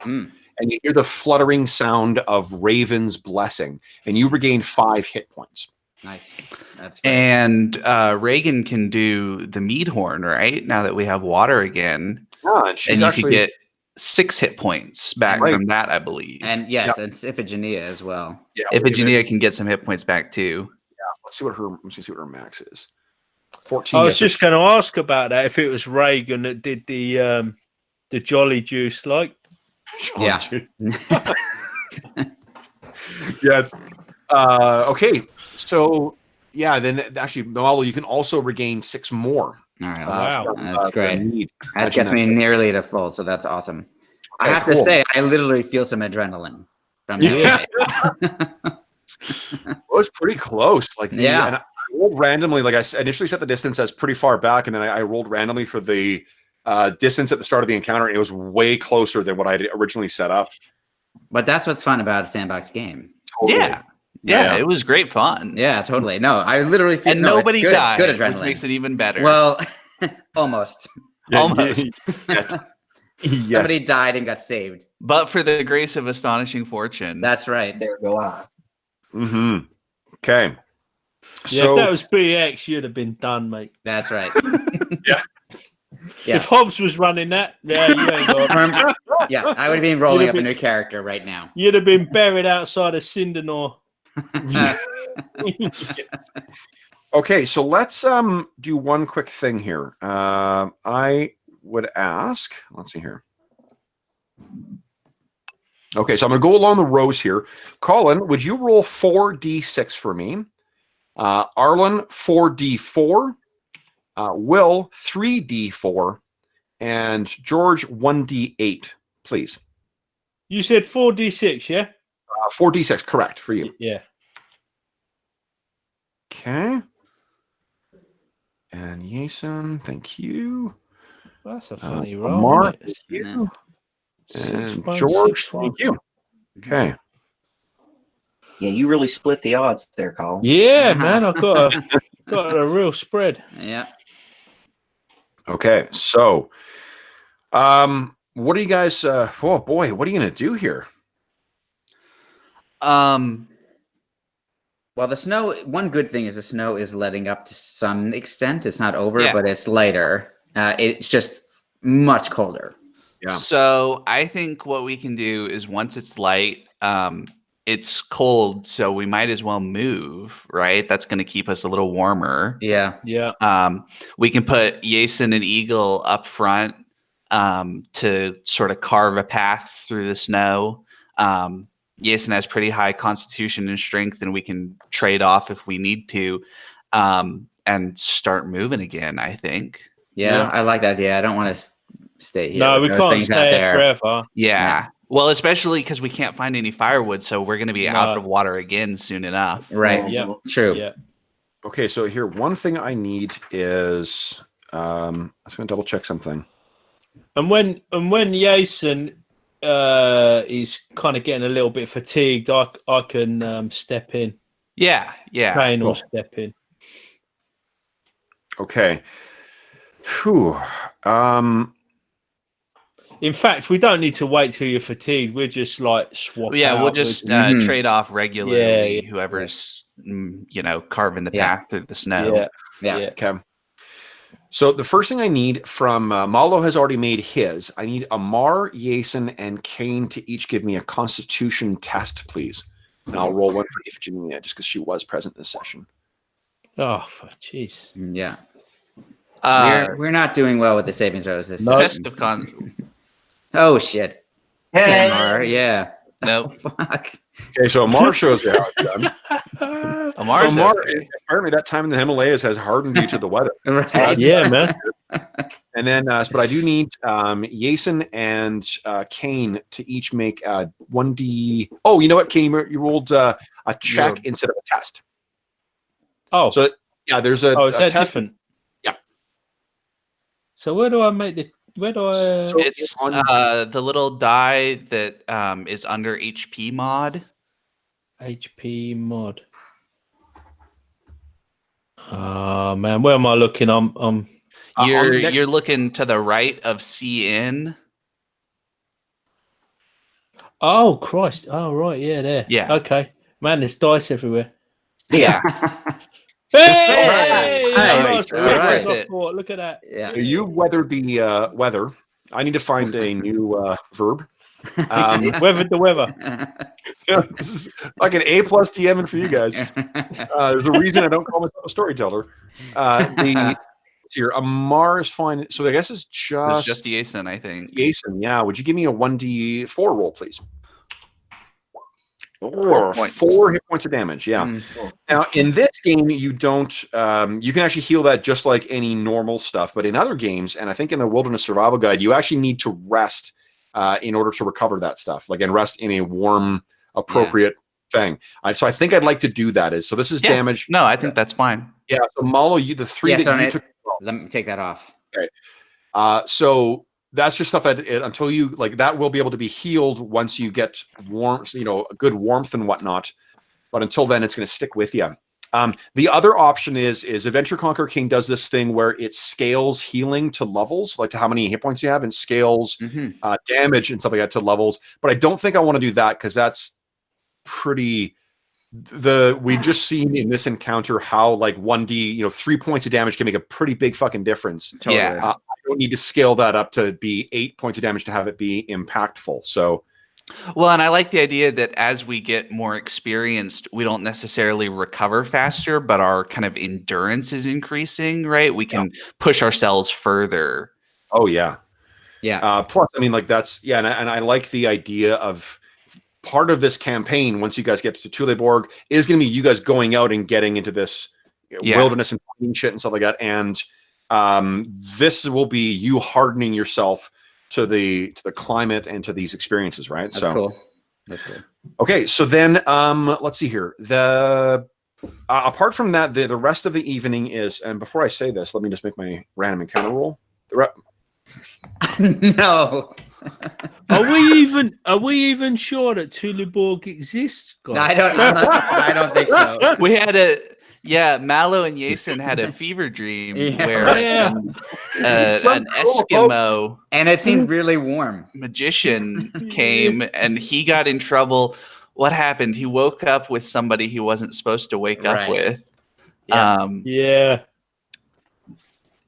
And you hear the fluttering sound of Raven's blessing, and you regain 5 hit points.
Nice. That's great.
And Reagan can do the mead horn, right? Now that we have water again.
Yeah, and she's
you
actually
could get 6 hit points back from that, I believe.
And yes, it's Iphigenia as well.
yeah,
Iphigenia can get some hit points back too.
Yeah, let's see what her max is. 14.
I was just going to ask about that. If it was Reagan that did the Jolly Juice, like.
Yeah.
Yes. Okay. So yeah, then actually, Malo, you can also regain 6 more.
All right.
Wow.
That's great.
Need.
That gets me nearly to full, so that's awesome. I
Okay,
have
cool.
to say, I literally feel some adrenaline from
Yeah.
that.
It was pretty close. Like, and I rolled randomly. Like, I initially set the distance as pretty far back, and then I rolled randomly for the distance at the start of the encounter, and it was way closer than what I had originally set up.
But that's what's fun about a sandbox game.
Totally.
Yeah, it was great fun.
Yeah, totally. No, I literally feel
And nobody
it's good,
died,
good
which
adrenaline.
makes it even better.
Well, almost.
Almost.
Yes.
Somebody died and got saved.
But for the grace of astonishing fortune.
That's right.
There go I.
Mm-hmm. Okay.
Yeah, if that was BX, you'd have been done, mate.
That's right.
Yeah.
Yes.
If Hobbs was running that, yeah, you ain't got.
Yeah, I would have been rolling up a
been-
new character right now.
You'd have been buried outside of Cindenor.
Okay, so let's do one quick thing here. I would ask, let's see here. Okay, so I'm going to go along the rows here. Colin, would you roll 4d6 for me? Arlen, 4d4. Will, 3d4. And George, 1d8, please.
You said 4d6, yeah?
4d6, correct, for you.
Yeah.
Okay. And Jason, thank you.
That's a funny roll.
Mark,
isn't it?
thank you. And
6 1,
George,
6 1.
thank you. Okay.
Yeah, you really split the odds there, Colin.
Yeah, man, I've got a real spread.
Yeah.
Okay. So, what are you guys? Oh boy, what are you gonna do here?
Well, the snow, one good thing is the snow is letting up to some extent. It's not over,
Yeah.
but it's lighter. It's just much colder.
Yeah.
So I think what we can do is once it's light, it's cold, so we might as well move, right? That's going to keep us a little warmer.
Yeah.
Yeah.
We can put Jason and Eagle up front to sort of carve a path through the snow. Jason has pretty high constitution and strength, and we can trade off if we need to and start moving again, I think.
Yeah, I like that idea. I don't want to stay here.
No, we
There's
can't
things out
stay
there.
here forever.
Yeah. Well, especially because we can't find any firewood, so we're going to be out of water again soon enough.
Right.
Yeah.
True.
Yeah.
Okay. So here, one thing I need is I'm just gonna double check something.
And when Jason is kind of getting a little bit fatigued, I can step in.
Yeah.
Kane
cool.
will step in.
Okay. Whew.
In fact, we don't need to wait till you're fatigued. We'll just like swap.
Yeah, we'll
out.
just
Mhm.
trade off regularly.
Yeah.
Whoever's carving the
Yeah.
path through the snow.
Yeah.
Okay. So the first thing I need from Malo has already made his. I need Amar, Yason, and Kane to each give me a Constitution test, please. And I'll roll one for Iphigenia just because she was present this session.
Oh, jeez.
Yeah.
Uh,
We're not doing well with the saving throws this
No.
Test
session.
of con.
Oh shit.
Hey,
Amar, yeah.
Nope.
Fuck.
Okay, so Amar shows you how it's done.
Amar's
Amar,
okay.
apparently that time in the Himalayas has hardened you to the weather.
Right.
Yeah, man.
And then, but I do need Yason and Kane to each make 1d. Oh, you know what, Kane? You rolled a check instead of a test.
Oh,
So, yeah, there's a,
is
a
that
test.
different?
Yeah.
So where do I make the? Where do I?
So-
It's the little die that is under HP mod.
HP mod. Oh man, where am I looking? I'm
You're looking to the right of CN.
Oh Christ! Oh right, yeah, there.
Yeah.
Okay, man, there's dice everywhere.
yeah.
Hey!
Nice.
Oh,
All right.
I thought, look at that.
Yeah.
So you weathered the weather. I need to find a new verb.
Weathered the weather.
This is like an A+ TM for you guys. There's a reason I don't call myself a storyteller. Here, Amar is fine. So I guess it's
It's just Jason, I think.
Jason, yeah. Would you give me a 1d4 roll, please? Or 4 hit points of damage, yeah. Now, in this game, you don't, you can actually heal that just like any normal stuff. But in other games, and I think in the Wilderness Survival Guide, you actually need to rest in order to recover that stuff. Like, and rest in a warm, appropriate thing. So I think I'd like to do that. So this is damage.
No, I think that's fine.
Yeah, so Malo, the 3 that you took.
Let me take that off.
Okay. So that's just stuff that until you like that will be able to be healed once you get warmth, a good warmth and whatnot. But until then, it's going to stick with you. The other option is Adventure Conqueror King does this thing where it scales healing to levels, like to how many hit points you have, and scales damage and stuff like that to levels. But I don't think I want to do that because that's pretty. We've just seen in this encounter how like 1d 3 points of damage can make a pretty big fucking difference.
Totally.
Yeah.
I don't need to scale that up to be 8 points of damage to have it be impactful. So
Well, and I like the idea that as we get more experienced, we don't necessarily recover faster, but our kind of endurance is increasing, right? We can push ourselves further.
oh yeah.
Yeah.
Plus, I mean, like that's and I like the idea of part of this campaign. Once you guys get to Tuleborg, is going to be you guys going out and getting into this wilderness and finding shit and stuff like that. And this will be you hardening yourself to the climate and to these experiences, right?
That's
so
cool. That's good.
Okay, so then let's see here. The apart from that, the rest of the evening is. And before I say this, let me just make my random encounter roll.
No.
Are we even sure that Tuleborg exists, guys?
No, I don't think so.
We had Malo and Jason had a fever dream where an Eskimo
And it seemed really warm.
magician came and he got in trouble. What happened? He woke up with somebody he wasn't supposed to wake up with.
Yeah.
Yeah.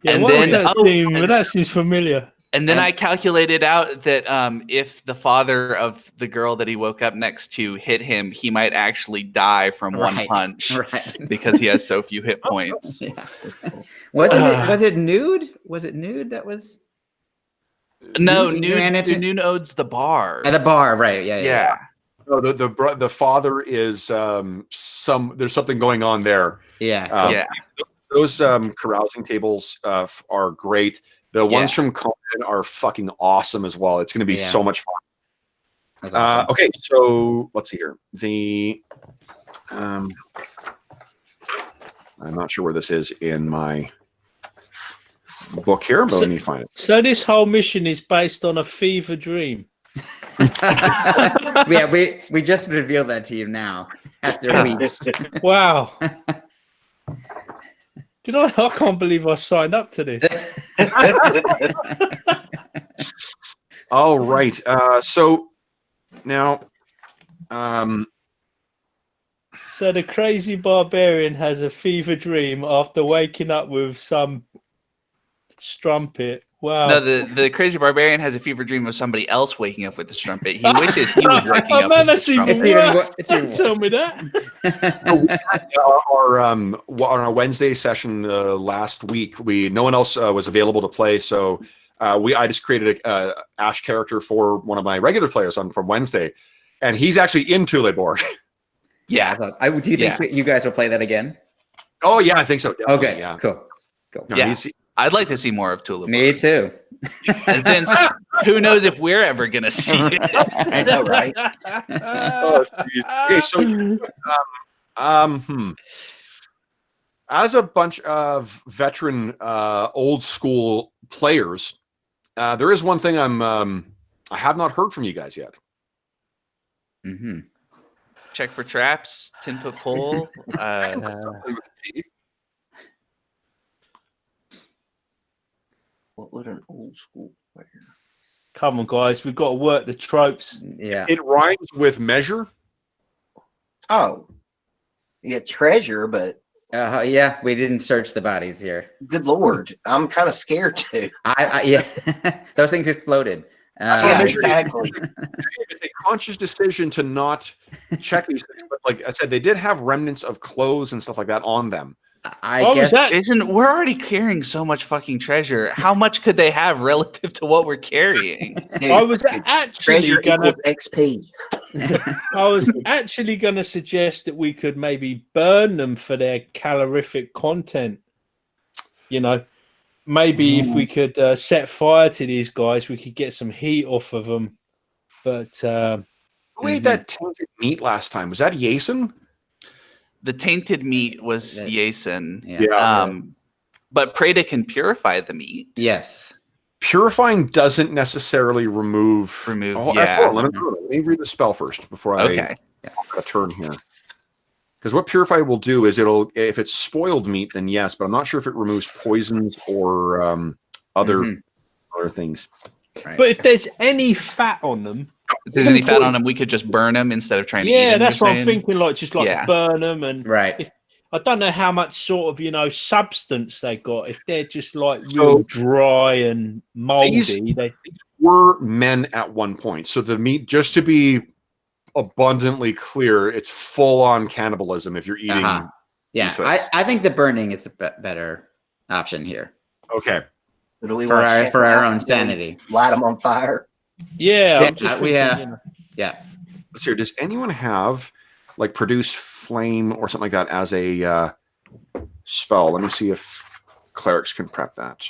And
what
then-
was that theme? That seems familiar.
And then I calculated out that if the father of the girl that he woke up next to hit him, he might actually die from one punch because he has so few hit points.
Was it nude? Was it nude that was?
No,
Nude
owns the bar.
At the bar, right? Yeah.
No, the father is there's something going on there.
Yeah.
Those carousing tables are great. The ones from Conan are fucking awesome as well. It's going to be so much fun.
That's awesome.
Okay, so let's see here. I'm not sure where this is in my book here, but let me find it.
So this whole mission is based on a fever dream.
Yeah, we just revealed that to you now after weeks.
Wow. Do you know what? I can't believe I signed up to this.
All right. So now,
So the crazy barbarian has a fever dream after waking up with some strumpet. Wow.
No, the crazy barbarian has a fever dream of somebody else waking up with the strumpet. He wishes he was waking
Oh
up
man,
with the
that's even
strumpet.
worse.
It's even
Don't tell me that.
on our Wednesday session last week, no one else was available to play, so I just created a Ash character for one of my regular players from Wednesday, and he's actually in Thule board.
Yeah. Do you think you guys will play that again?
Oh yeah, I think so. Definitely,
Okay.
Yeah.
Cool.
No,
Yeah. I'd like to see more of Thule.
Me too.
And since who knows if we're ever gonna see it.
I know, right?
Oh, okay, so as a bunch of veteran old school players, there is one thing I have not heard from you guys yet.
Mm-hmm.
Check for traps, 10-foot pole.
What would an old school player?
Come on, guys. We've got to work the tropes.
Yeah.
It rhymes with measure.
Oh, yeah, treasure, but
Yeah, we didn't search the bodies here.
good lord, I'm kind of scared too.
Yeah, those things exploded.
Yeah, exactly.
It's a conscious decision to not check these things, but like I said, they did have remnants of clothes and stuff like that on them.
I guess
We're already carrying so much fucking treasure. How much could they have relative to what we're carrying?
Dude,
I was actually
treasure
gonna.
equals XP.
I was actually going to suggest that we could maybe burn them for their calorific content. You know, maybe if we could set fire to these guys, we could get some heat off of them. But
Who ate that tainted meat last time? Was that Yason?
The tainted meat was Yason.
Yeah.
But Preda can purify the meat.
Yes.
Purifying doesn't necessarily remove. Oh,
yeah.
hold on, let me read the spell first before I turn here. Because what purify will do is if it's spoiled meat, then yes, but I'm not sure if it removes poisons or other things.
Right.
but if there's any fat on them,
If there's any fat on them, we could just burn them instead of trying to eat them.
that's
you're
what I'm
saying?
thinking. Like just burn them, and
Right.
I don't know how much sort of substance they got. If they're just like real dry and moldy, they
were men at one point. So the meat, just to be abundantly clear, it's full on cannibalism if you're eating.
Yeah, I think the burning is a better option here.
Okay.
Do we
For our own sanity.
Light them on fire.
Yeah,
Yeah,
I'm just
we
thinking,
have-
you know.
Yeah.
Let's hear. Does anyone have like produce flame or something like that as a spell? Let me see if clerics can prep that.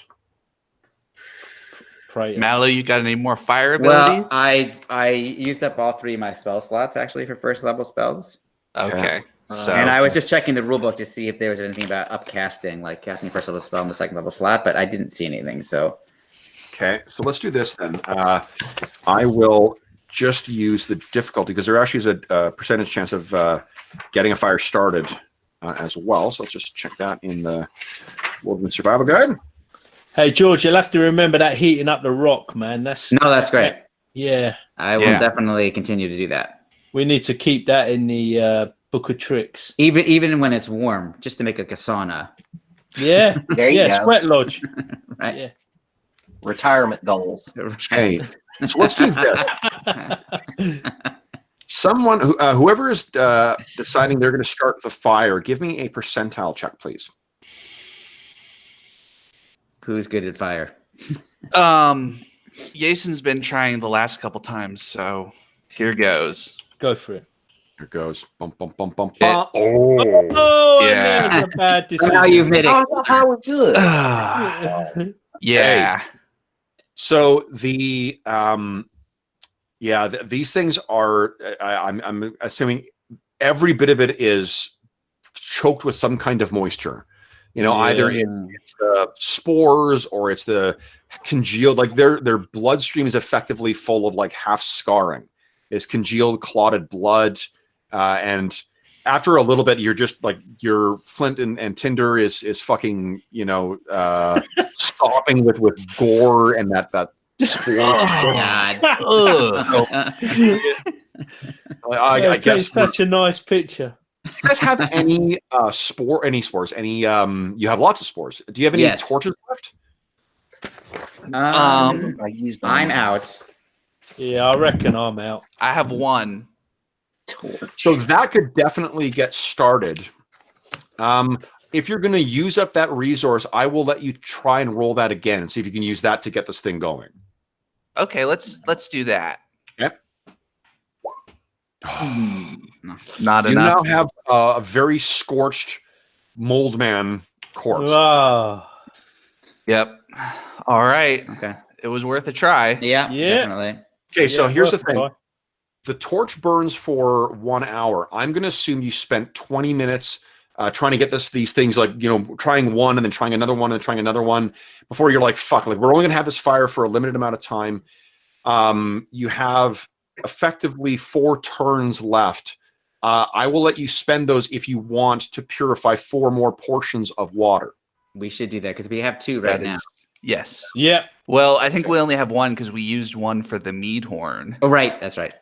Pray.
Mallow, you got any more fire abilities?
Well, I used up all 3 of my spell slots actually for first level spells.
Okay. So
And I was just checking the rulebook to see if there was anything about upcasting, like casting a first level spell in the second level slot, but I didn't see anything. So
Okay, so let's do this then. I will just use the difficulty because there actually is a percentage chance of getting a fire started as well. So let's just check that in the Wilderness Survival Guide.
Hey George, you'll have to remember that heating up the rock, man.
that's great.
Yeah,
I will definitely continue to do that.
we need to keep that in the book of tricks.
Even when it's warm, just to make like a sauna.
Yeah,
There you go.
sweat lodge.
Right.
Yeah.
Retirement goals.
Okay, so let's do this. Someone, whoever is deciding they're going to start the fire, give me a percentile check, please.
Who's good at fire?
Jason's been trying the last couple times, so here goes.
Go for it.
Here goes. Bum, bum, bum, bum,
Yeah.
bum. Oh.
Oh,
Yeah.
yeah, a bad decision.
Now you've made it.
Oh, how was good.
Yeah.
So the these things are. I'm assuming every bit of it is choked with some kind of moisture. Either it's the spores or it's the congealed. Like their bloodstream is effectively full of like half scarring. It's congealed, clotted blood, and after a little bit, you're just like your flint and tinder is fucking, stopping with gore and that spore.
God.
I guess
it's such a nice picture.
do you guys have any spores? You have lots of spores. Do you have any
Yes.
torches left?
I used them.
I'm out.
Yeah, I reckon I'm out.
I have one.
So that could definitely get started. If you're going to use up that resource, I will let you try and roll that again and see if you can use that to get this thing going.
Okay, let's do that.
Yep.
Not
You
enough.
now have a very scorched mold man corpse.
Ah,
Yep. All right.
Okay.
It was worth a try.
Yeah,
Yeah.
definitely.
Okay, so
yeah,
here's the
worth a
thing.
try.
The torch burns for 1 hour. I'm going to assume you spent 20 minutes trying to get these things, like, trying one and then trying another one and trying another one before you're like, fuck, like we're only going to have this fire for a limited amount of time. You have effectively 4 turns left. I will let you spend those if you want to purify 4 more portions of water.
We should do that because we have 2 right now.
Yes.
Yeah.
Well, I think we only have one because we used one for the mead horn.
Oh, right. That's right.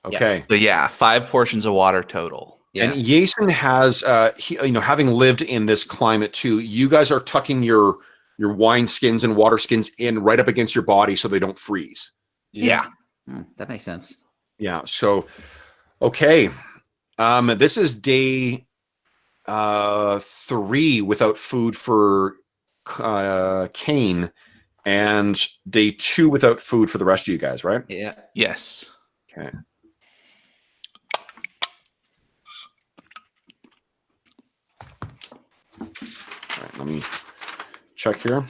Okay.
So yeah, 5 portions of water total.
Yeah.
And Jason has, having lived in this climate too, you guys are tucking your wine skins and water skins in right up against your body so they don't freeze.
Yeah.
That makes sense.
Yeah. So, okay. This is day 3 without food for Kane, and day 2 without food for the rest of you guys, right?
Yeah.
Yes.
Okay. All right, let me check here.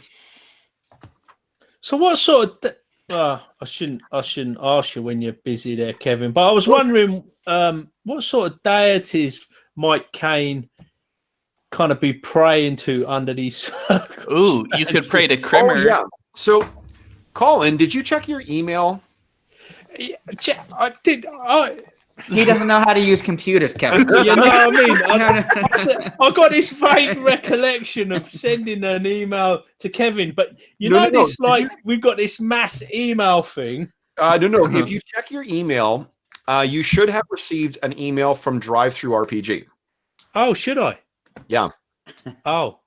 So what sort of? I shouldn't ask you when you're busy there, Kevin. But I was wondering, what sort of deities might Kane kind of be praying to under these circumstances?
Ooh, you could pray to Crimmer.
Oh, yeah. So, Colin, did you check your email?
Yeah, I did.
He doesn't know how to use computers, Kevin.
You know what I mean?
No.
I got this vague recollection of sending an email to Kevin, but this we've got this mass email thing.
No. If you check your email, you should have received an email from DriveThru RPG.
Oh, should I?
Yeah.
Oh,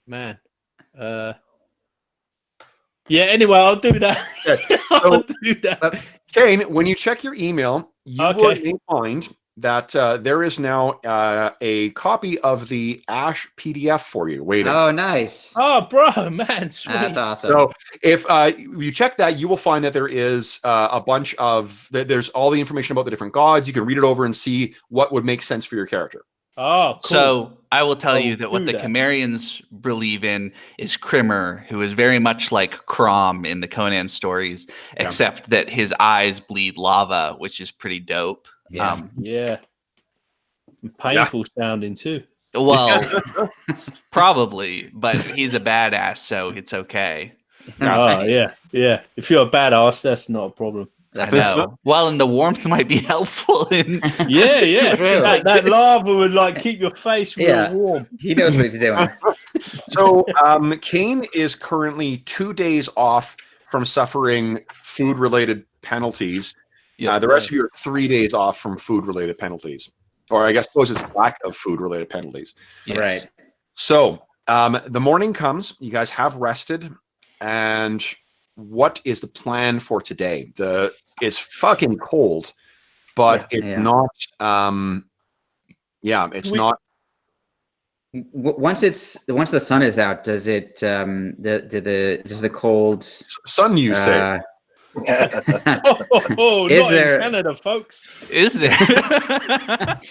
man. Yeah. Anyway, I'll do that. I'll do that.
Kane, when you check your email, you
Okay.
will find that there is now a copy of the Ash PDF for you waiting.
Oh, nice.
Oh, bro, man, sweet.
That's awesome.
So if you check that, you will find that there is a bunch of, there's all the information about the different gods. You can read it over and see what would make sense for your character.
Oh, cool.
So I will tell
Oh,
you that what
do
the
that.
Cimmerians believe in is Crimmer, who is very much like Crom in the Conan stories, except that his eyes bleed lava, which is pretty dope.
Yeah.
Yeah. Painful sounding too.
Well, probably, but he's a badass, so it's okay.
Oh, yeah. Yeah. If you're a badass, that's not a problem.
I know. Well, and the warmth might be helpful in.
Yeah, yeah.
True.
That lava would like keep your face real
Yeah.
warm.
He knows what he's doing.
So Kane is currently 2 days off from suffering food-related penalties.
Yeah.
The rest of you are 3 days off from food-related penalties. Or I guess suppose it's lack of food-related penalties.
Yes.
Right.
So the morning comes, you guys have rested, and what is the plan for today? It's fucking cold, but it's not. It's not.
Once the sun is out, does it does the cold
Sun, you say?
Oh,
Is
not
there-
in Canada, folks.
Is there?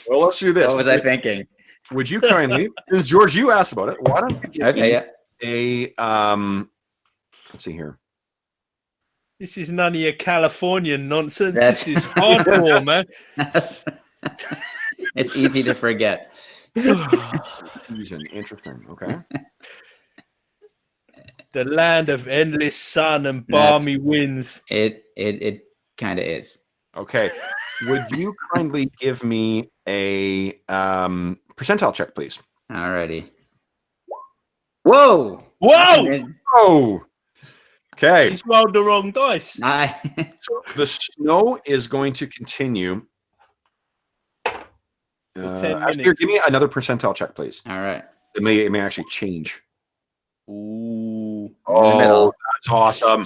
Well, let's do this.
What was I thinking?
Would you kindly, since George, you asked about it, why don't you give
Okay,
me
yeah.
let's see here.
This is none of your Californian nonsense.
That's-
This is hardcore, man.
It's easy to forget.
Season, interesting. Okay.
The land of endless sun and balmy winds.
It kind of is.
Okay. Would you kindly give me a percentile check, please?
Alrighty. Whoa!
Whoa!
Oh. Okay.
He's rolled the wrong dice.
So the snow is going to continue.
For 10
Actually,
minutes.
give me another percentile check, please.
All right.
It may actually change.
Ooh.
Oh, that's awesome.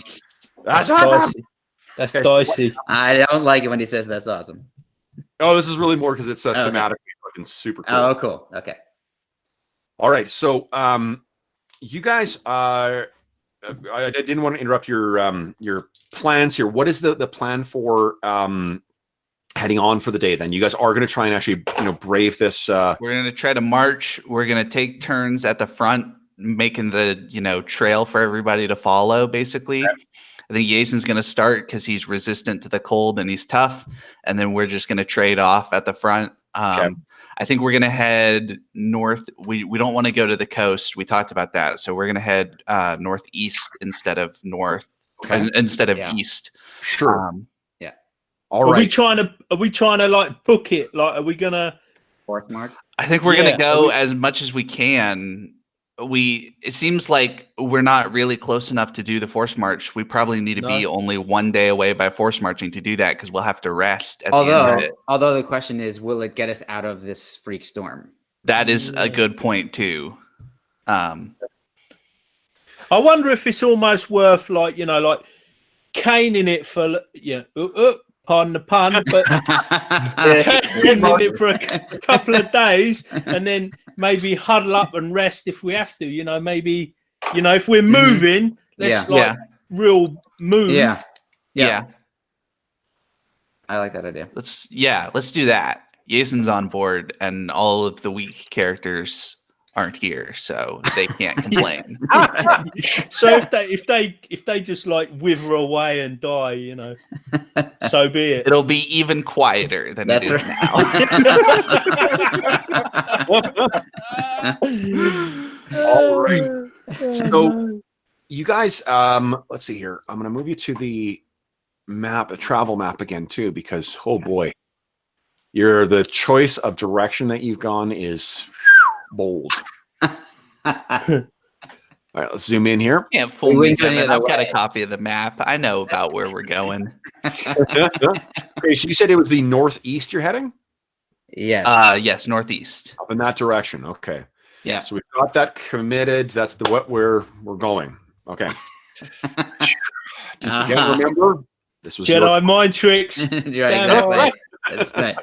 That's awesome.
Dicey. That's
Okay, so
dicey.
I don't like it when he says that's awesome.
Oh, this is really more because it's
okay.
thematically fucking super cool.
Oh, cool. Okay.
All right, so you guys I didn't want to interrupt your plans here. What is the plan for heading on for the day? Then you guys are going to try and actually brave this.
We're going to try to march. We're going to take turns at the front, making the trail for everybody to follow. Basically, okay. I think Jason's going to start because he's resistant to the cold and he's tough, and then we're just going to trade off at the front.
Okay.
I think we're going to head north. We don't want to go to the coast. We talked about that, so we're going to head northeast instead of north, instead of east.
Sure.
Yeah.
All
right. Are we trying to like book it? Like, are we gonna
fourth mark?
I think we're gonna go as much as we can. It seems like we're not really close enough to do the force march. We probably need to be only 1 day away by force marching to do that because we'll have to rest at the end of it.
Although the question is, will it get us out of this freak storm?
That is a good point too.
I wonder if it's almost worth like caning it for pardon the pun, but caning it for a couple of days and then maybe huddle up and rest if we have to. Maybe if we're moving, let's real move.
Yeah. I like that idea.
Let's do that. Jason's on board, and all of the weak characters aren't here, so they can't complain.
So if they just like wither away and die, so be it.
It'll be even quieter than it is
now. All right. So you guys, let's see here. I'm gonna move you to the map, a travel map again too, because oh boy, the choice of direction that you've gone is bold. All right, let's zoom in here.
Can't fool me. I've got a copy of the map. I know about where we're going.
Okay, so you said it was the northeast you're heading?
Yes.
Yes, northeast.
Up in that direction. Okay.
Yeah.
So we've got that committed. That's what we're going. Okay. Just again, remember, this was
Jedi mind tricks.
Exactly. That's right.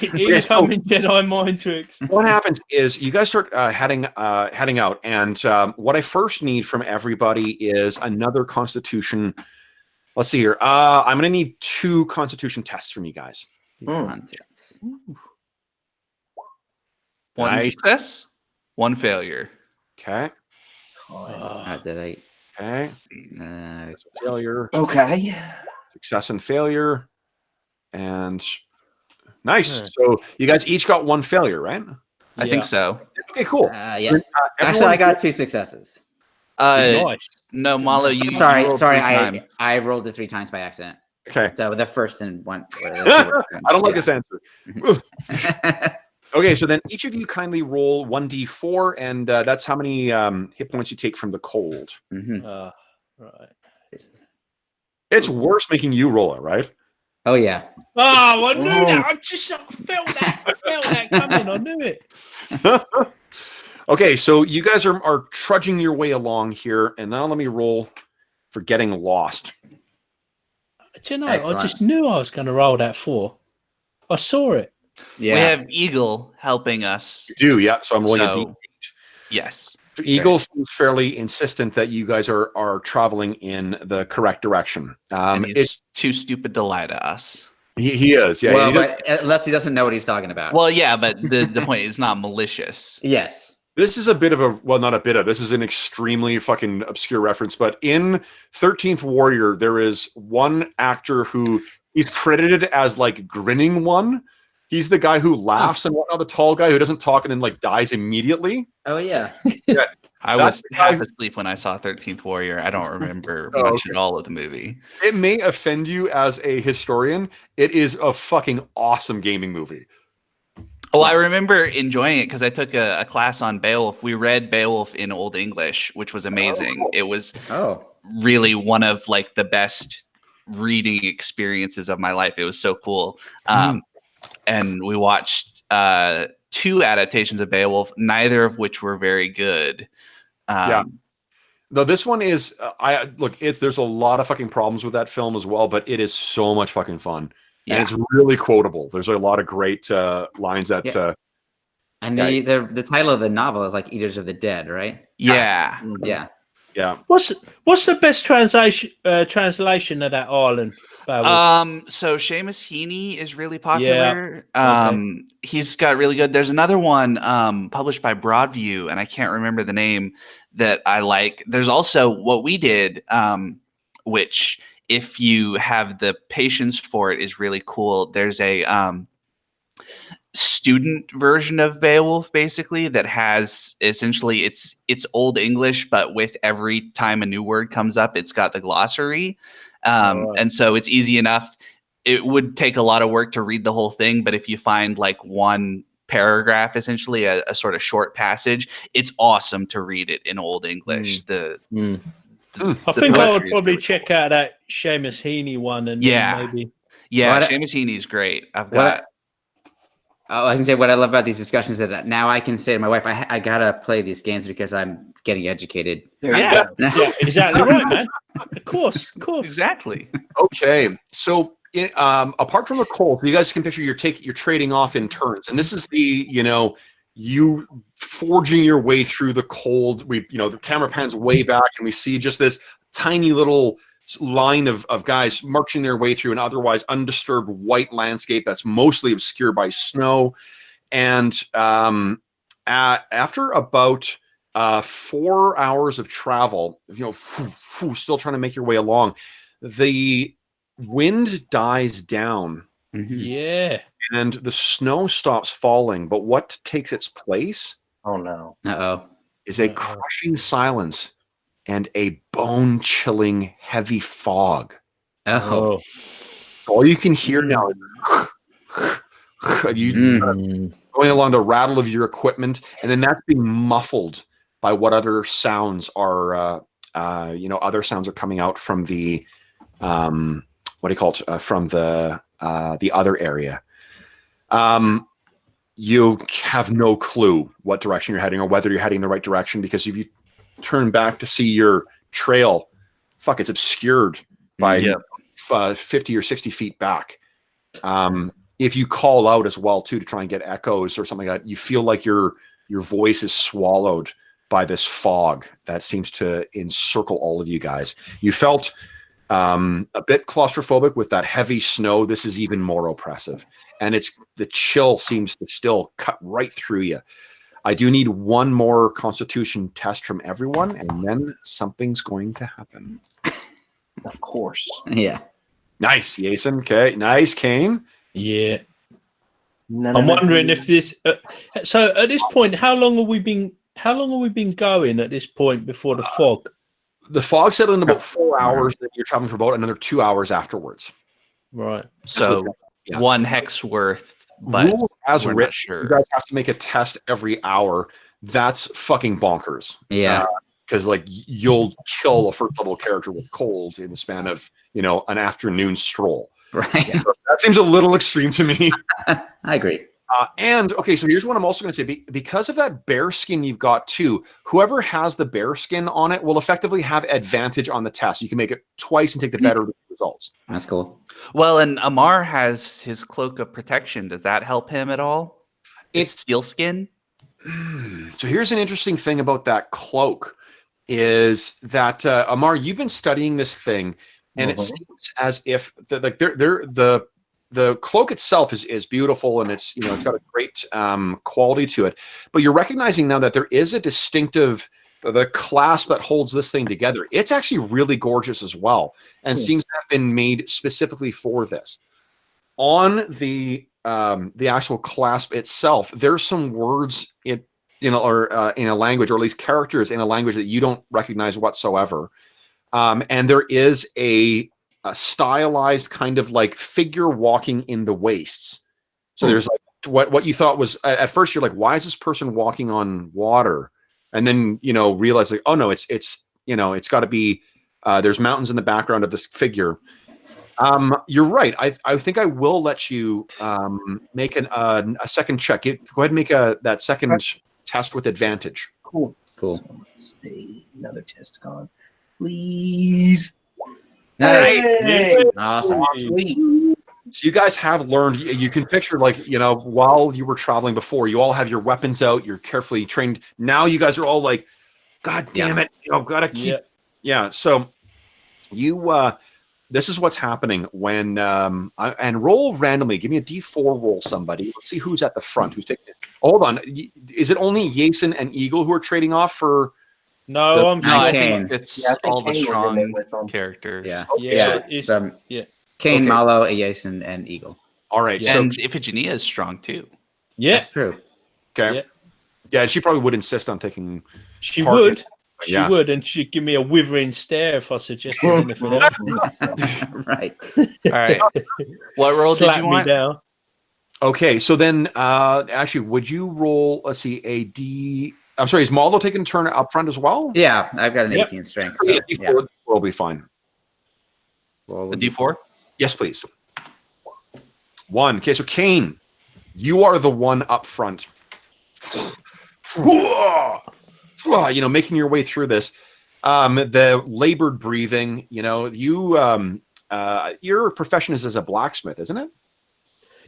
Incoming Jedi mind tricks.
What happens is you guys start heading out, and what I first need from everybody is another Constitution. Let's see here. I'm going to need 2 Constitution tests from you guys.
One success, 1 failure.
Okay.
Okay.
Failure.
Okay.
Success and failure. And nice. So you guys each got 1 failure, right?
I think so.
Okay, cool.
Yeah. Actually, I got 2 successes.
Nice.
No, Malo, you
sorry.
rolled
I rolled it 3 times by accident.
Okay.
So the first and one.
I don't like this answer. Okay, so then each of you kindly roll 1d4, and that's how many hit points you take from the cold.
Right.
It's worse making you roll it, right?
Oh yeah.
Oh, I knew that. I felt that. I felt that coming. I knew it.
Okay, so you guys are trudging your way along here, and now let me roll for getting lost.
Do you know? Excellent. I just knew I was going to roll that 4. I saw it.
Yeah. We have Eagle helping us.
You do, yeah. So I'm rolling a D8.
Yes.
Eagle seems fairly insistent that you guys are traveling in the correct direction.
It's too stupid to lie to us.
He is, yeah.
Well, but unless he doesn't know what he's talking about.
Well, yeah, but the point is not malicious.
Yes.
This is a bit of a, well, not a bit of, this is an extremely fucking obscure reference, but in 13th Warrior, there is one actor who he's credited as like Grinning One. He's the guy who laughs and whatnot, the tall guy who doesn't talk and then like dies immediately.
Oh, yeah.
Yeah.
I
That's
was
the
half
guy-
asleep when I saw 13th Warrior. I don't remember
Oh,
much
okay.
at all of the movie.
It may offend you as a historian. It is a fucking awesome gaming movie.
Oh, I remember enjoying it because I took a class on Beowulf. We read Beowulf in Old English, which was amazing. It was really one of like the best reading experiences of my life. It was so cool. And we watched 2 adaptations of Beowulf, neither of which were very good.
Yeah. No, this one is. There's a lot of fucking problems with that film as well, but it is so much fucking fun, and it's really quotable. There's a lot of great lines that.
Yeah. And the title of the novel is like Eaters of the Dead, right?
Yeah.
Yeah.
What's the best translation of that island?
So Seamus Heaney is really popular. He's got really good. There's another one published by Broadview, and I can't remember the name that I like. There's also what we did, which if you have the patience for it is really cool. There's a student version of Beowulf basically that has essentially it's Old English, but with every time a new word comes up, it's got the glossary. And so it's easy enough. It would take a lot of work to read the whole thing, but if you find like one paragraph, essentially a sort of short passage, it's awesome to read it in Old English.
I think I would probably check out that Seamus Heaney one and maybe.
Yeah, Seamus Heaney's great. I was
gonna say what I love about these discussions is that now I can say to my wife, I gotta play these games because I'm getting educated.
Yeah, exactly right, man. Of course.
Exactly.
Okay, so apart from the cold, you guys can picture you're trading off in turns, and this is the you forging your way through the cold. The camera pans way back, and we see just this tiny little line of guys marching their way through an otherwise undisturbed white landscape that's mostly obscured by snow. And after about 4 hours of travel, still trying to make your way along, the wind dies down.
Yeah.
And the snow stops falling, but what takes its place?
Oh no.
Is a crushing silence and a bone-chilling heavy fog. All you can hear now is going along the rattle of your equipment, and then that's being muffled by what other sounds are other sounds are coming out from the from the other area. You have no clue what direction you're heading or whether you're heading the right direction, because if you turn back to see your trail, it's obscured by 50 or 60 feet back. If you call out as well too to try and get echoes or something like that, you feel like your voice is swallowed by this fog that seems to encircle all of you guys. You felt a bit claustrophobic with that heavy snow. This is even more oppressive, and the chill seems to still cut right through you. I do need one more constitution test from everyone, and then something's going to happen.
Of course.
Yeah.
Nice,
Jason. Okay. Nice, Kane.
Yeah. I'm wondering if this. So at this point, how long have we been going at this point before the fog?
The fog settled in about 4 hours. That you're traveling for about another 2 hours afterwards.
Right.
So 1 hex worth. But
rules as
we're
written,
not sure.
You guys have to make a test every hour. That's fucking bonkers.
Yeah.
Because you'll kill a first level character with cold in the span of an afternoon stroll.
Right.
So that seems a little extreme to me.
I agree.
And okay, so here's what I'm also going to say. Because of that bear skin you've got too, whoever has the bear skin on it will effectively have advantage on the test. You can make it twice and take the better results.
That's cool.
Well, and Amar has his cloak of protection. Does that help him at all? It's steel skin.
So here's an interesting thing about that cloak is that Amar, you've been studying this thing, and it seems as if the cloak itself is beautiful, and it's got a great quality to it. But you're recognizing now that there is a distinctive the clasp that holds this thing together. It's actually really gorgeous as well, and seems to have been made specifically for this. On the actual clasp itself, there's some words or in a language, or at least characters in a language that you don't recognize whatsoever. And there is a stylized kind of like figure walking in the wastes. So there's like what you thought was at first you're like, why is this person walking on water? And then realize like, oh no, it's got to be there's mountains in the background of this figure. You're right. I think I will let you make a second check. Go ahead and make that second test with advantage.
Cool.
Cool.
So let's see. Another test gone. Please.
Nice.
Hey!
Awesome.
Sweet.
So you guys have learned, you can picture like, while you were traveling before, you all have your weapons out, you're carefully trained. Now you guys are all like, God damn it, gotta keep. Yeah. So you, this is what's happening when, and roll randomly. Give me a D4 roll, somebody. Let's see who's at the front. Who's taking it. Hold on. Is it only Jason and Eagle who are trading off for?
No, I'm
No, I
Kane.
think it's
Yeah, I think
all the
Kane was in there with
strong
them.
characters.
Yeah.
Yeah.
Yeah. Kane,
Okay.
Malo, Jason, and Eagle.
All right.
Yeah.
So,
And Iphigenia is strong too.
Yeah,
That's true.
okay.
Yeah.
Yeah, she probably would insist on taking.
she
Part-
would. She
Yeah.
would, and she'd give me a withering stare if I suggested anything else.
Right.
All right. What role did
Slap
you
me
want?
down.
Okay, so then actually, would you roll? Let's see, a D. I'm sorry, is Maldo taking a turn up front as well?
Yeah, I've got an
Yep.
18 strength.
Yeah,
So, yeah.
D4 will be fine.
Roll
The
with
D4?
Yes, please. 1. Okay, so Kane, you are the one up front. Making your way through this. The labored breathing, your profession is as a blacksmith, isn't it?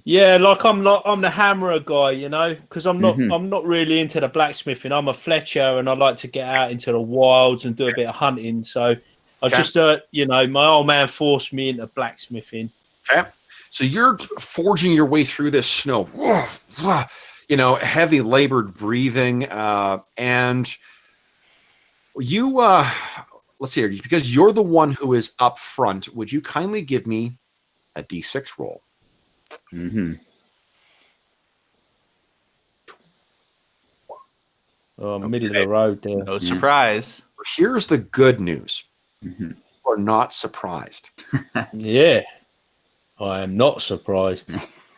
Yeah, like I'm the hammerer guy, because I'm not
Mhm.
I'm not really into the blacksmithing. I'm a fletcher, and I like to get out into the wilds and do a bit of hunting. So I
Okay.
just my old man forced me into blacksmithing.
Okay. So you're forging your way through this snow, heavy labored breathing, and you, let's see here, because you're the one who is up front, would you kindly give me a D6 roll?
Mm-hmm.
Oh, middle of the road there.
No surprise.
Here's the good news.
Mm-hmm.
You are not surprised.
Yeah, I am not surprised.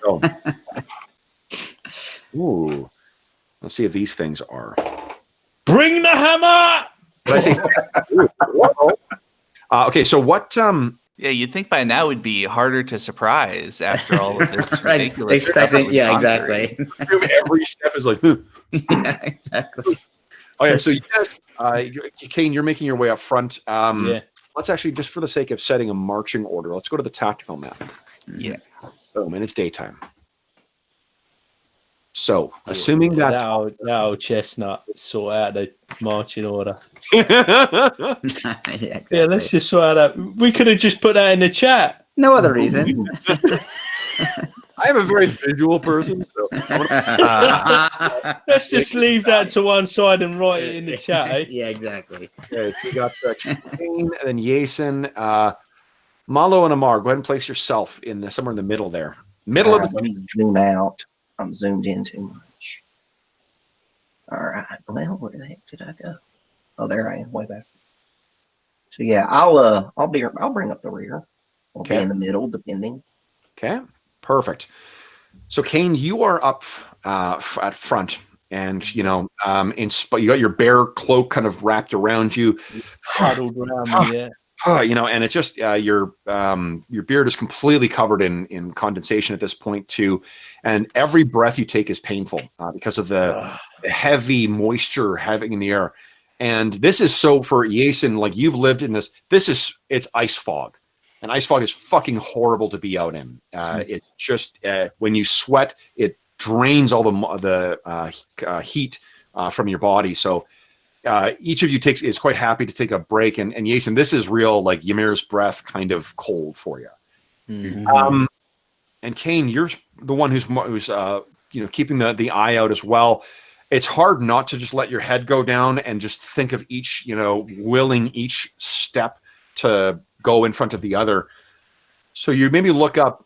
Oh. Ooh. Let's see if these things are.
Bring the hammer!
Did I say? Okay, so what?
Yeah, you'd think by now it'd be harder to surprise after all of this
Right.
ridiculous stuff that
Expecting,
we've
yeah,
gone
exactly.
Every step is like. Huh.
Yeah, exactly.
Oh yeah, so you guys, Kane, you're making your way up front.
Yeah.
Let's actually, just for the sake of setting a marching order, let's go to the tactical map.
Yeah.
Boom, and it's daytime. So, assuming that.
That old chestnut sort out the marching order.
Yeah, exactly.
Yeah, let's just sort out. We could have just put that in the chat.
No other reason.
I am a very visual person, so
Let's just leave that to one side and write it in the chat, eh?
Yeah, exactly.
okay, so you got Kane and then Jason, Malo and Amar. Go ahead and place yourself in somewhere in the middle there. Middle of
Let me zoom out. I'm zoomed in too much. All right. Well, where the heck did I go? Oh, there I am, way back. So yeah, I'll bring up the rear. I'll be
Okay.
in the middle, depending.
Okay, perfect. So Kane, you are up at front, and you got your bear cloak kind of wrapped around you.
Huddled around me, yeah.
And it's just your beard is completely covered in condensation at this point too, and every breath you take is painful because of the heavy moisture having in the air. And this is so for Jason, like you've lived in this. It's ice fog, and ice fog is fucking horrible to be out in. It's just when you sweat, it drains all the heat from your body. So. Each of you is quite happy to take a break, and Jason, this is real like Ymir's breath kind of cold for you.
Mm-hmm.
And Kane, you're the one who's keeping the eye out as well. It's hard not to just let your head go down and just think of each willing each step to go in front of the other. So you maybe look up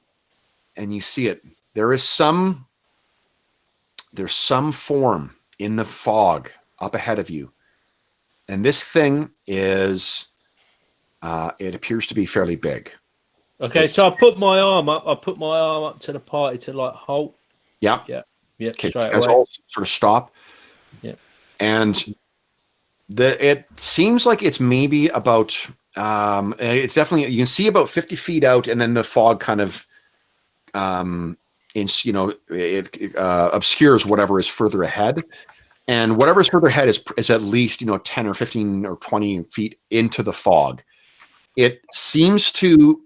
and you see it. There's some form in the fog up ahead of you. And this thing is, it appears to be fairly big.
Okay, so I put my arm up. I put my arm up to the party to like halt.
Yeah.
Yeah.
Okay.
Straight
As
away.
all sort of stop.
Yeah.
And it seems like it's maybe about. It's definitely, you can see about 50 feet out, and then the fog kind of, it obscures whatever is further ahead. And whatever is further ahead is at least 10 or 15 or 20 feet into the fog. It seems to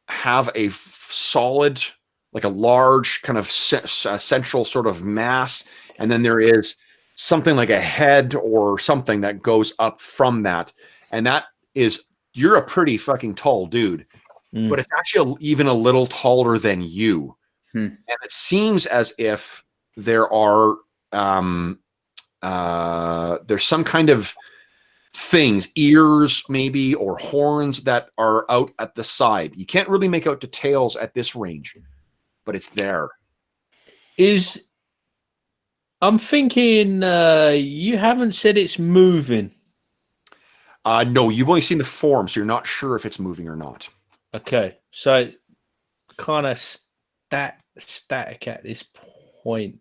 have a solid, like a large kind of central sort of mass, and then there is something like a head or something that goes up from that, and that is, you're a pretty fucking tall dude, but it's actually even a little taller than you, and it seems as if there are there's some kind of things, ears maybe, or horns that are out at the side. You can't really make out details at this range, but it's there.
I'm thinking you haven't said it's moving.
No, you've only seen the form, so you're not sure if it's moving or not.
Okay, so kind of static at this point.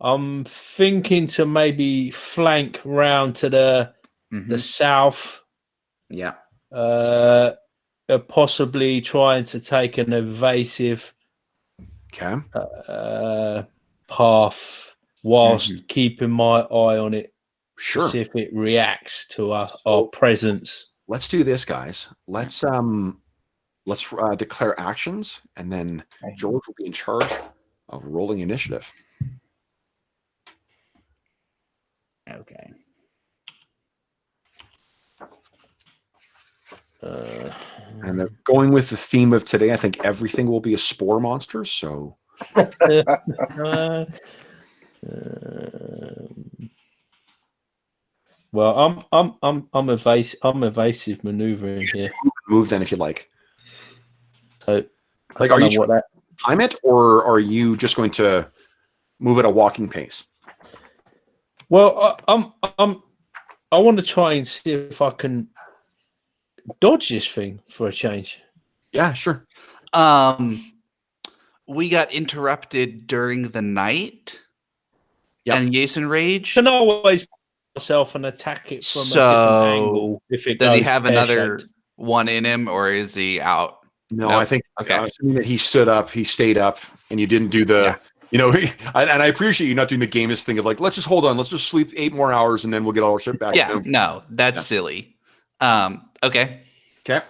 I'm thinking to maybe flank round to the south.
Yeah.
Possibly trying to take an evasive path whilst keeping my eye on it.
Sure.
To see if it reacts to our presence.
Let's do this, guys. Let's declare actions, and then George will be in charge of rolling initiative.
Okay.
And going with the theme of today, I think everything will be a spore monster. So,
well, I'm evasive maneuvering here.
Move then if you like.
So,
like, are you trying to time it, or are you just going to move at a walking pace?
Well, I want to try and see if I can dodge this thing for a change.
Yeah, sure.
We got interrupted during the night.
Yep.
And Jason rage.
Can always myself and attack it from a different angle. If it
does
goes
he have another
pear-shaped.
one in him, or is he out?
No, I think
okay.
Assuming that he stood up, he stayed up, and you didn't do the. Yeah. And I appreciate you not doing the gamest thing of like, let's just hold on, let's just sleep 8 more hours, and then we'll get all our shit back.
Yeah, no, that's silly. Okay.
Okay.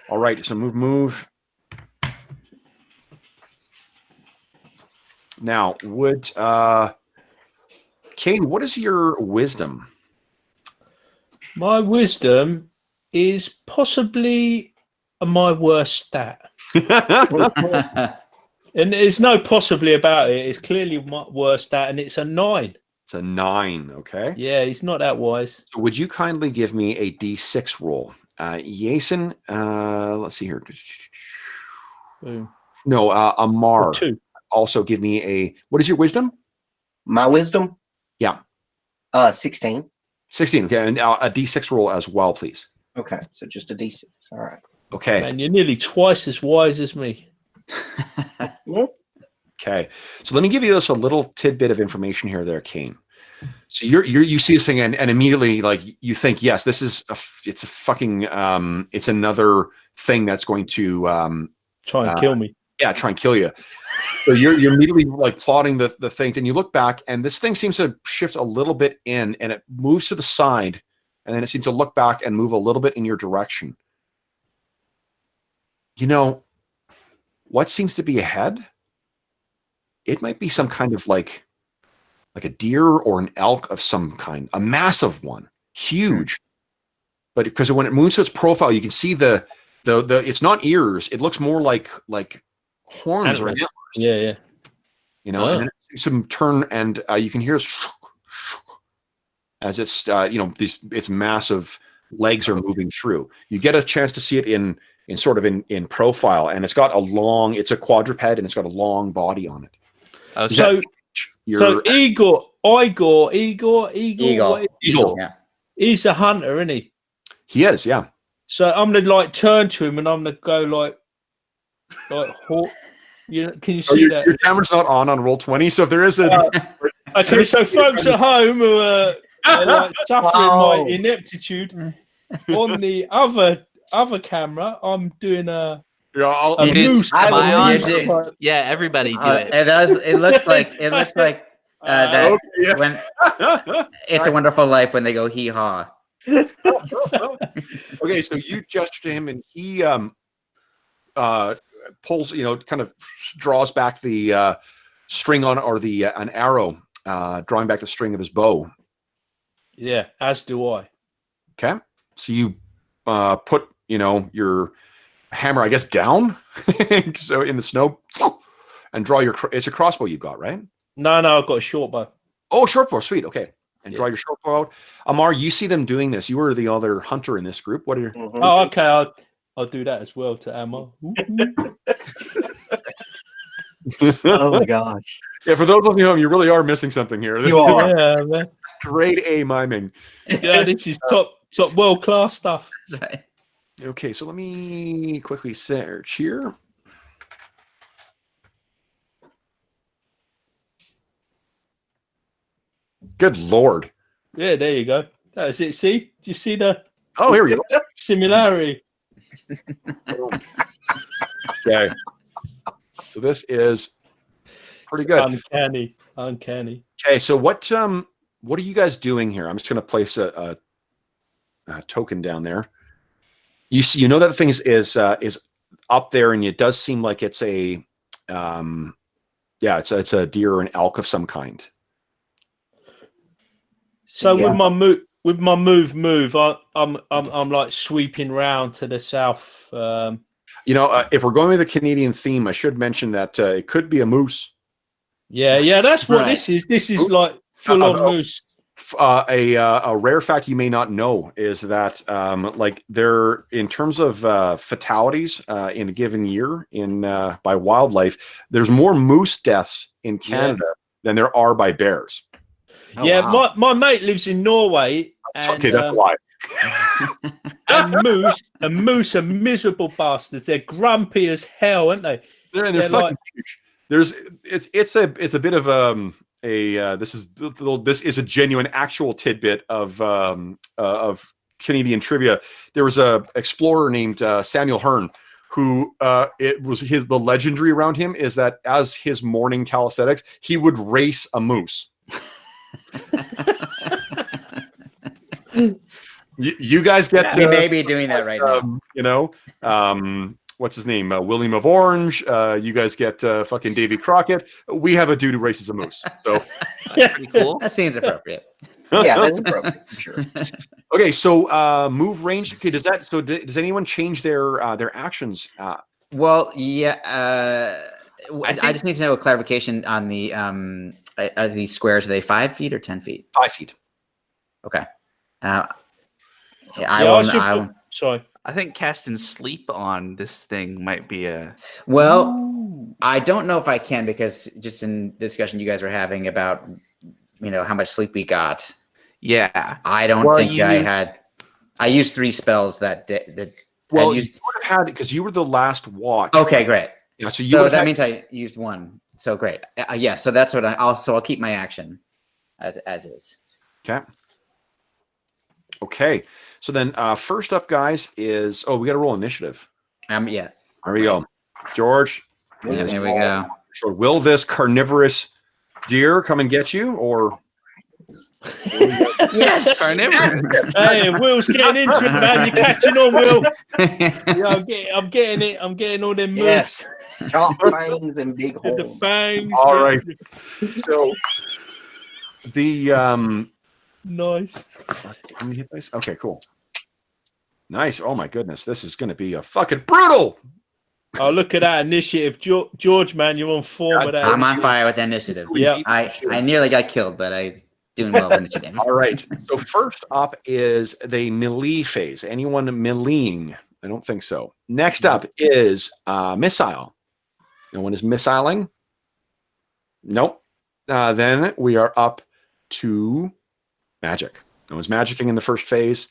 All right, so move. Now, Kane, what is your wisdom?
My wisdom is possibly my worst stat. And there's no possibly about it. It's clearly my worst stat, and it's a 9.
It's a 9, okay?
Yeah, he's not that wise.
So would you kindly give me a D6 roll? Jason, let's see here.
Boom.
No, Amar.
2.
Also give me a, what is your wisdom?
My wisdom?
Yeah.
16.
16, okay. And a D6 roll as well, please.
Okay, so just a D6. All right.
Okay.
Man, you're nearly twice as wise as me.
Okay. So let me give you this a little tidbit of information here there, Kane. So you see this thing and immediately like you think, yes, this is it's a fucking it's another thing that's going to
try and kill me.
Yeah, try and kill you. So you're immediately like plotting the things, and you look back, and this thing seems to shift a little bit in, and it moves to the side, and then it seems to look back and move a little bit in your direction. What seems to be ahead? It might be some kind of like a deer or an elk of some kind, a massive one, huge. But because when it moves to its profile, you can see the it's not ears. It looks more like horns or antlers.
Yeah.
And then it seems to turn, and you can hear as it's its massive legs are moving through. You get a chance to see it in profile, and it's a quadruped, and it's got a long body on it.
So So Igor.
Eagle.
Eagle.
Yeah.
He's a hunter, isn't he?
He is, yeah.
So I'm gonna like turn to him and I'm gonna go like you know, can you see that?
Your camera's not on roll 20, so if there is a
Okay, so folks at home who are like suffering my ineptitude, on the other camera, I'm doing a moose.
Yeah, everybody do it.
It does. It looks like that
okay, yeah.
when It's a Wonderful Life when they go hee haw.
Okay, so you gesture to him and he pulls, kind of draws back the string on, or an arrow, drawing back the string of his bow.
Yeah, as do I.
Okay, so you put your hammer, I guess, down, so in the snow, and draw your. It's a crossbow you've got, right?
No, I've got a short bow.
Oh, short bow, sweet. Okay, and draw your short bow out. Amar, you see them doing this. You were the other hunter in this group. What are your?
Oh, okay. I'll do that as well to Amar.
Oh my gosh!
Yeah, for those listening at home, you really are missing something here.
You are.
Yeah, man.
Grade A miming.
Yeah, this is top world class stuff.
That's right.
Okay, so let me quickly search here. Good Lord.
Yeah, there you go. That's it. See? Do you see the
Oh, here we go.
similarity?
Okay. So this is pretty good.
Uncanny.
Okay, so what are you guys doing here? I'm just going to place a token down there. You see, that thing is up there, and it does seem like it's a it's a deer or an elk of some kind.
So with my move, I'm like sweeping round to the south.
If we're going with the Canadian theme, I should mention that it could be a moose.
Yeah, that's what this is. This is like full on moose.
A rare fact you may not know is that there, in terms of fatalities in a given year by wildlife, there's more moose deaths in Canada than there are by bears.
Oh, yeah, wow. my mate lives in Norway. And,
okay, that's why.
and moose are miserable bastards. They're grumpy as hell, aren't they?
They're fucking huge. It's a bit of this is a genuine actual tidbit of Canadian trivia. There was a explorer named Samuel Hearn who the legendary around him is that as his morning calisthenics, he would race a moose. you guys get
he may be doing that right
now. What's his name? William of Orange. You guys get fucking Davy Crockett. We have a dude who races a moose. So
that's pretty cool.
That seems appropriate.
Yeah, that's appropriate for sure.
Okay, so move range. Okay, does anyone change their actions?
Well, yeah. I just need to know a clarification on the are these squares. Are they 5 feet or 10 feet?
5 feet.
Okay.
Sorry.
I think casting sleep on this thing might be a.
Well, I don't know if I can, because just in the discussion you guys were having about, how much sleep we got.
Yeah.
I don't think I had. I used 3 spells that day.
You would have had it because you were the last watch.
Okay, great.
Yeah, so
that means I used 1. So great. Yeah. So that's what I'll keep my action as is.
Okay. Okay. So then first up, guys, is we got to roll initiative.
Yeah.
There we go. George.
Yeah, there we go.
So will this carnivorous deer come and get you, or?
Yes.
Carnivorous.
Hey, Will's getting into it, man. You're catching on, Will. Yeah, I'm getting it. I'm getting all them moves.
Yes. Chop fangs and big holes.
The fangs.
All right. So the
nice.
Okay, cool. Nice. Oh my goodness, this is going to be a fucking brutal.
Oh, look at that initiative, George. Man, you're on form with that.
I'm on fire with initiative.
Yeah,
I nearly got killed, but I doing well with initiative.
All right. So first up is the melee phase. Anyone meleeing? I don't think so. Next up is missile. No one is missiling. Nope. then we are up to magic. No one's magicking in the first phase.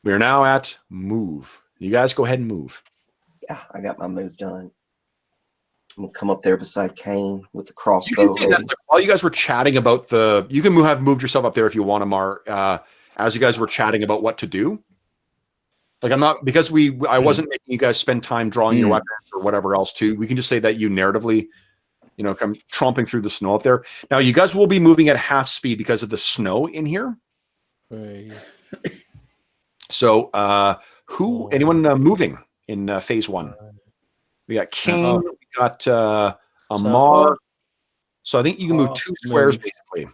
We are now at move. You guys go ahead and move.
Yeah, I got my move done. I'm gonna come up there beside Kane with the
You
crossbow.
can see that, like, while you guys were chatting about you can have moved yourself up there if you want, Amar. As you guys were chatting about what to do. Like, I'm not, because I wasn't making you guys spend time drawing your weapons or whatever else too. We can just say that you narratively, come tromping through the snow up there. Now, you guys will be moving at half speed because of the snow in here.
Right.
So, anyone moving in phase 1? We got Kane, we got Amar. So I think you can move 2 squares, basically.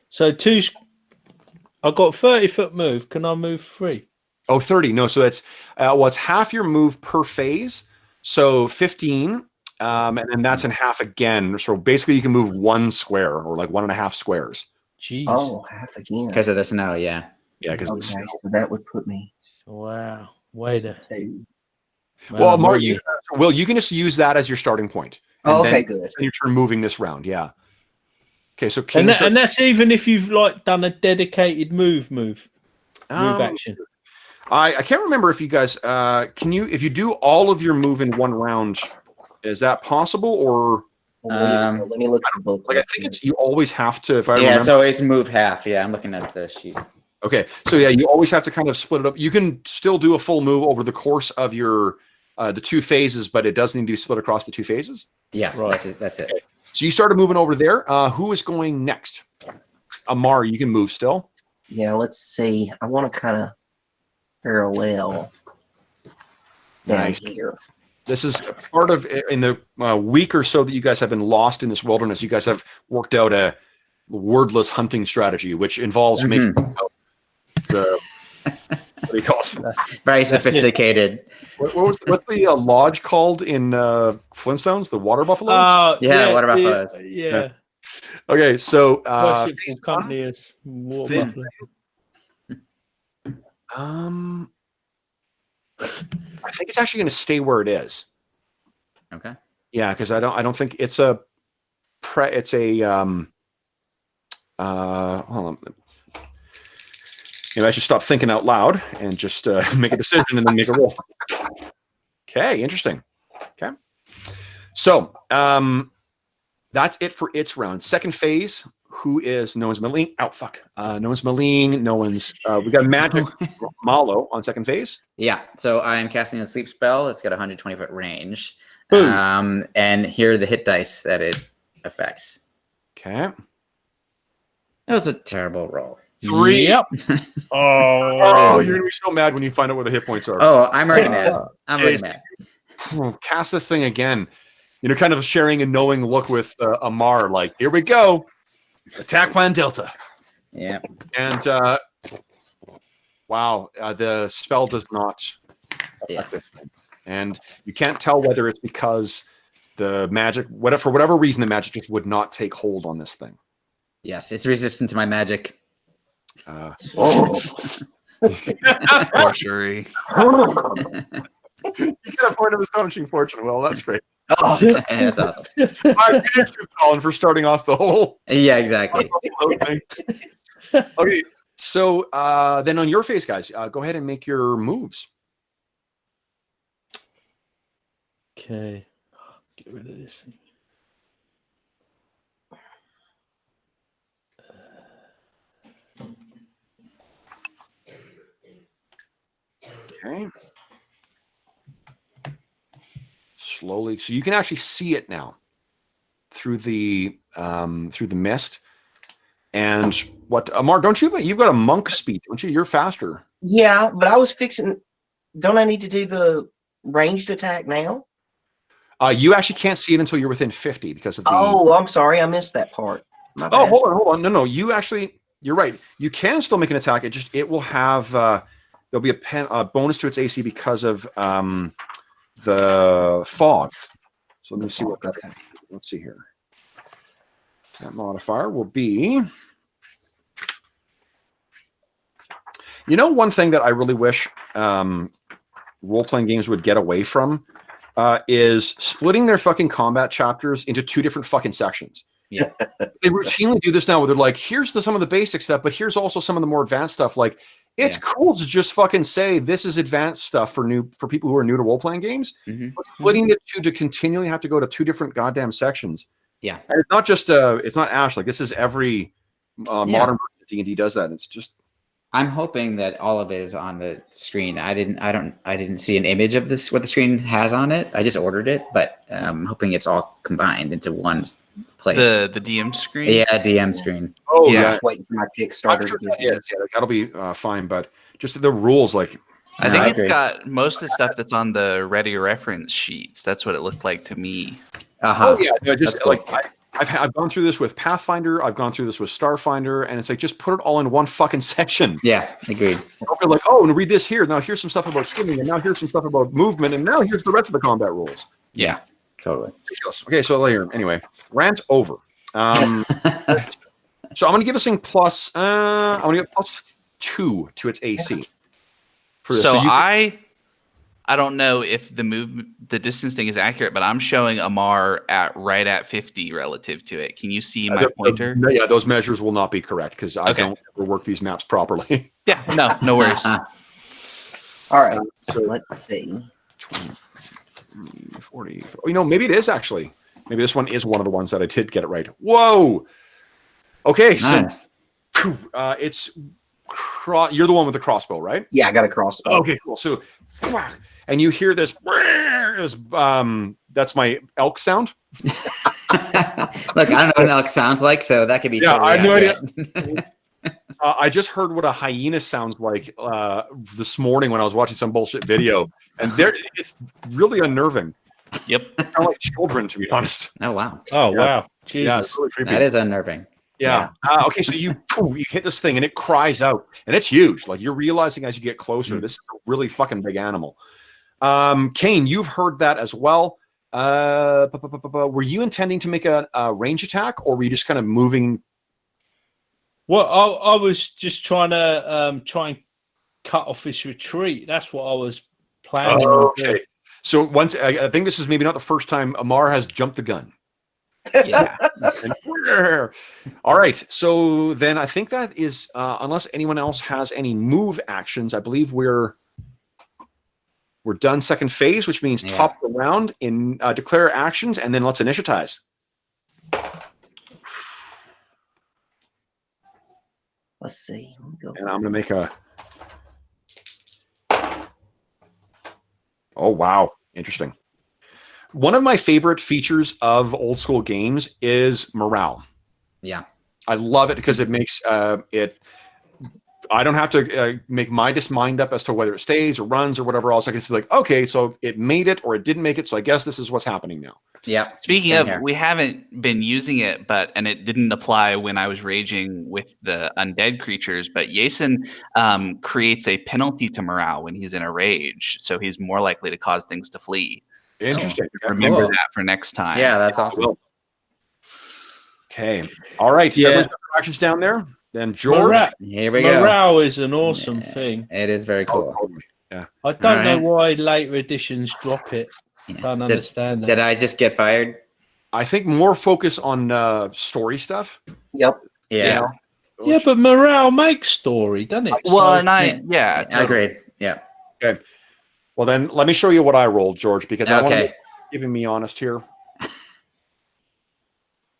So I've got 30-foot move. Can I move 3?
Oh, 30. No, so it's it's half your move per phase. So 15, and then that's in half again. So basically you can move 1 square or like 1.5 squares.
Jeez.
Oh, half again.
Because of the snow, yeah.
Yeah, because
Okay, so that would put me
Wow. Way to.
2.
well, Amar, you can just use that as your starting point.
Oh,
And
okay,
then
good.
your turn moving this round, yeah. Okay, so
And that's even if you've like done a dedicated move action.
I can't remember if you guys if you do all of your move in 1 round, is that possible? Or
So let me look at the book.
like, I think you always have to, if I remember.
So it's move half. Yeah, I'm looking at the sheet.
Okay, so yeah, you always have to kind of split it up. You can still do a full move over the course of your the 2 phases, but it does need to be split across the 2 phases.
Yeah,
right.
That's it.
Okay. So you started moving over there. Who is going next? Amar, you can move still.
Yeah, let's see. I want to kind of parallel down here.
This is part of, in the week or so that you guys have been lost in this wilderness, you guys have worked out a wordless hunting strategy, which involves making the what do you call it?
Very sophisticated.
What's the lodge called in Flintstones? The water buffaloes?
Yeah, water buffaloes.
Yeah.
Okay, so
Worshipful company is water buffalo.
I think it's actually going to stay where it is.
Okay.
Yeah, because I don't think it's a hold on. Maybe I should stop thinking out loud and just make a decision and then make a roll. Okay, interesting. Okay. So that's it for its round. Second phase, who is no one's Maline? Oh, fuck. No one's Maline. No one's we got Magic Malo on second phase.
Yeah. So I am casting a sleep spell. It's got 120-foot range.
Boom.
And here are the hit dice that it affects.
Okay.
That was a terrible roll.
3.
Yep.
Oh, you're gonna be so mad when you find out where the hit points are.
Oh, I'm already mad. I'm already mad.
Cast this thing again. Kind of sharing a knowing look with Amar, like, here we go. Attack plan Delta.
Yeah.
And wow, the spell does not affect it. And you can't tell whether it's because the magic, for whatever reason, the magic just would not take hold on this thing.
Yes, it's resistant to my magic.
Sorcery.
You get a point of astonishing fortune. Well, that's great.
Oh,
That's awesome.
Colin, for starting off the whole.
Yeah, exactly.
Thing. Okay, so then on your face, guys, go ahead and make your moves.
Okay. Get rid of this.
Okay. Slowly, so you can actually see it now through the mist. And what, Amar? You've got a monk speed, don't you? You're faster.
yeah, but I was fixing. Don't I need to do the ranged attack now?
You actually can't see it until you're within 50 because of the.
Oh, I'm sorry, I missed that part. My
Oh,
bad.
hold on. No. You're right. You can still make an attack. It will have there'll be a bonus to its AC because of the fog. So let me see what that.
Okay.
Let's see here. That modifier will be. One thing that I really wish role-playing games would get away from is splitting their fucking combat chapters into 2 different fucking sections.
Yeah.
They routinely do this now where they're like, here's some of the basic stuff, but here's also some of the more advanced stuff. Like, it's cool to just fucking say this is advanced stuff for people who are new to role-playing games. But splitting it to continually have to go to 2 different goddamn sections.
Yeah.
And it's not just it's not Ash. Like, this is every modern version of D&D does that. It's just,
I'm hoping that all of it is on the screen. I didn't see an image of this, what the screen has on it. I just ordered it, but I'm hoping it's all combined into one place.
The DM screen?
Yeah, DM screen.
oh
I'm
yeah,
just waiting for my Kickstarter to get
yeah, that'll be fine. But just the rules, like,
I
No,
think
I
it's
agree.
got most of the stuff that's on the ready reference sheets. That's what it looked like to me.
oh yeah, no, just
That's cool.
like I've gone through this with Pathfinder. I've gone through this with Starfinder, and it's like just put it all in one fucking section.
Yeah, agreed.
Don't be like, oh, and read this here. Now here's some stuff about healing, and now here's some stuff about movement, and now here's the rest of the combat rules.
Yeah, totally.
Ridiculous. Okay, so later. Anyway, rant over. So I'm going to give this thing plus. I'm going to give +2 to its AC. For this.
So
you-
I don't know if the distance thing is accurate, but I'm showing Amar right at 50 relative to it. Can you see my pointer?
Yeah, those measures will not be correct because I don't ever work these maps properly.
Yeah, no worries.
All right.
So-
So let's see.
20, 40. Oh, maybe it is actually. Maybe this one is one of the ones that I did get it right. Whoa. Okay,
Nice.
so it's you're the one with the crossbow, right?
Yeah, I got a crossbow.
Okay, cool. So, and you hear this. That's my elk sound.
Look, I don't know what an elk sounds like, so that could be.
Yeah,
totally
I have no
accurate.
I just heard what a hyena sounds like this morning when I was watching some bullshit video, and it's really unnerving.
Yep.
Kind of like children, to be honest.
Oh wow,
Oh
Yeah.
wow,
Yeah,
Jesus!
it's really creepy.
that is unnerving.
Yeah. Okay, so you hit this thing and it cries out, and it's huge. Like, you're realizing as you get closer, this is a really fucking big animal. Kane, you've heard that as well. Were you intending to make a range attack, or were you just kind of moving?
Well, I was just trying to try and cut off his retreat. That's what I was planning. on doing.
Okay. So once I think this is maybe not the first time Amar has jumped the gun.
Yeah.
All right. So then I think that is, unless anyone else has any move actions, I believe we're done second phase, which means top of the round in declare actions, and then let's initiatize.
Let's see. Let me go.
And I'm going to make a. Oh, wow. Interesting. One of my favorite features of old school games is morale.
Yeah.
I love it because it makes it. I don't have to make my mind up as to whether it stays or runs or whatever else. I can just be like, okay, so it made it or it didn't make it. So I guess this is what's happening now.
Yeah.
Speaking
Same
of,
here.
we haven't been using it, and it didn't apply when I was raging with the undead creatures, but Jason creates a penalty to morale when he's in a rage, so he's more likely to cause things to flee.
Interesting.
So remember
Cool.
that for next time.
Yeah, that's awesome.
Okay. All right.
Yeah.
Everyone's got their actions down there. Then George.
Here we go.
Morale is an awesome
Yeah.
thing.
It is very
Oh,
cool.
totally.
I don't know
Alright.
why later editions drop it.
Yeah.
Can't
Did-
understand that.
Did I just get fired?
I think more focus on story stuff.
Yep.
Yeah.
Yeah, but morale makes story, doesn't it?
Well,
So-
and I
I agreed. Yeah.
Well, then let me show you what I rolled, George, because I want to
Okay.
be giving me honest here.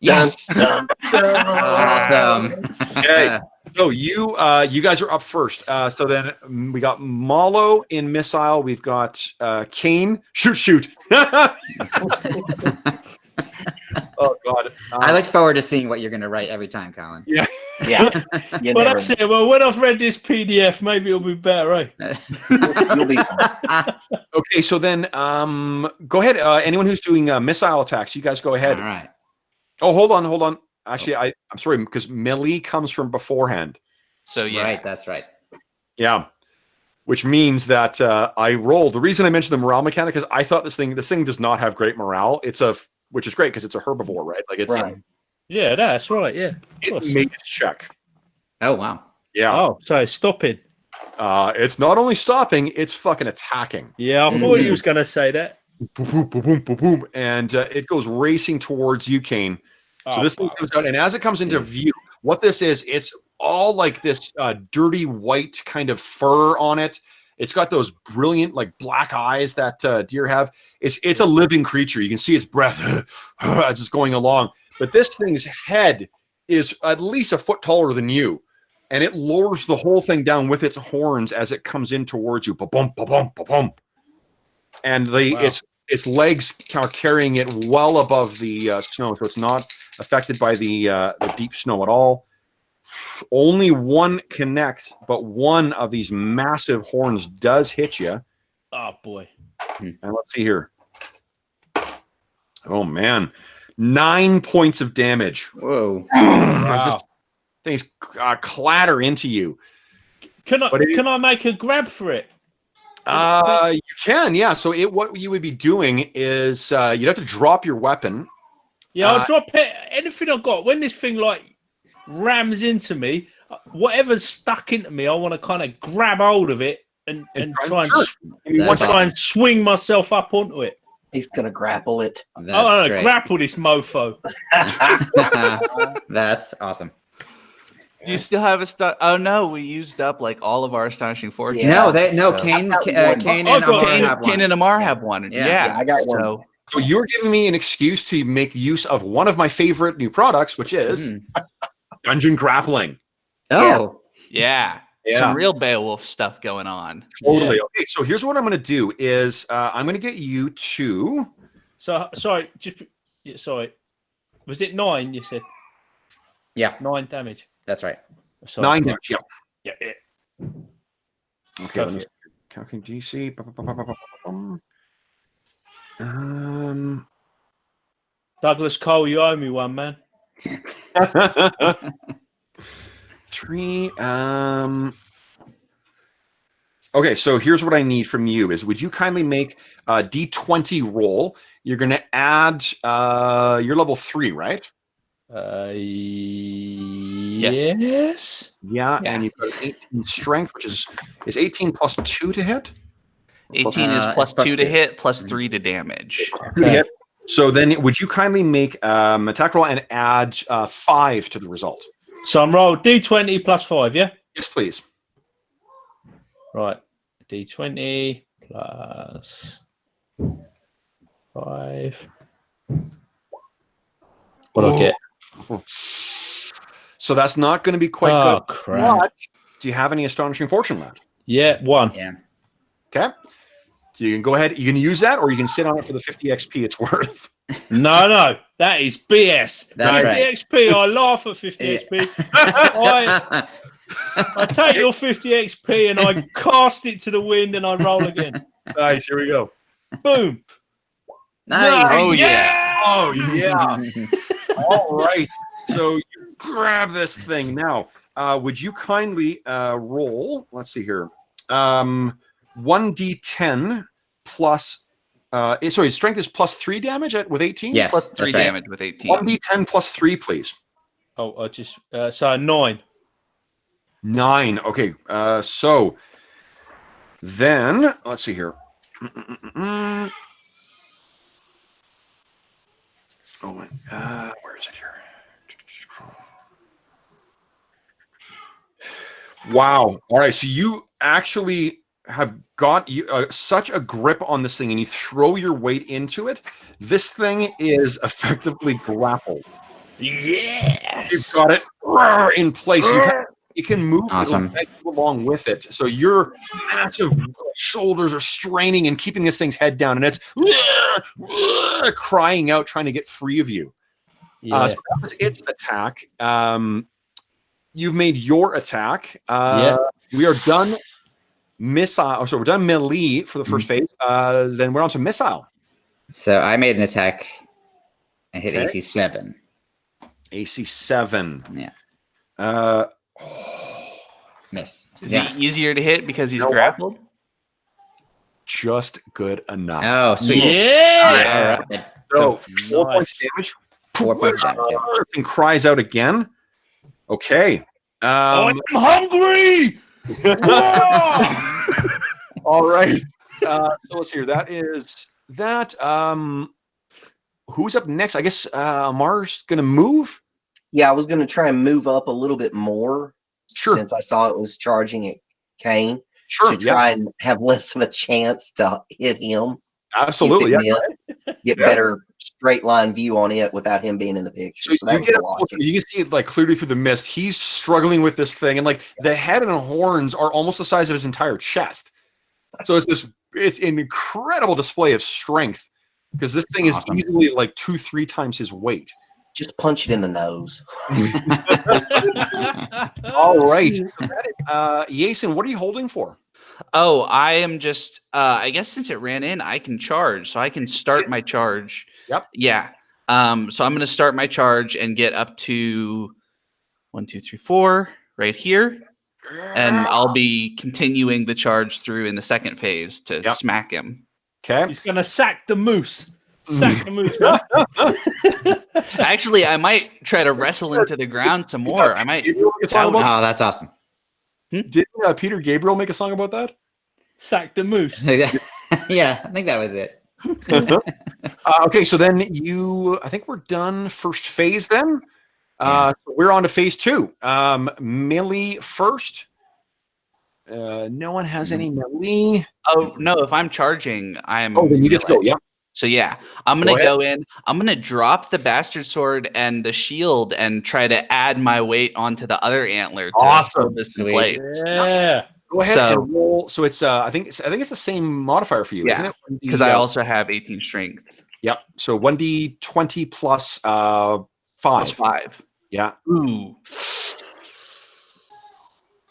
Yes.
Dun, dun.
Awesome.
Okay. So you guys are up first. So then we got Malo in missile. We've got Kane. Shoot. Oh God.
I look forward to seeing what you're going to write every time, Colin.
Yeah. You
Well,
never
that's it. Well, when I've read this PDF, maybe it'll be better, eh?
You'll be fine.
Okay. So then go ahead. Anyone who's doing missile attacks, you guys go ahead.
All right.
Oh, hold on. Actually, I'm sorry because melee comes from beforehand.
So yeah,
Right. That's right.
Yeah. Which means that I rolled. The reason I mentioned the morale mechanic is I thought this thing does not have great morale. Which is great because it's a herbivore, right? Like it's
Right.
Yeah, that's right. Yeah. Of
it
course.
made its check.
Oh, wow.
Yeah.
Oh, so it's stopping.
It's not only stopping, it's fucking attacking.
Yeah, I thought he was going to say that.
boom, boom, boom, boom, boom, boom, and it goes racing towards you, Kane. So this thing comes out, and as it comes into view, what this is, it's all like this dirty white kind of fur on it. It's got those brilliant like black eyes that deer have. It's a living creature. You can see its breath as it's going along. But this thing's head is at least a foot taller than you, and it lowers the whole thing down with its horns as it comes in towards you. Ba-bum, ba-bum, ba-bum. And its legs are carrying it well above the snow, so it's not affected by the deep snow at all. Only one connects, but one of these massive horns does hit you.
Oh boy!
And let's see here. Oh man, 9 points of damage.
Whoa!
Wow. Things clatter into you.
Can I make a grab for it?
You can, yeah. So what you would be doing is you'd have to drop your weapon.
Yeah, I'll drop it. Anything I've got. When this thing like rams into me, whatever's stuck into me, I want to kind of grab hold of it and try and swing myself up onto it.
He's gonna grapple it.
Grapple this mofo.
That's awesome.
Do you still have a Oh no, we used up like all of our astonishing fortune.
Yeah. Kane
and Amar have one.
Yeah, I got one.
So you're giving me an excuse to make use of one of my favorite new products, which is dungeon grappling.
Oh,
yeah. Some real Beowulf stuff going on.
Totally. Okay, so here's what I'm going to do is I'm going to get you to...
So, sorry. Was it 9, you said?
Yeah.
9 damage.
That's right.
Sorry.
9 damage, yeah. Okay, let me calculate DC.
Douglas Cole, you owe me one, man.
3. Okay, so here's what I need from you is would you kindly make a D20 roll? You're going to add you're level 3, right?
Yes.
Yeah, and you've got 18 strength, which is 18 plus 2 to hit?
18 is plus 2 to hit, plus 3 to damage.
Okay. So then would you kindly make attack roll and add 5 to the result?
So I'm rolled D20 plus 5, yeah?
Yes, please.
Right. D20 plus 5. What do I get?
So that's not going to be quite good.
Crap.
But do you have any astonishing fortune left?
Yeah, 1.
Yeah.
Okay. So you can go ahead. You can use that, or you can sit on it for the 50 XP it's worth.
No, that is BS.
That's
50
right.
XP. I laugh at 50 XP. I take your 50 XP and I cast it to the wind and I roll again.
Nice. Here we go.
Boom.
Nice.
Oh yeah. Oh yeah. All right. So you grab this thing now. Would you kindly roll? Let's see here. 1d10 plus. Sorry, strength is plus 3 damage with 18.
Yes,
Plus 3
that's right.
damage with 18.
1d10 plus 3, please.
Oh, I just so 9.
9. Okay. So then let's see here. Oh my. Where is it here? Wow. All right. So you actually have got such a grip on this thing, and you throw your weight into it. This thing is effectively grappled.
Yes.
You've got it in place. You can move
Awesome.
along with it. So your massive shoulders are straining and keeping this thing's head down, and it's crying out, trying to get free of you.
Yeah.
So that was its attack. You've made your attack. We are done missile. So we're done melee for the first phase. Then we're on to missile.
So I made an attack and hit AC 7.
AC 7.
Yeah. Miss.
Is he easier to hit because he's grappled?
Just good enough.
Oh, sweet.
Yeah.
All right.
So 4
nice.
points damage.
4 points damage. Yeah.
And cries out again. Okay.
I'm hungry.
All right. So let's see here. That is that. Who's up next? I guess Amar's going to move.
Yeah, I was going to try and move up a little bit more.
Sure.
Since I saw it was charging at Kane.
Sure.
To try and have less of a chance to hit him.
Absolutely. Yeah.
Get better straight line view on it without him being in the picture.
So you get you can see it like clearly through the mist. He's struggling with this thing, and like the head and the horns are almost the size of his entire chest. So it's an incredible display of strength because this thing is easily like 2-3 times his weight.
Just punch it in the nose.
All right. Yason, what are you holding for?
Oh, I am just I guess since it ran in, I can charge. So I can start my charge.
Yep.
Yeah. So I'm gonna start my charge and get up to 1, 2, 3, 4 right here. And I'll be continuing the charge through in the second phase to smack him.
Okay.
He's gonna sack the moose. Sack the moose, man.
Actually, I might try to wrestle into the ground some more. I might.
Oh, that's awesome.
Did Peter Gabriel make a song about that?
Sack the moose.
Yeah, I think that was it.
Okay, so then I think we're done first phase then. So we're on to phase 2. Melee first. No one has any melee.
Oh, no, if I'm charging, I'm...
Oh, then you just go, yeah.
So yeah, I'm going to go in. I'm going to drop the bastard sword and the shield and try to add my weight onto the other antler to hold this in place.
Yeah.
Go ahead and roll. So it's I think it's the same modifier for you, isn't it?
Because I also have 18 strength.
Yep. So 1d20 plus 5.
Plus 5.
Yeah.
Ooh.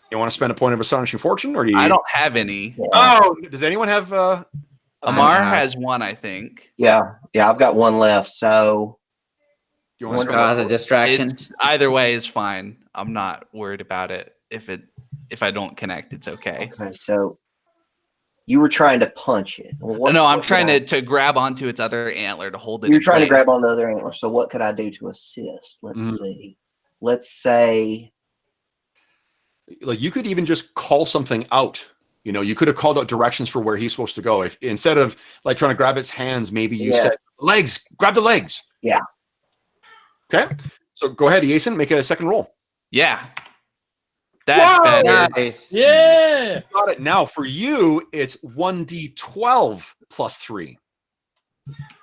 You want to spend a point of astonishing fortune, or do you?
I don't have any.
Yeah.
Oh, does anyone have?
Amar has one, I think.
Yeah, I've got one left. So
You want to
Cause a distraction.
Either way is fine. I'm not worried about it. If I don't connect, it's okay.
Okay, so you were trying to punch it.
No, I'm trying to grab onto its other antler to hold it.
You're trying to grab on the other antler. So what could I do to assist? Let's see. Let's say,
like, you could even just call something out. You know, you could have called out directions for where he's supposed to go. If instead of like trying to grab its hands, maybe you said legs, grab the legs.
Yeah.
Okay. So go ahead, Yason, make a second roll.
Yeah. That's better.
Nice.
Yeah.
Got it. Now for you, it's 1d12 plus 3.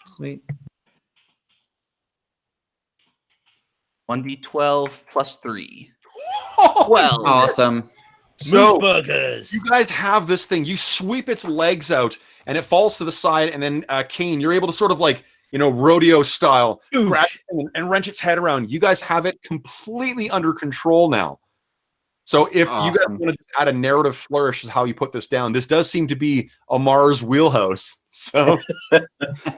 Sweet.
1d12 plus 3.
Well,
Awesome.
So
Moose burgers.
you guys have this thing. You sweep its legs out, and it falls to the side. And then Kane, you're able to sort of like, you know, rodeo style, grab it and wrench its head around. You guys have it completely under control now. So if you guys want to add a narrative flourish is how you put this down, this does seem to be Amar's wheelhouse. So,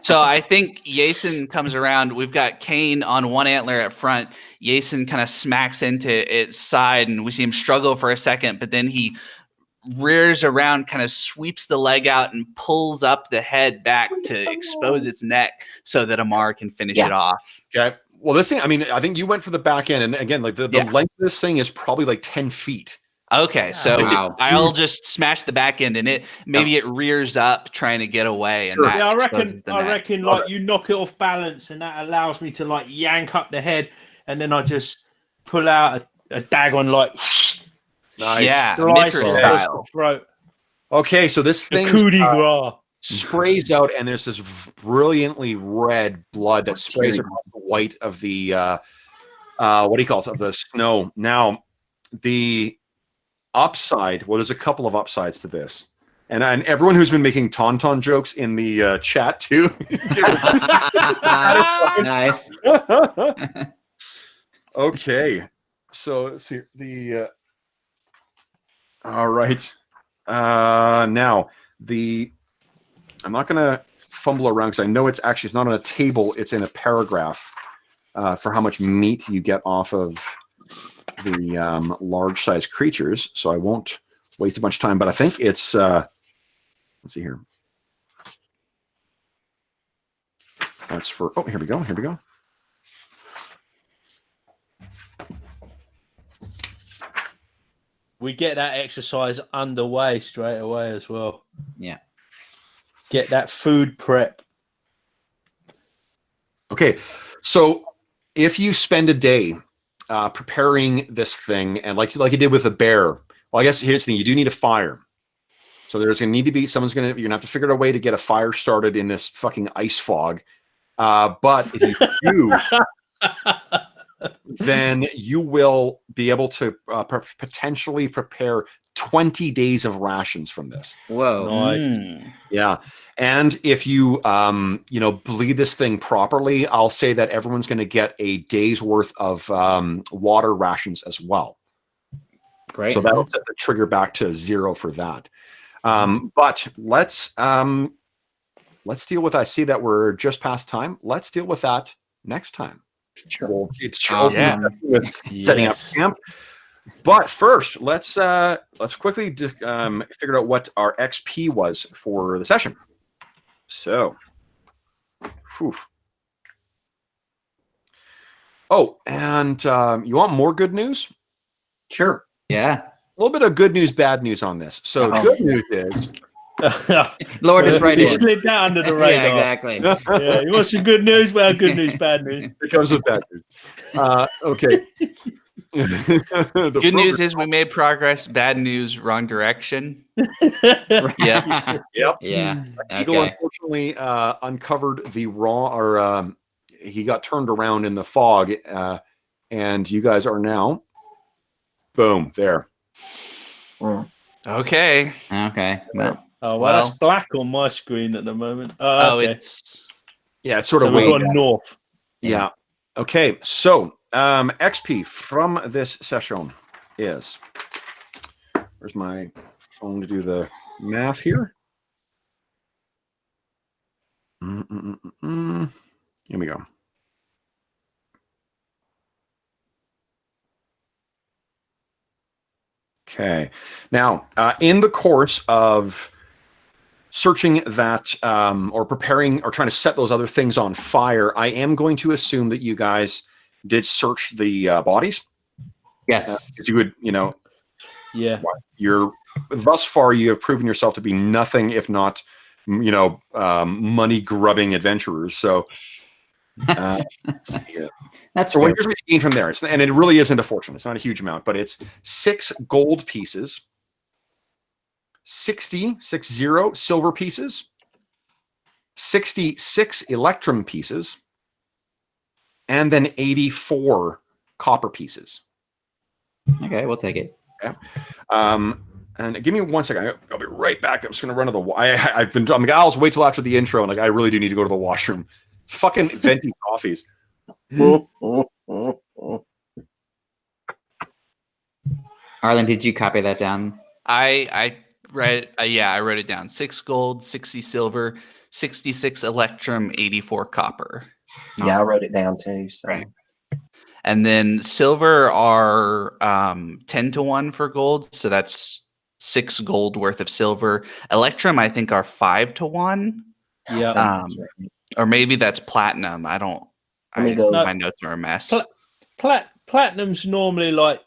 so I think Yason comes around. We've got Kane on one antler at front. Yason kind of smacks into its side, and we see him struggle for a second, but then he rears around, kind of sweeps the leg out, and pulls up the head back to expose its neck so that Amar can finish it off.
Okay. Well, this thing, I mean, I think you went for the back end, and again, like the length of this thing is probably like 10 feet.
Okay, so I'll just smash the back end, and it rears up trying to get away. And
I reckon like you knock it off balance, and that allows me to like yank up the head, and then I just pull out a dagon like
Mithras style.
Throat.
Okay, so this thing
coup de grace.
Sprays out, and there's this brilliantly red blood that sprays across the white of the what do you call it, of the snow. Now, the upside, well, there's a couple of upsides to this, and everyone who's been making tauntaun jokes in the chat too.
Nice.
Okay, so let's see the. All right, now I'm not going to fumble around because I know it's not on a table. It's in a paragraph for how much meat you get off of the large-sized creatures. So I won't waste a bunch of time. But I think it's let's see here. That's for here we go. Here we go.
We get that exercise underway straight away as well.
Yeah.
Get that food prep
Okay, so if you spend a day preparing this thing, and like you did with the bear, well, I guess here's the thing: you do need a fire. So there's going to need to be you're going to have to figure out a way to get a fire started in this fucking ice fog. But if you do, then you will be able to potentially prepare 20 days of rations from this.
Whoa.
Nice.
Yeah. And if you, bleed this thing properly, I'll say that everyone's going to get a day's worth of water rations as well.
Great.
So that'll set the trigger back to 0 for that. But let's deal with, I see that we're just past time. Let's deal with that next time.
Sure.
Well, it's
Awesome.
with setting up camp. But first, let's quickly figure out what our XP was for the session. So, whew. Oh, and you want more good news?
Sure.
Yeah.
A little bit of good news, bad news on this. So, good news is
Lord is right
He
in.
slid that under the radar.
Yeah, exactly.
Yeah, you want some good news? Well, good news, bad news.
it comes with bad news. Okay.
Good news is we made progress. Bad news, wrong direction. Yeah.
Yep.
Yeah.
Eagle
Okay.
unfortunately uncovered the he got turned around in the fog, and you guys are now, boom, there.
Okay.
Okay. Well,
Well, that's black on my screen at the moment. Okay.
It's
Yeah, it's sort
So
of
we've
way
gone
down.
north.
Yeah. Okay, so XP from this session is, where's my phone to do the math here? Here we go. Okay. Now, in the course of searching that or preparing or trying to set those other things on fire, I am going to assume that you guys did search the bodies.
yes.
Because you would,
Yeah.
you're thus far you have proven yourself to be nothing if not, money grubbing adventurers. So, let's see,
That's
so
fair.
here's what you gain from there. And it really isn't a fortune. It's not a huge amount, but it's 6 gold pieces, 60 silver pieces, 66 electrum pieces, and then 84 copper pieces.
Okay, we'll take it.
And give me 1 second. I'll be right back. I'm just gonna run to the. I'll wait till after the intro, and I really do need to go to the washroom. Fucking venti coffees.
Arlen, did you copy that down?
I read I wrote it down. 6 gold, 60 silver, 66 electrum, 84 copper.
Yeah, I wrote it down too. So.
Right.
And then silver are 10 to 1 for gold, so that's 6 gold worth of silver. Electrum, I think, are 5 to 1.
Yeah.
That's right.
Or maybe that's platinum. I don't.
Let me go.
My notes are a mess.
Platinum's normally like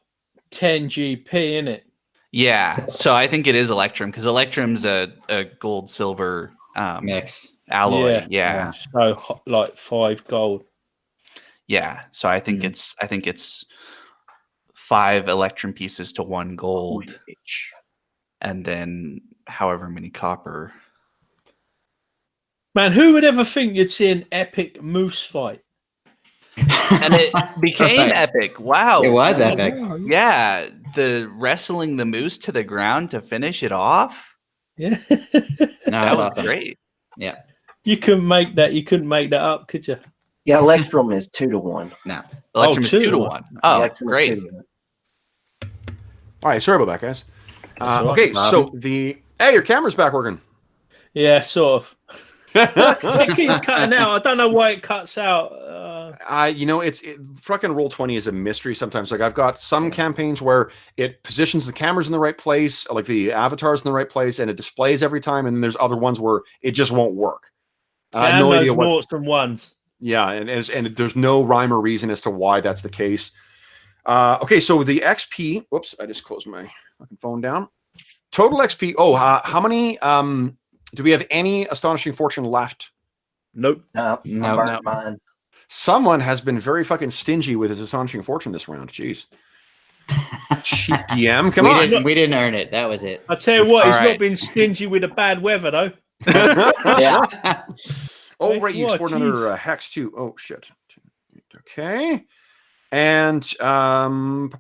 10 GP, isn't it?
Yeah, so I think it is electrum because electrum's a gold silver
Mix.
alloy. Yeah.
So like 5 gold.
Yeah. So I think it's 5 electrum pieces to 1 gold, and then however many copper.
Man, who would ever think you'd see an epic moose fight?
And it became epic. Wow.
It was epic.
Yeah, the wrestling the moose to the ground to finish it off.
Yeah.
No,
That
that's
was
awesome.
great.
Yeah.
You couldn't make that up, could you?
Yeah, Electrum is 2 to 1.
No.
Electrum is 2 to 1. Oh,
Electrum is
great.
2 to 1.
All right, sorry about that, guys.
That's all
Okay,
right,
so hey, your camera's back working.
Yeah, sort of. It keeps cutting out. I don't know why it cuts out.
It's fucking Roll20 is a mystery sometimes. Like I've got some campaigns where it positions the cameras in the right place, like the avatars in the right place, and it displays every time. And then there's other ones where it just won't work. I have no idea what.
Noughts and ones.
Yeah, and there's no rhyme or reason as to why that's the case. Okay, so the XP. Whoops, I just closed my fucking phone down. Total XP. Oh, how many? Do we have any astonishing fortune left?
Nope.
No,
No,
I burned mine.
Someone has been very fucking stingy with his astonishing fortune this round. Jeez. Cheap DM, come on.
We didn't earn it. That was it.
I tell you what, he's
All
not
right.
been stingy with the bad weather though.
Yeah.
Oh, right, you
What?
explored another
Jeez.
hex too. Oh shit. Okay. And
I'm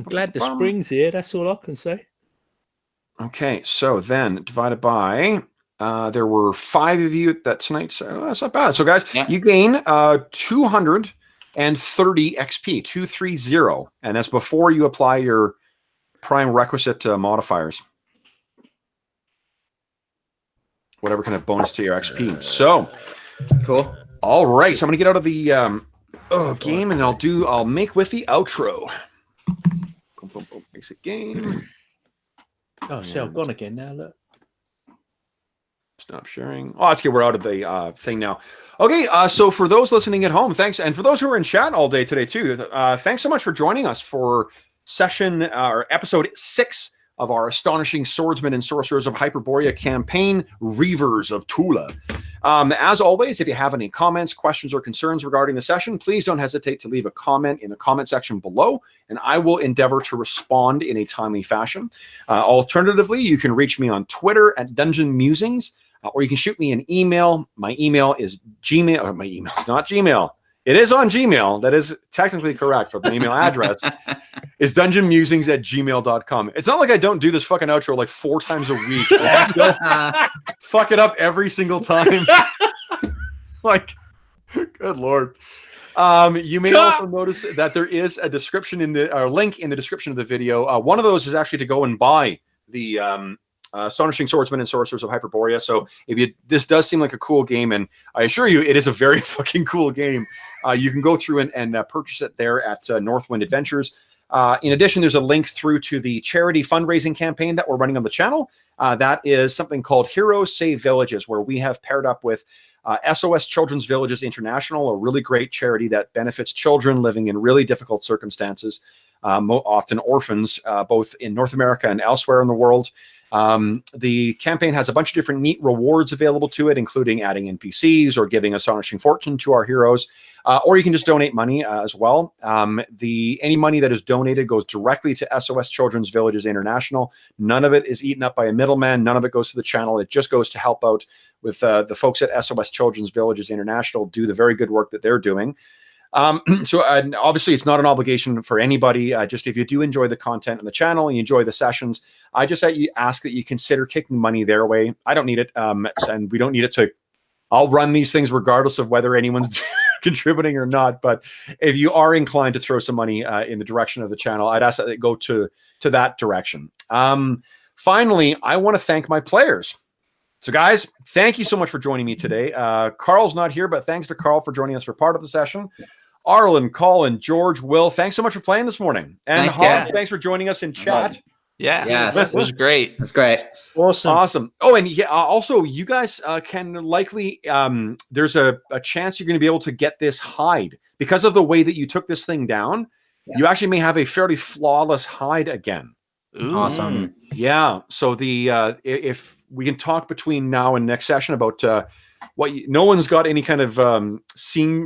glad the spring's here. That's all I can say.
okay, so then divided by there were 5 of you that tonight, so that's not bad. So guys,
Yeah.
you gain 230 XP, 230, and that's before you apply your prime requisite modifiers. Whatever kind of bonus to your XP. So
Cool.
all right, so I'm gonna get out of the game, and I'll make with the outro. Boom, boom, boom. Basic game.
Oh, see, I've gone again now. Look.
Stop sharing. Oh, let's get we're out of the thing now. Okay, so for those listening at home, thanks, and for those who are in chat all day today too, thanks so much for joining us for session or episode 6 of our Astonishing Swordsmen and Sorcerers of Hyperborea campaign, Reavers of Thule. As always, if you have any comments, questions, or concerns regarding the session, please don't hesitate to leave a comment in the comment section below, and I will endeavor to respond in a timely fashion. Alternatively, you can reach me on Twitter at Dungeon Musings, or you can shoot me an email. My email is Gmail. Or my email is not Gmail. It is on Gmail. That is technically correct, but my email address is dungeonmusings@gmail.com. It's not like I don't do this fucking outro like 4 times a week. I still fuck it up every single time. Like, good Lord. You may also notice that there is a description in the link in the description of the video. One of those is actually to go and buy the Astonishing Swordsmen and Sorcerers of Hyperborea. So if this does seem like a cool game, and I assure you it is a very fucking cool game, you can go through and purchase it there at Northwind Adventures. In addition, there's a link through to the charity fundraising campaign that we're running on the channel. That is something called Heroes Save Villages, where we have paired up with SOS Children's Villages International, a really great charity that benefits children living in really difficult circumstances, often orphans, both in North America and elsewhere in the world. The campaign has a bunch of different neat rewards available to it, including adding NPCs or giving Astonishing Fortune to our heroes, or you can just donate money as well. Any money that is donated goes directly to SOS Children's Villages International. None of it is eaten up by a middleman. None of it goes to the channel. It just goes to help out with the folks at SOS Children's Villages International do the very good work that they're doing. So obviously it's not an obligation for anybody. Just if you do enjoy the content on the channel and you enjoy the sessions, I just ask that you consider kicking money their way. I don't need it. And we don't need it to, I'll run these things regardless of whether anyone's contributing or not. But if you are inclined to throw some money in the direction of the channel, I'd ask that it go to that direction. Finally, I want to thank my players. So guys, thank you so much for joining me today. Carl's not here, but thanks to Carl for joining us for part of the session. Arlen, Colin, George, Will, thanks so much for playing this morning. And Hog, thanks for joining us in chat.
Yeah,
Yes.
it was great.
That's great.
Awesome.
Oh, and yeah, also you guys can likely, there's a chance you're going to be able to get this hide. Because of the way that you took this thing down, you actually may have a fairly flawless hide again.
Ooh.
Awesome.
Yeah. So if we can talk between now and next session about no one's got any kind of seam,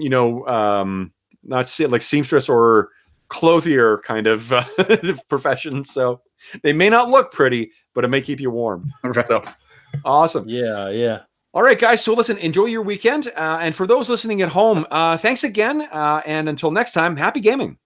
not to say like seamstress or clothier kind of profession. So they may not look pretty, but it may keep you warm.
Right.
So awesome.
Yeah.
All right, guys. So listen, enjoy your weekend. And for those listening at home, thanks again. And until next time, happy gaming.